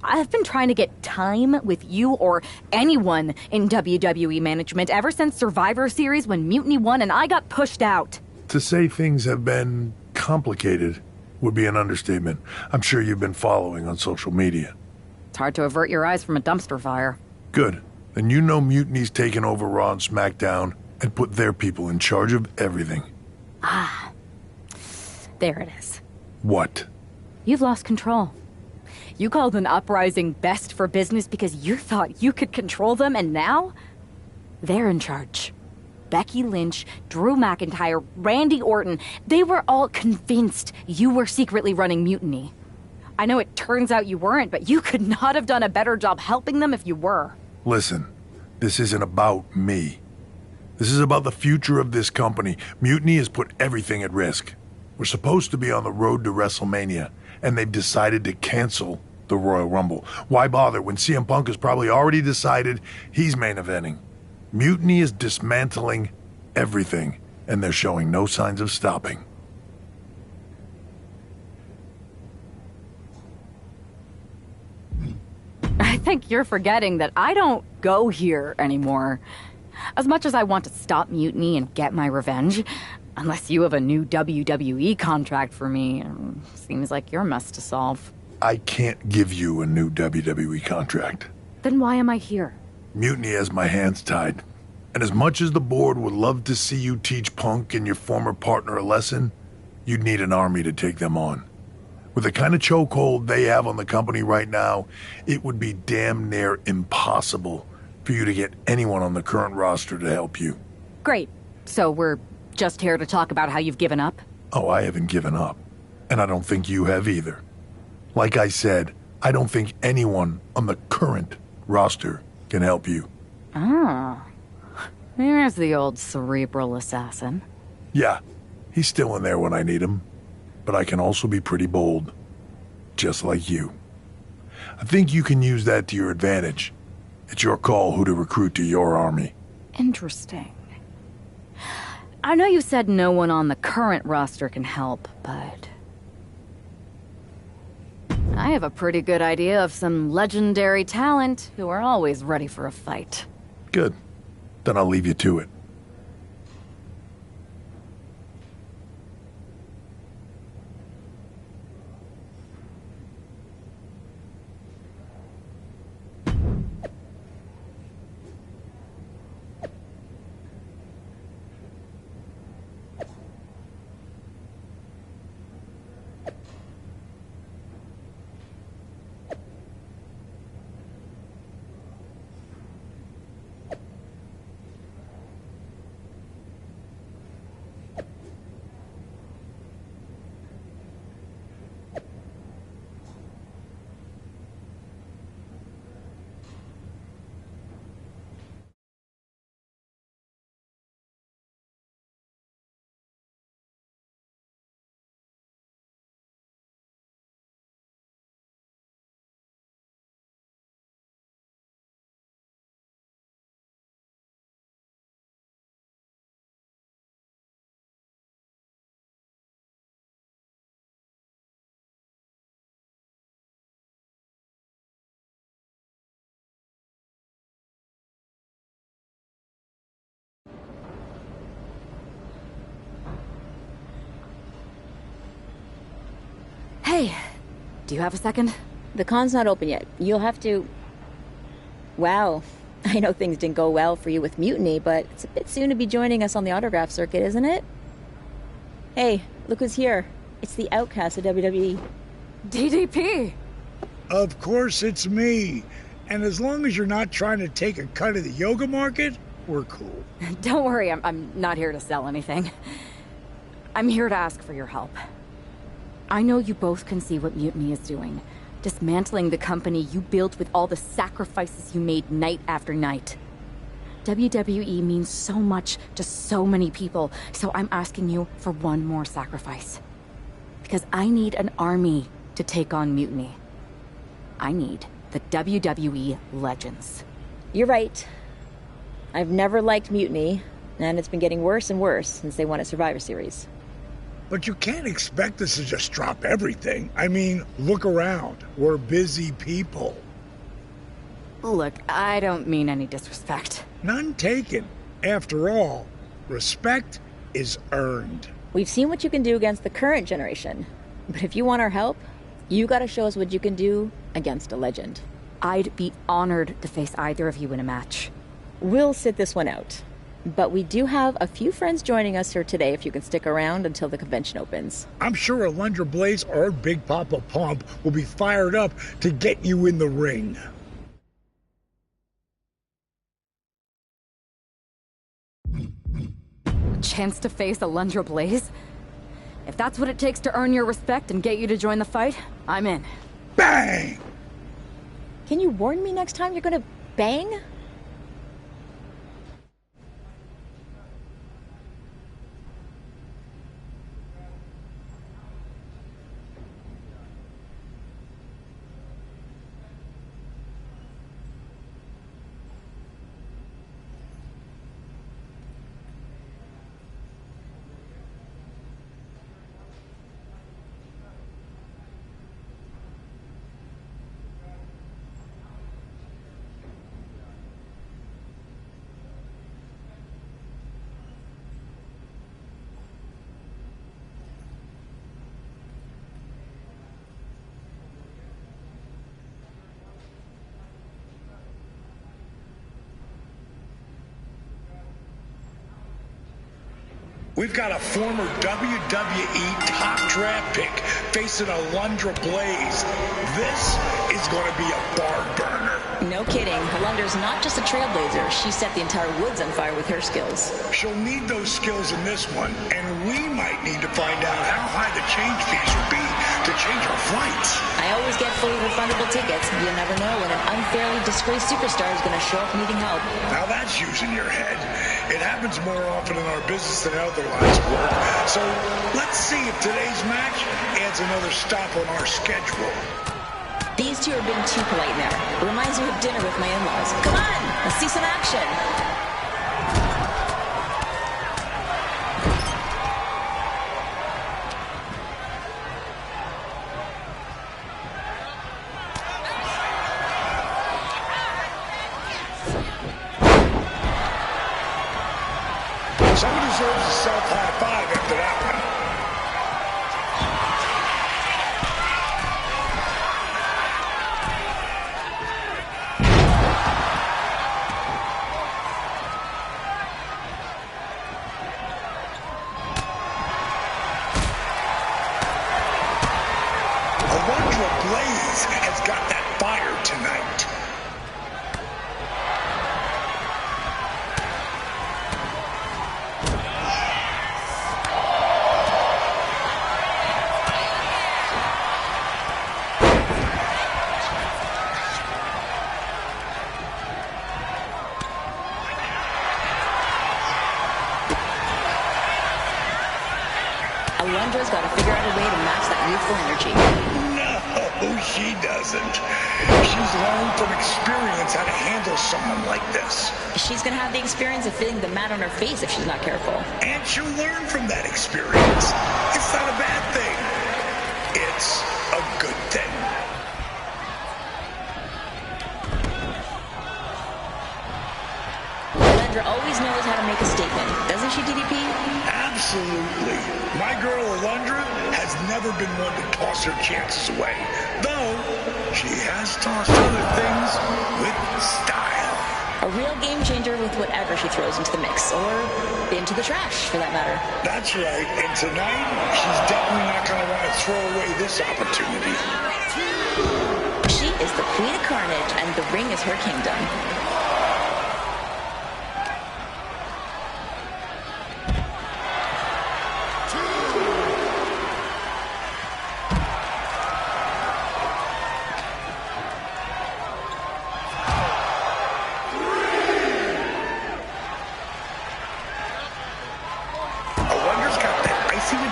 I've been trying to get time with you or anyone in WWE management ever since Survivor Series when Mutiny won and I got pushed out. To say things have been complicated would be an understatement. I'm sure you've been following on social media. It's hard to avert your eyes from a dumpster fire. Good. Then you know Mutiny's taken over Raw and SmackDown and put their people in charge of everything. Ah. There it is. What? You've lost control. You called an uprising best for business because you thought you could control them, and now they're in charge. Becky Lynch, Drew McIntyre, Randy Orton, they were all convinced you were secretly running Mutiny. I know it turns out you weren't, but you could not have done a better job helping them if you were. Listen, this isn't about me. This is about the future of this company. Mutiny has put everything at risk. We're supposed to be on the road to WrestleMania, and they've decided to cancel the Royal Rumble. Why bother when CM Punk has probably already decided he's main eventing? Mutiny is dismantling everything, and they're showing no signs of stopping. I think you're forgetting that I don't go here anymore. As much as I want to stop Mutiny and get my revenge, unless you have a new WWE contract for me, seems like your mess to solve. I can't give you a new WWE contract. Then why am I here? Mutiny has my hands tied. And as much as the board would love to see you teach Punk and your former partner a lesson, you'd need an army to take them on. With the kind of chokehold they have on the company right now, it would be damn near impossible for you to get anyone on the current roster to help you. Great. So we're just here to talk about how you've given up? Oh, I haven't given up. And I don't think you have either. Like I said, I don't think anyone on the current roster can help you. Ah. There's the old cerebral assassin. Yeah, he's still in there when I need him. But I can also be pretty bold. Just like you. I think you can use that to your advantage. It's your call who to recruit to your army. Interesting. I know you said no one on the current roster can help, but I have a pretty good idea of some legendary talent who are always ready for a fight. Good. Then I'll leave you to it. Hey, do you have a second? The con's not open yet. You'll have to... Wow. I know things didn't go well for you with Mutiny, but it's a bit soon to be joining us on the autograph circuit, isn't it? Hey, look who's here. It's the outcast of WWE. DDP! Of course it's me. And as long as you're not trying to take a cut of the yoga market, we're cool. Don't worry, I'm not here to sell anything. I'm here to ask for your help. I know you both can see what Mutiny is doing. Dismantling the company you built with all the sacrifices you made night after night. WWE means so much to so many people, so I'm asking you for one more sacrifice. Because I need an army to take on Mutiny. I need the WWE Legends. You're right. I've never liked Mutiny, and it's been getting worse and worse since they won at Survivor Series. But you can't expect us to just drop everything. I mean, look around. We're busy people. Look, I don't mean any disrespect. None taken. After all, respect is earned. We've seen what you can do against the current generation. But if you want our help, you gotta show us what you can do against a legend. I'd be honored to face either of you in a match. We'll sit this one out. But we do have a few friends joining us here today if you can stick around until the convention opens. I'm sure Alundra Blaze or Big Papa Pump will be fired up to get you in the ring. Chance to face Alundra Blaze? If that's what it takes to earn your respect and get you to join the fight, I'm in. Bang! Can you warn me next time you're gonna bang? We've got a former WWE top draft pick facing Alundra Blaze. This is going to be a barn burner. No kidding. Alundra's not just a trailblazer. She set the entire woods on fire with her skills. She'll need those skills in this one, and we might need to find out how high the change fees will be to change our flights. I always get fully refundable tickets. You never know when an unfairly disgraced superstar is going to show up needing help. Now that's using your head. It happens more often in our business than other lines of work. So let's see if today's match adds another stop on our schedule. These two are being too polite now. Reminds me of dinner with my in-laws. Come on, let's see some action. Someone deserves a self-high five after that one. Alundra Blaze has got that fire tonight. Alundra's got to figure out a way to match that youthful energy. No, she doesn't. She's learned from experience how to handle someone like this. She's going to have the experience of fitting the mat on her face if she's not careful. And she'll learn from that experience. It's not a bad thing. It's a good thing. Alundra always knows how to make a statement, doesn't she, DDP? Absolutely. My girl Alundra has never been one to toss her chances away, though she has tossed other things with style. A real game changer with whatever she throws into the mix, or into the trash, for that matter. That's right, and tonight, she's definitely not going to want to throw away this opportunity. She is the Queen of Carnage, and the ring is her kingdom.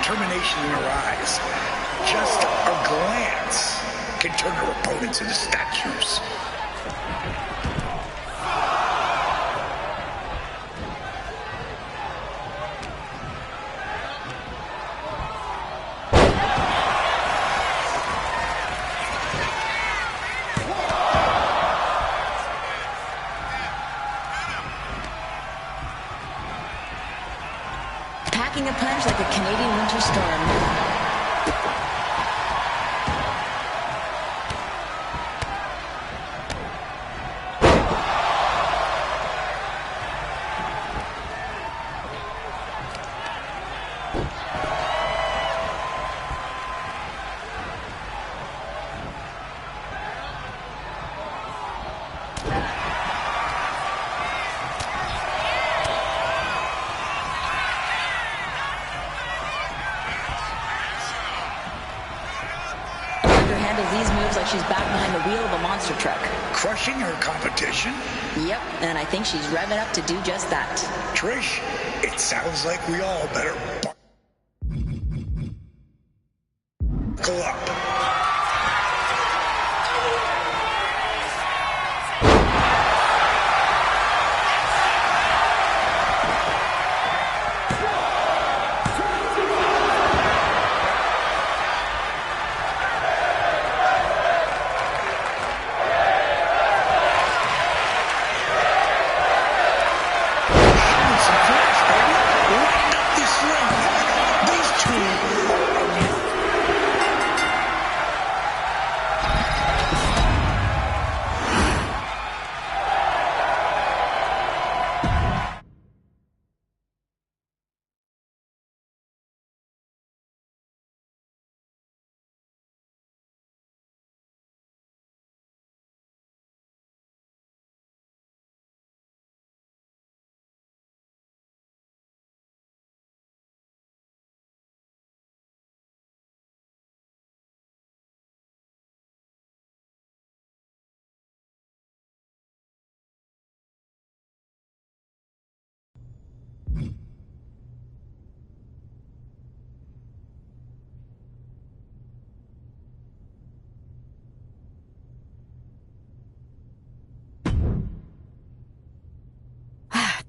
Determination in her eyes. Just a glance can turn her opponents into statues. Packing a punch like a Canadian winter storm. handles these moves like she's back behind the wheel of a monster truck. Crushing her competition? Yep, and I think she's revving up to do just that. Trish, it sounds like we all better buckle up.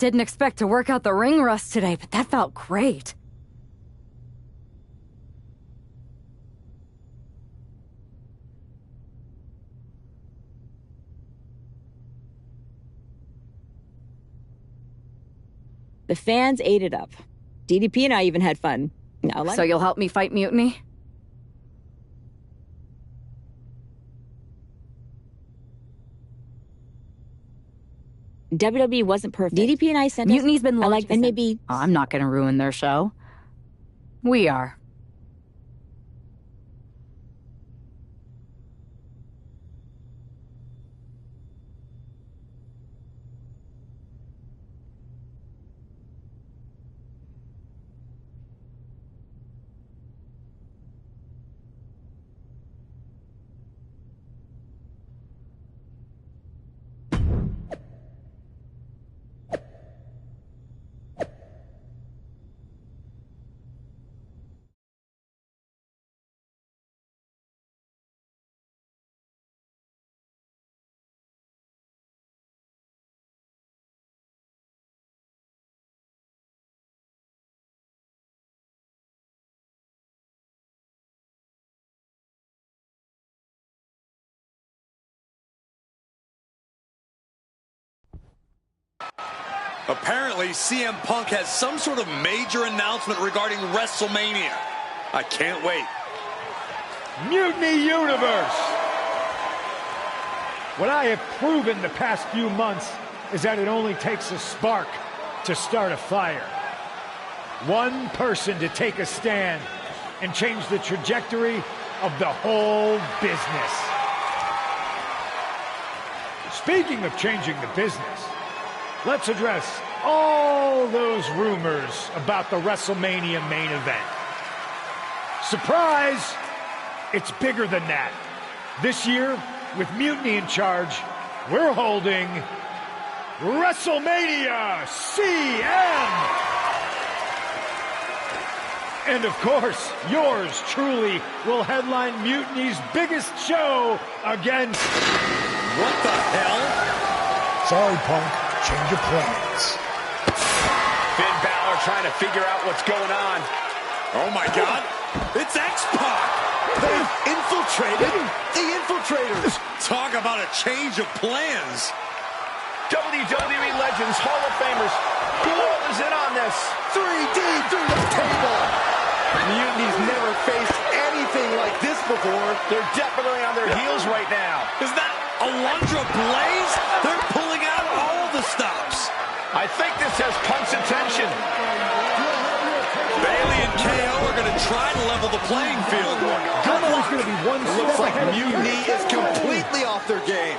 Didn't expect to work out the ring rust today, but that felt great. The fans ate it up. DDP and I even had fun. Now, So you'll help me fight Mutiny? WWE wasn't perfect. DDP and I sent Mutiny's been like, and maybe I'm not gonna ruin their show. We are. Apparently, CM Punk has some sort of major announcement regarding WrestleMania. I can't wait. Mutiny Universe! What I have proven the past few months is that it only takes a spark to start a fire. One person to take a stand and change the trajectory of the whole business. Speaking of changing the business, let's address all those rumors about the WrestleMania main event. Surprise! It's bigger than that. This year, with Mutiny in charge, we're holding WrestleMania CM! And of course, yours truly will headline Mutiny's biggest show against... What the hell? Sorry, Punk. Change your plans. Finn Balor trying to figure out what's going on. Oh my God! It's X-Pac! They've infiltrated the Infiltrators! Talk about a change of plans! WWE Legends, Hall of Famers, who all is in on this? 3D through the table! Mutiny's never faced anything like this before. They're definitely on their heels right now. Is that Alundra Blaze? They're pulling out all the stops. I think this has Punk's attention. Bayley and KO are going to try to level the playing field. Always going to be one It looks like Mutiny is completely off their game.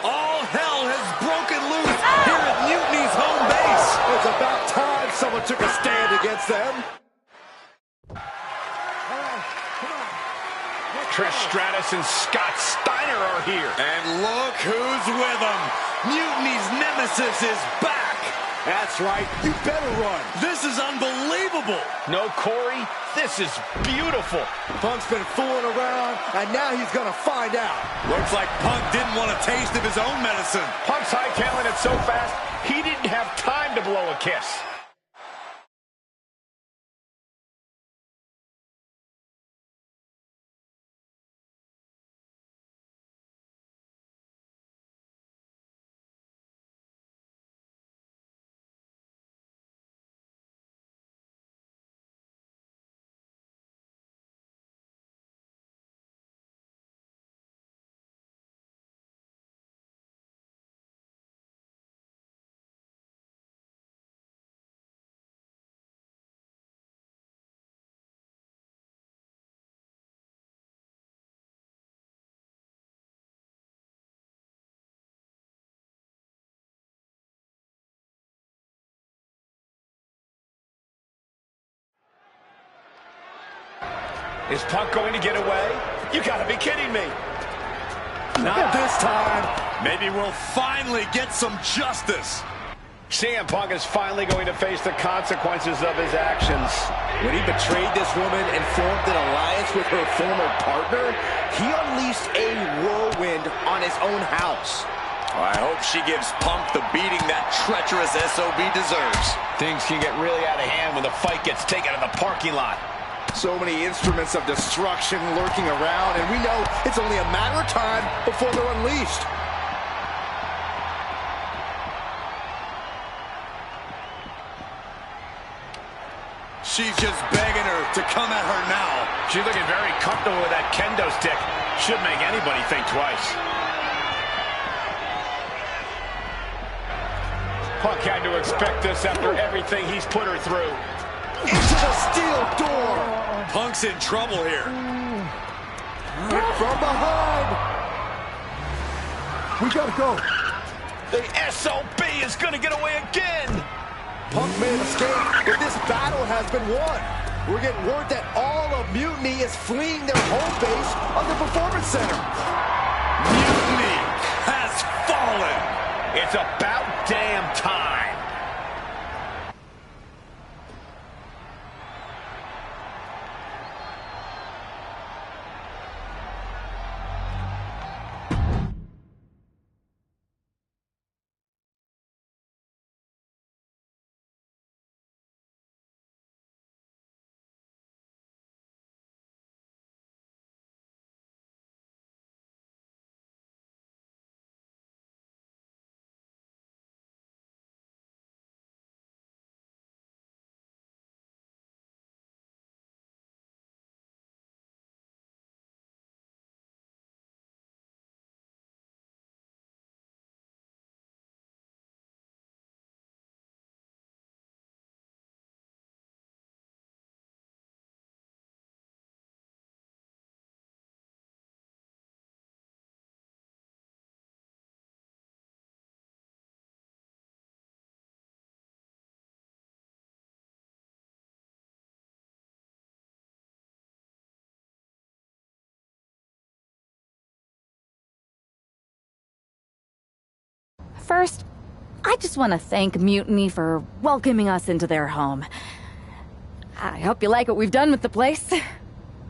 All hell has broken loose here at Mutiny's home base. It's about time someone took a stand against them. Trish Stratus and Scott Steiner are here. And look who's with them. Mutiny's nemesis is back. That's right. You better run. This is unbelievable. No, Corey, this is beautiful. Punk's been fooling around, and now he's going to find out. Looks like Punk didn't want a taste of his own medicine. Punk's hightailing it so fast, he didn't have time to blow a kiss. Is Punk going to get away? You gotta be kidding me. Not this time. Maybe we'll finally get some justice. CM Punk is finally going to face the consequences of his actions. When he betrayed this woman and formed an alliance with her former partner, he unleashed a whirlwind on his own house. I hope she gives Punk the beating that treacherous SOB deserves. Things can get really out of hand when the fight gets taken in the parking lot. So many instruments of destruction lurking around, and we know it's only a matter of time before they're unleashed. She's just begging her to come at her now. She's looking very comfortable with that kendo stick. Should make anybody think twice. Punk had to expect this after everything he's put her through. Into the steel door. Punk's in trouble here. From behind. We gotta go. The SOB is gonna get away again. Punk may have escaped, but this battle has been won. We're getting word that all of Mutiny is fleeing their home base of the Performance Center. Mutiny has fallen. It's about damn time. First, I just want to thank Mutiny for welcoming us into their home. I hope you like what we've done with the place.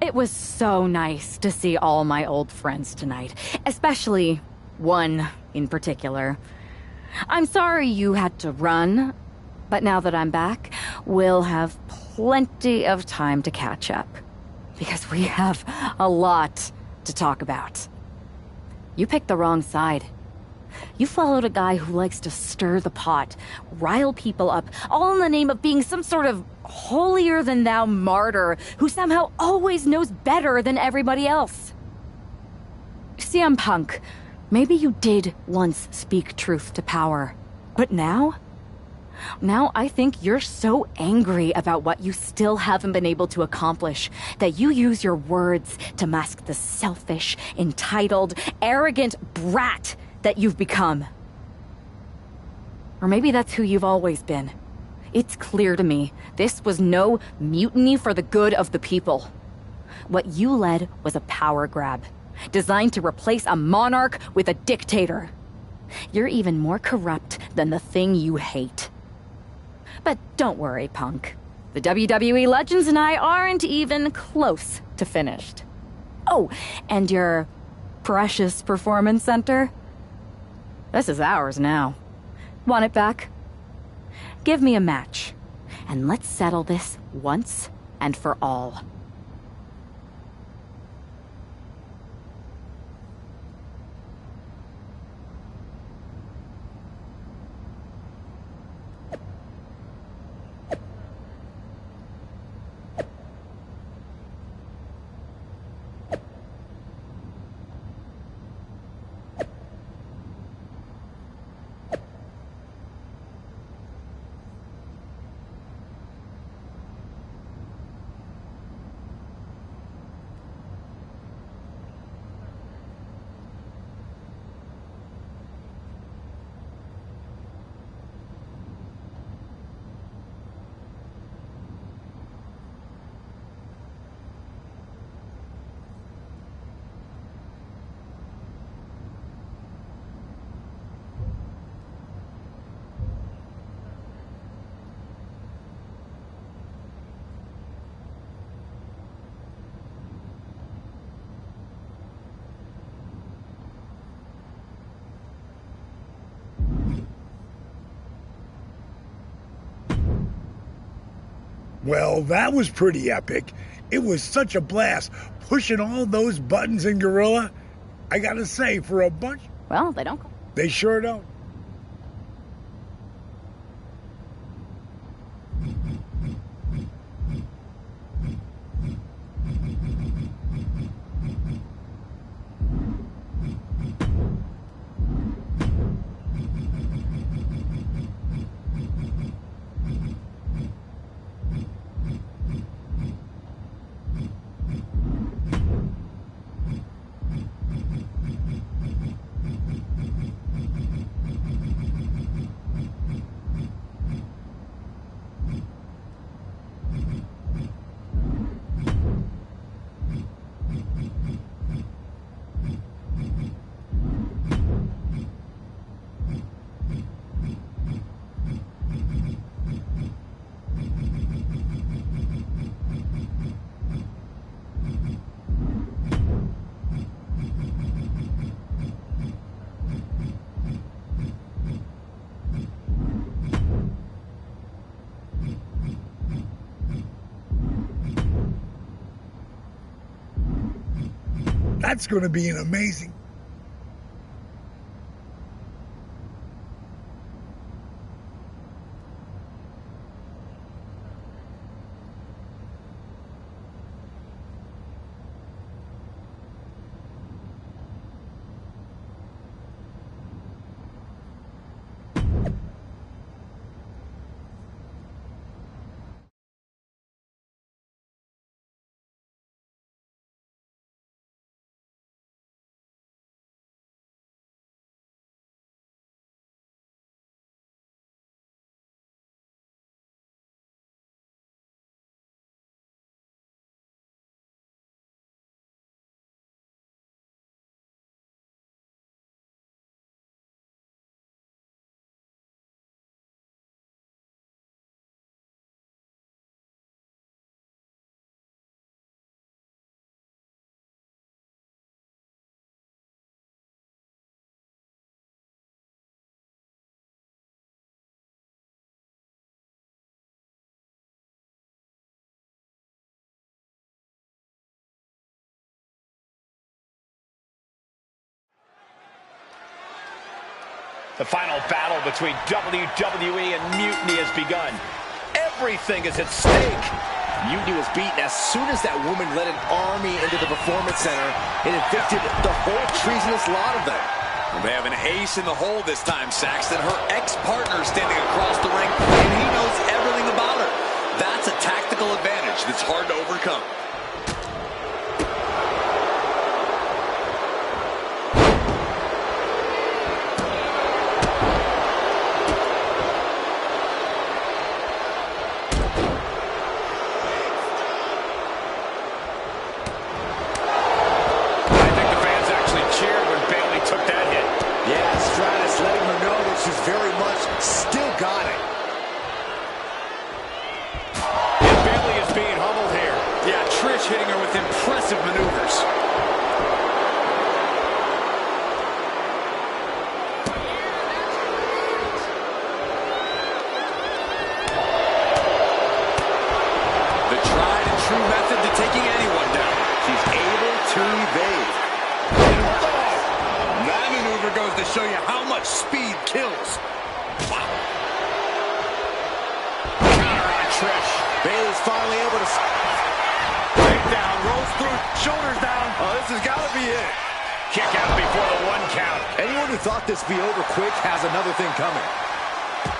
It was so nice to see all my old friends tonight, especially one in particular. I'm sorry you had to run, but now that I'm back, we'll have plenty of time to catch up, because we have a lot to talk about. You picked the wrong side. You followed a guy who likes to stir the pot, rile people up, all in the name of being some sort of holier-than-thou martyr who somehow always knows better than everybody else. CM Punk, maybe you did once speak truth to power, but now? Now I think you're so angry about what you still haven't been able to accomplish that you use your words to mask the selfish, entitled, arrogant brat that you've become. Or maybe that's who you've always been. It's clear to me this was no mutiny for the good of the people. What you led was a power grab, designed to replace a monarch with a dictator. You're even more corrupt than the thing you hate. But don't worry, Punk. The WWE Legends and I aren't even close to finished. Oh, and your precious performance center? This is ours now. Want it back? Give me a match, and let's settle this once and for all. Well, that was pretty epic. It was such a blast, pushing all those buttons in Gorilla. I gotta say, for a bunch... Well, they don't... They sure don't. That's going to be an amazing... The final battle between WWE and Mutiny has begun. Everything is at stake. Mutiny was beaten as soon as that woman led an army into the Performance Center and evicted the whole treasonous lot of them. Well, they have an ace in the hole this time, Saxton. Her ex-partner standing across the ring, and he knows everything about her. That's a tactical advantage that's hard to overcome. very much still got it. And Bayley is being humbled here. Yeah, Trish hitting her with impressive maneuvers. The tried and true method to taking anyone down. She's able to evade. That maneuver goes to show you how much speed kills. Wow. Counter on Trish. Bayley's finally able to... Takedown, rolls through, shoulders down. Oh, this has got to be it. Kick out before the 1 count. Anyone who thought this would be over quick has another thing coming.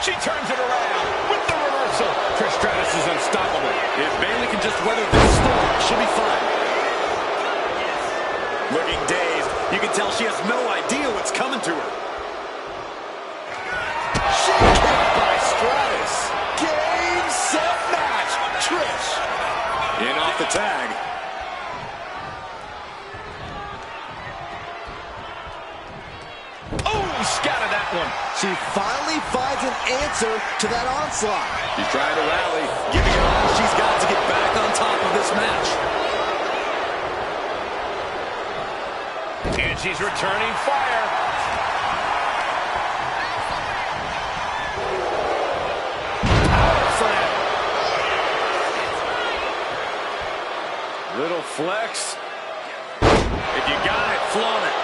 She turns it around with the reversal. Trish Stratus is unstoppable. If Bayley can just weather this storm, she'll be fine. Looking dazed, you can tell she has no idea what's coming to her. She kicked by Stratus. Game, set, match. Trish. In off the tag. Oh, scattered that one. She finally finds an answer to that onslaught. She's trying to rally, giving it all she's got to get back on top of this match. And she's returning fire. Slam. Little flex. If you got it, flaunt it.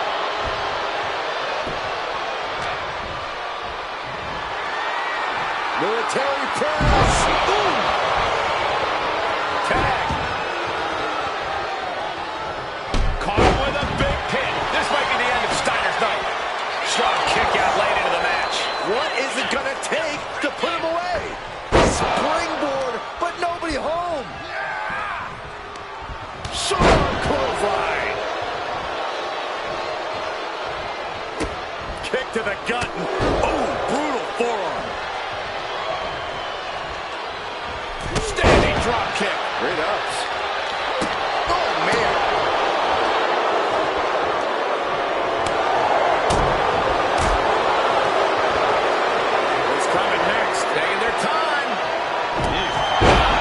Military press. Boom. Tag. Caught him with a big pin. This might be the end of Steiner's night. Strong kick out late into the match. What is it going to take to put him away? Springboard, but nobody home. Strong clothesline. Kick to the gut. Oh, brutal forearm. Standing drop kick. Great ups. Oh, man. What's coming next? Taking their time.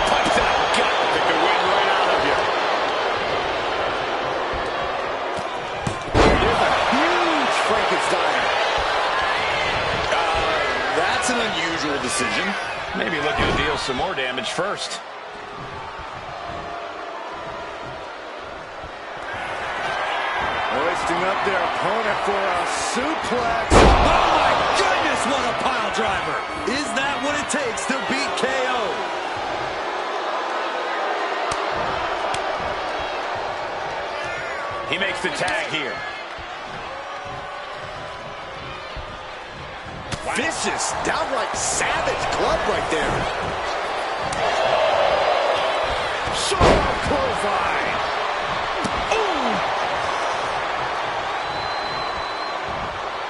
Punch to the gut. Took the wind right out of you. There's a huge Frankenstein. That's an unusual decision. Maybe looking to deal some more damage first. Hoisting up their opponent for a suplex. Oh my goodness, what a pile driver. Is that what it takes to beat KO? He makes the tag here. Vicious, downright savage club right there. Strong clothesline.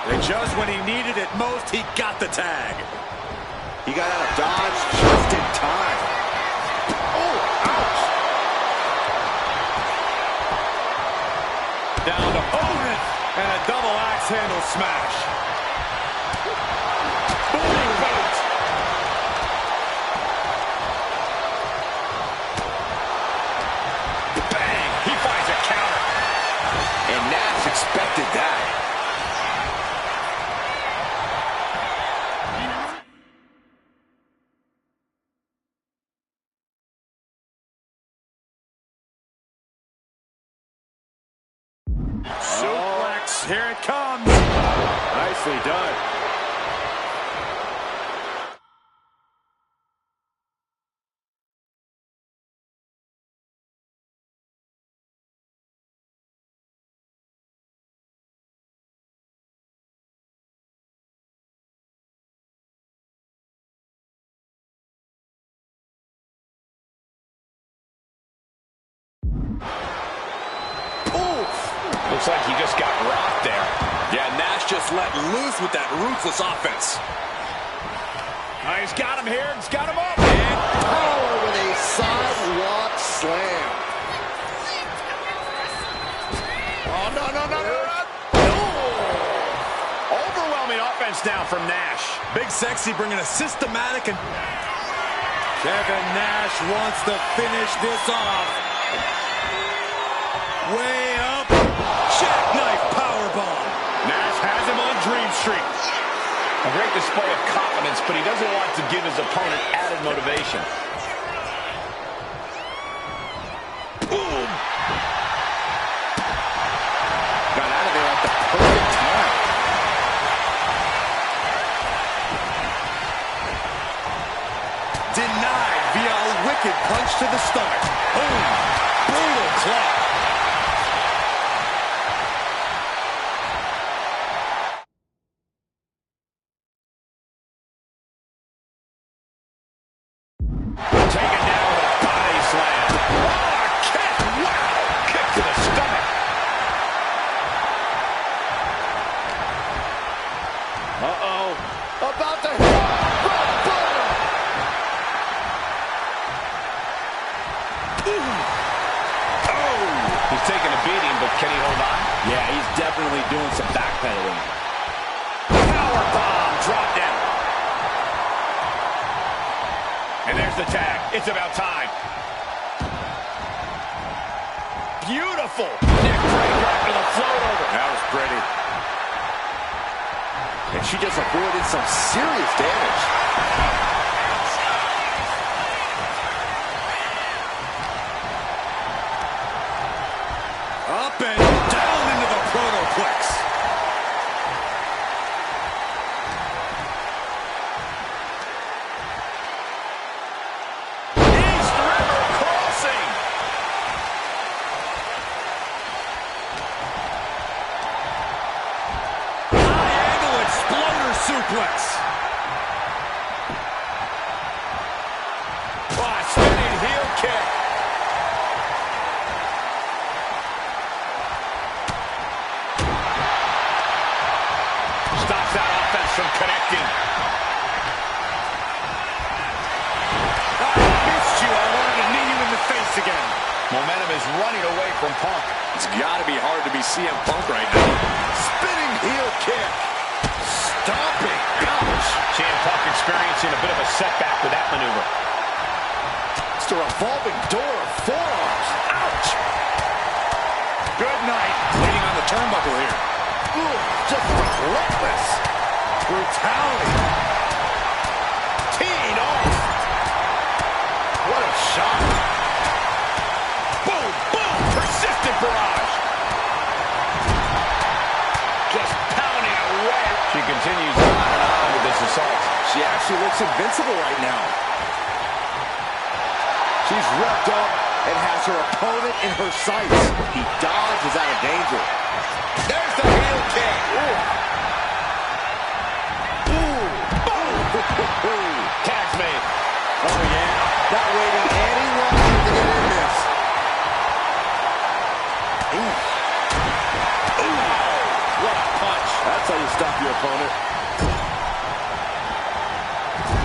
And just when he needed it most, he got the tag. He got out of dodge just in time. Oh, ouch. Down to opponent and a double axe handle smash. Booming boot. Bang! He finds a counter. And Nash expected that. Suplex, here it comes. Nicely done. Looks like he just got rocked there. Yeah, Nash just let loose with that ruthless offense. He's got him here. He's got him up. And power with a sidewalk slam. Oh, no. Overwhelming offense offense now from Nash. Big Sexy bringing a systematic and... Kevin Nash wants to finish this off. Way up. Jackknife powerbomb. Nash has him on Dream Street. A great display of confidence, but he doesn't want to give his opponent added motivation. Boom! Got out of there at the perfect time. Denied via a wicked punch to the stomach. Boom! Brutal clock. Taken down with a body slam. Oh, kick! Wow! Kick to the stomach. Uh-oh. About to hit. He's taking a beating, but can he hold on? Yeah, he's definitely doing some backpedaling. Power bomb dropped down. And there's the tag. It's about time. Beautiful. Neck breaker after the float over. That was pretty. And she just avoided some serious damage. Up and down into the protoplex. East River Crossing. High angle exploder suplex. Oh, spinning heel kick. Stops that offense from connecting. I missed you. I wanted to knee you in the face again. Momentum is running away from Punk. It's got to be hard to be CM Punk right now. Spinning heel kick. Stomping. Ouch. CM Punk experiencing a bit of a setback with that maneuver. It's a revolving door of forearms. Ouch. Good night. Leaning on the turnbuckle here. Ooh, just relentless. Brutality. Teeing off. What a shot. Boom, boom. Persistent barrage. Just pounding away. She continues on and on with this assault. She actually looks invincible right now. She's revved up and has her opponent in her sights. He dodges out of danger. There's the heel kick. Ooh. Ooh. Tag's made. Oh, yeah. Not waiting any longer to get in this. Ooh. Ooh. What a punch. That's how you stop your opponent.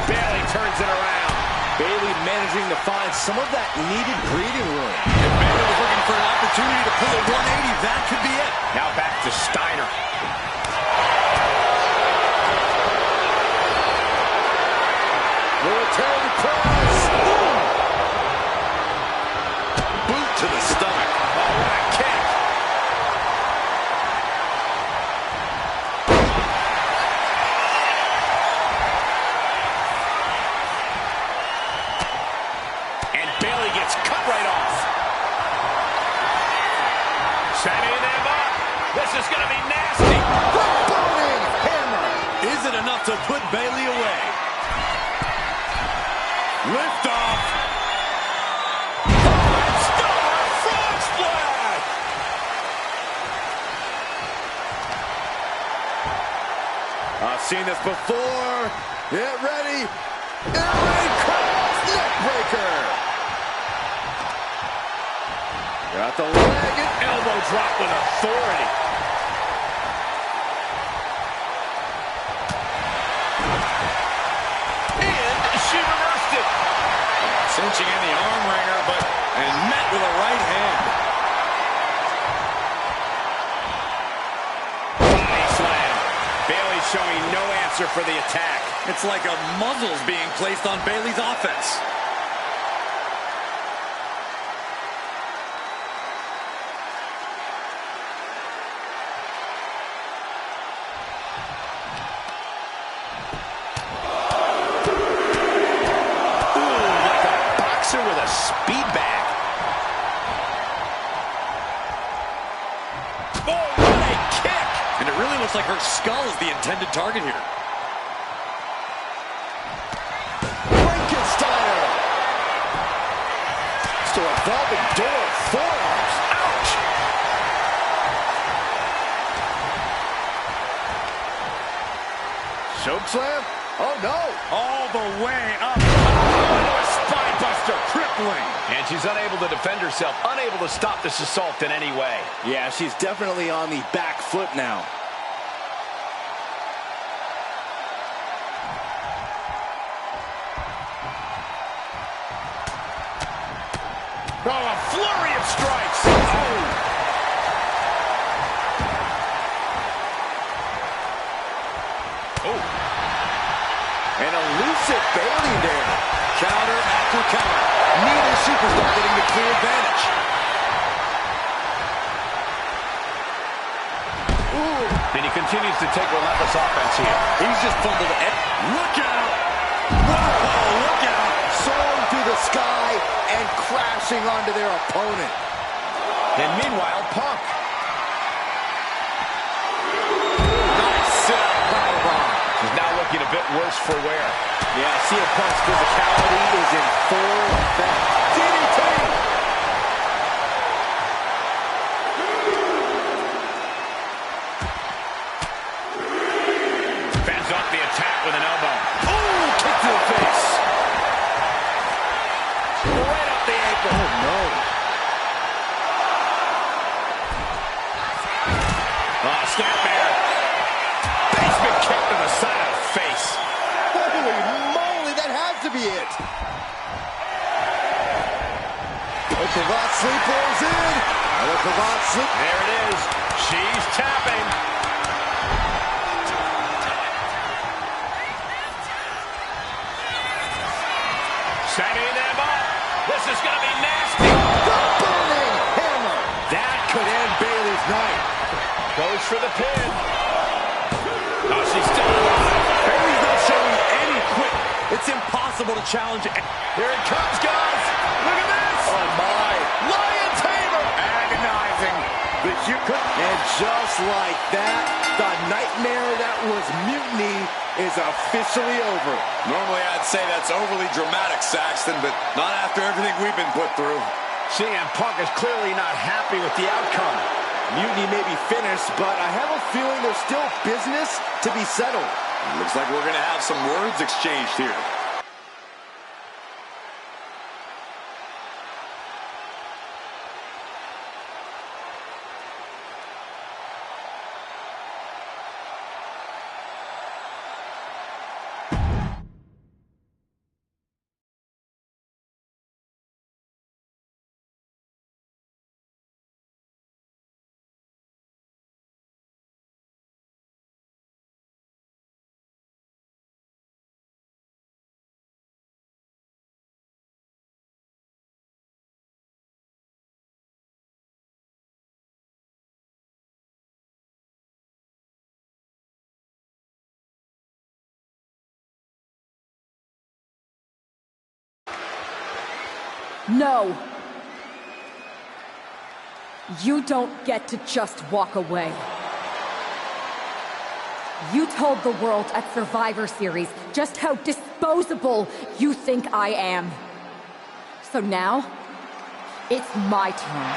Bayley turns it around. Bayley managing to find some of that needed breathing room. If Bayley was looking for an opportunity to pull a 180, that could be it. Now back to Steiner. Military press. Boot to the stomach. Oh, what a kick. And Bayley gets cut right off. Setting them up. This is going to be nasty. Burning hammer. Isn't enough to put Bayley away. Lift off. Star frog splash. I've seen this before. Get ready. Airway cross neck breaker. Got the leg and Elbow drop with authority. And she reversed it. Cinching in the arm wringer, and met with a right hand. Body slam. Bayley showing no answer. answer for the attack. It's like a muzzle's being placed on Bayley's offense. With a speed bag. Oh, what a kick! And it really looks like her skull is the intended target here. Frankensteiner! So a revolving door of forearms. Ouch! Chokeslam? Oh no! All the way up. Oh, a spinebuster, crippling. And she's unable to defend herself, unable to stop this assault in any way. Yeah, she's definitely on the back foot now. Oh, a flurry of strikes. Oh! An elusive Bayley there. Counter after counter. Neither superstar getting the clear advantage. Ooh. And he continues to take relentless offense here. He's just fumbled it. Look out! Whoa, look out! Soaring through the sky and crashing onto their opponent. And meanwhile, Punk. Nice sit-out powerbomb. He's now looking a bit worse for wear. Yeah, CM Punk's physicality is in full effect. DDT! Fends off the attack with an elbow. Ooh, kick to the face. Right up the ankle. Oh, no. Snapmare. Basement kick to the side of the face. Holy moly, that has to be it. The cravat sleep rolls in. The cravat sleep. There it is. She's tapping. Setting them up. This is going to be nasty. The burning hammer. That could end Bayley's night. Goes for the pin. Oh, she's still alive. Bayley's not showing any quit. It's impossible to challenge. Here it comes, guys. Look at this. Oh, my. Lion Tamer. Agonizing. And just like that, the nightmare that was Mutiny is officially over. Normally I'd say that's overly dramatic, Saxton, but not after everything we've been put through. CM Punk is clearly not happy with the outcome. Mutiny may be finished, but I have a feeling there's still business to be settled. Looks like we're going to have some words exchanged here. No. You don't get to just walk away. You told the world at Survivor Series just how disposable you think I am. So now, it's my turn.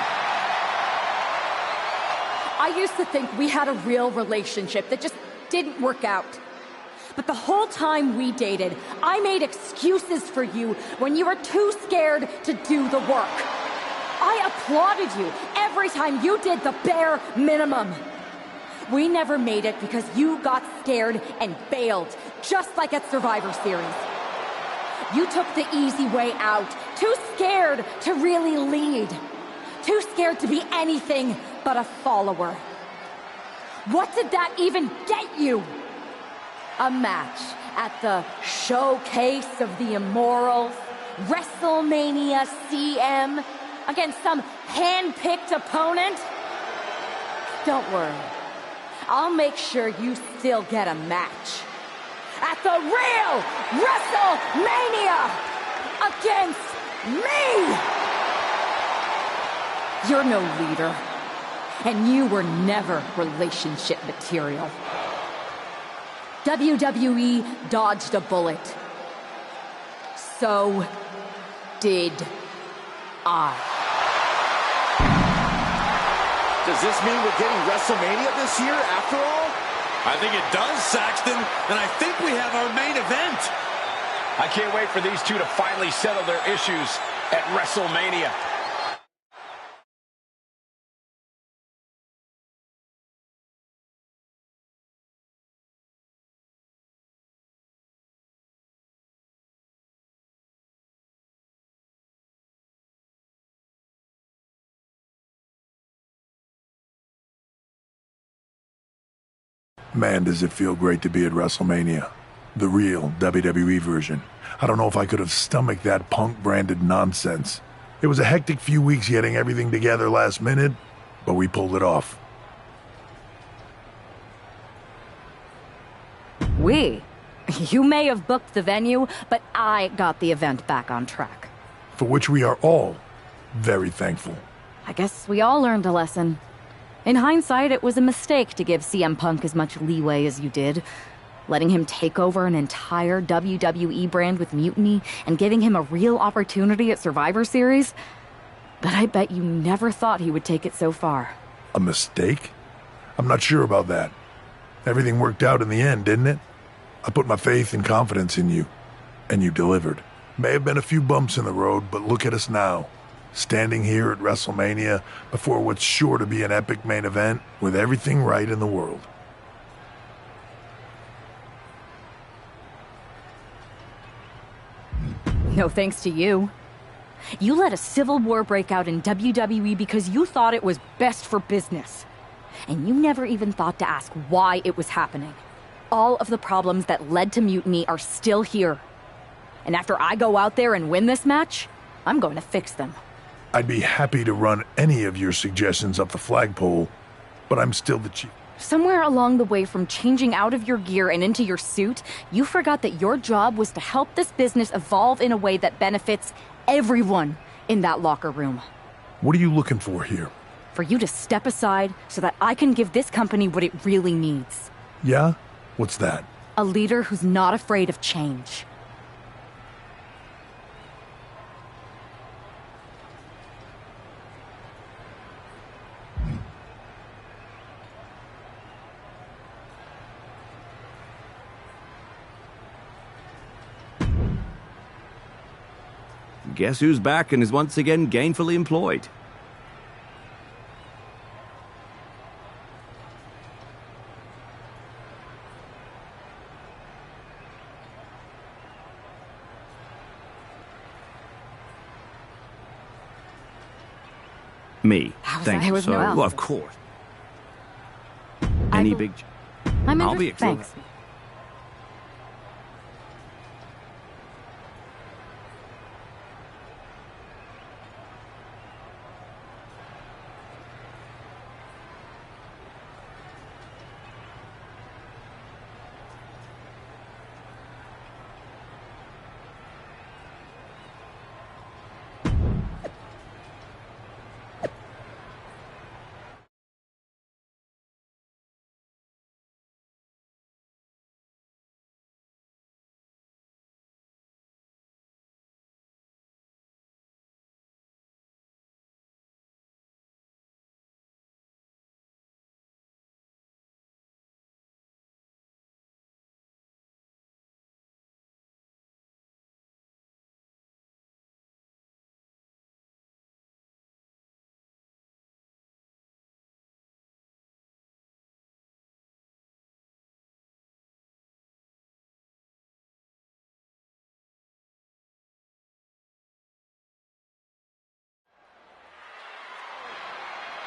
I used to think we had a real relationship that just didn't work out. But the whole time we dated, I made excuses for you when you were too scared to do the work. I applauded you every time you did the bare minimum. We never made it because you got scared and bailed, just like at Survivor Series. You took the easy way out, too scared to really lead, too scared to be anything but a follower. What did that even get you? A match at the Showcase of the Immortals, WrestleMania CM, against some hand-picked opponent? Don't worry. I'll make sure you still get a match. At the real WrestleMania against me! You're no leader, and you were never relationship material. WWE dodged a bullet. So did I. Does this mean we're getting WrestleMania this year after all? I think it does, Saxton, and I think we have our main event. I can't wait for these two to finally settle their issues at WrestleMania. Man, does it feel great to be at WrestleMania. The real WWE version. I don't know if I could have stomached that Punk-branded nonsense. It was a hectic few weeks getting everything together last minute, but we pulled it off. You may have booked the venue, but I got the event back on track. For which we are all very thankful. I guess we all learned a lesson. In hindsight, it was a mistake to give CM Punk as much leeway as you did. Letting him take over an entire WWE brand with Mutiny and giving him a real opportunity at Survivor Series. But I bet you never thought he would take it so far. A mistake? I'm not sure about that. Everything worked out in the end, didn't it? I put my faith and confidence in you, and you delivered. May have been a few bumps in the road, but look at us now. Standing here at WrestleMania before what's sure to be an epic main event with everything right in the world. No thanks to you. You let a civil war break out in WWE because you thought it was best for business. And you never even thought to ask why it was happening. All of the problems that led to Mutiny are still here. And after I go out there and win this match, I'm going to fix them. I'd be happy to run any of your suggestions up the flagpole, but I'm still the chief. Somewhere along the way from changing out of your gear and into your suit, you forgot that your job was to help this business evolve in a way that benefits everyone in that locker room. What are you looking for here? For you to step aside so that I can give this company what it really needs. Yeah? What's that? A leader who's not afraid of change. Guess who's back and is once again gainfully employed? Me. Thank you. So, well, of course. Any big... I'll be excited. Thanks.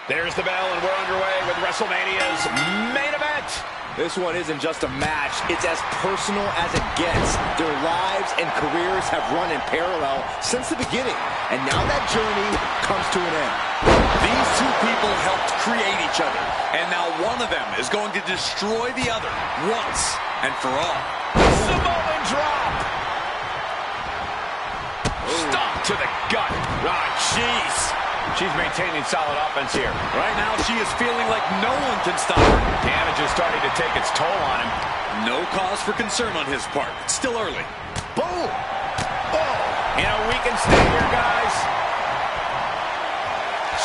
There's the bell, and we're underway with WrestleMania's main event. This one isn't just a match, it's as personal as it gets. Their lives and careers have run in parallel since the beginning, and now that journey comes to an end. These two people helped create each other, and now one of them is going to destroy the other once and for all. Samoan drop! Stop to the gut. Ah, jeez. She's maintaining solid offense here. Right now, she is feeling like no one can stop her. Damage is starting to take its toll on him. No cause for concern on his part. It's still early. Boom! Oh! You know, we can stay here, guys.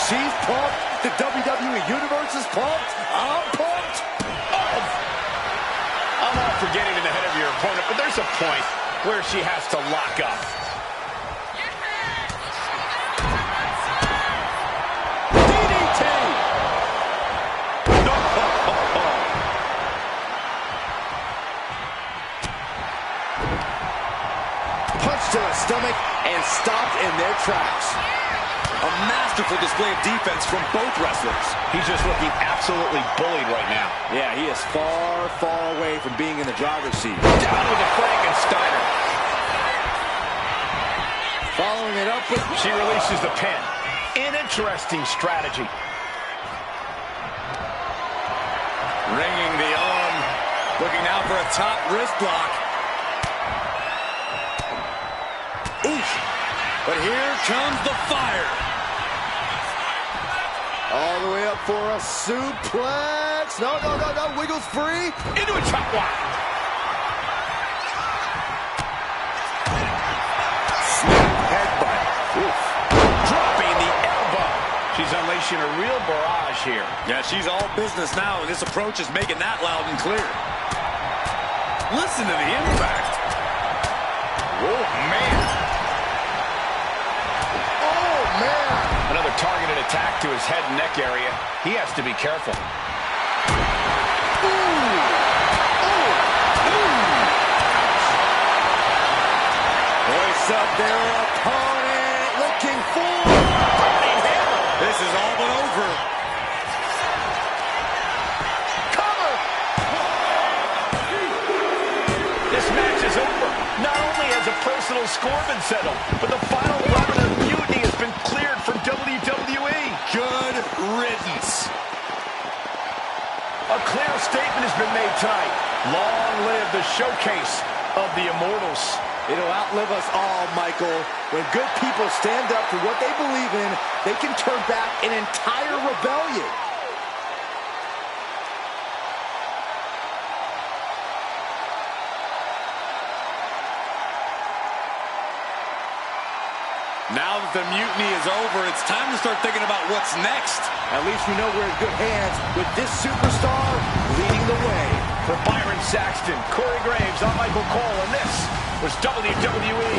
She's pumped. The WWE Universe is pumped. I'm pumped. Oh! I'm all for getting in the head of your opponent, but there's a point where she has to lock up. To the stomach and stopped in their tracks. A masterful display of defense from both wrestlers. He's just looking absolutely bullied right now. Yeah, he is far, far away from being in the driver's seat. Down with a Frankensteiner. Following it up with... She releases the pin. An interesting strategy. Ringing the arm. Looking out for a top wrist block. Oof. But here comes the fire. All the way up for a suplex. No, no, no, no. Wiggles free. Into a chop block. Snap headbutt. Oof. Dropping the elbow. She's unleashing a real barrage here. Yeah, she's all business now, and this approach is making that loud and clear. Listen to the impact. Oh, man. Another targeted attack to his head and neck area. He has to be careful. Voice up their opponent, looking for... This is all but over. Cover! This match is over. Not only has a personal score been settled, but the final remnant of mutiny has been cleared from WWE. Good riddance. A clear statement has been made tonight. Long live the showcase of the Immortals. It'll outlive us all, Michael. When good people stand up for what they believe in, they can turn back an entire rebellion. Now that the mutiny is over, it's time to start thinking about what's next. At least we know we're in good hands with this superstar leading the way. For Byron Saxton, Corey Graves, I'm Michael Cole, and this was WWE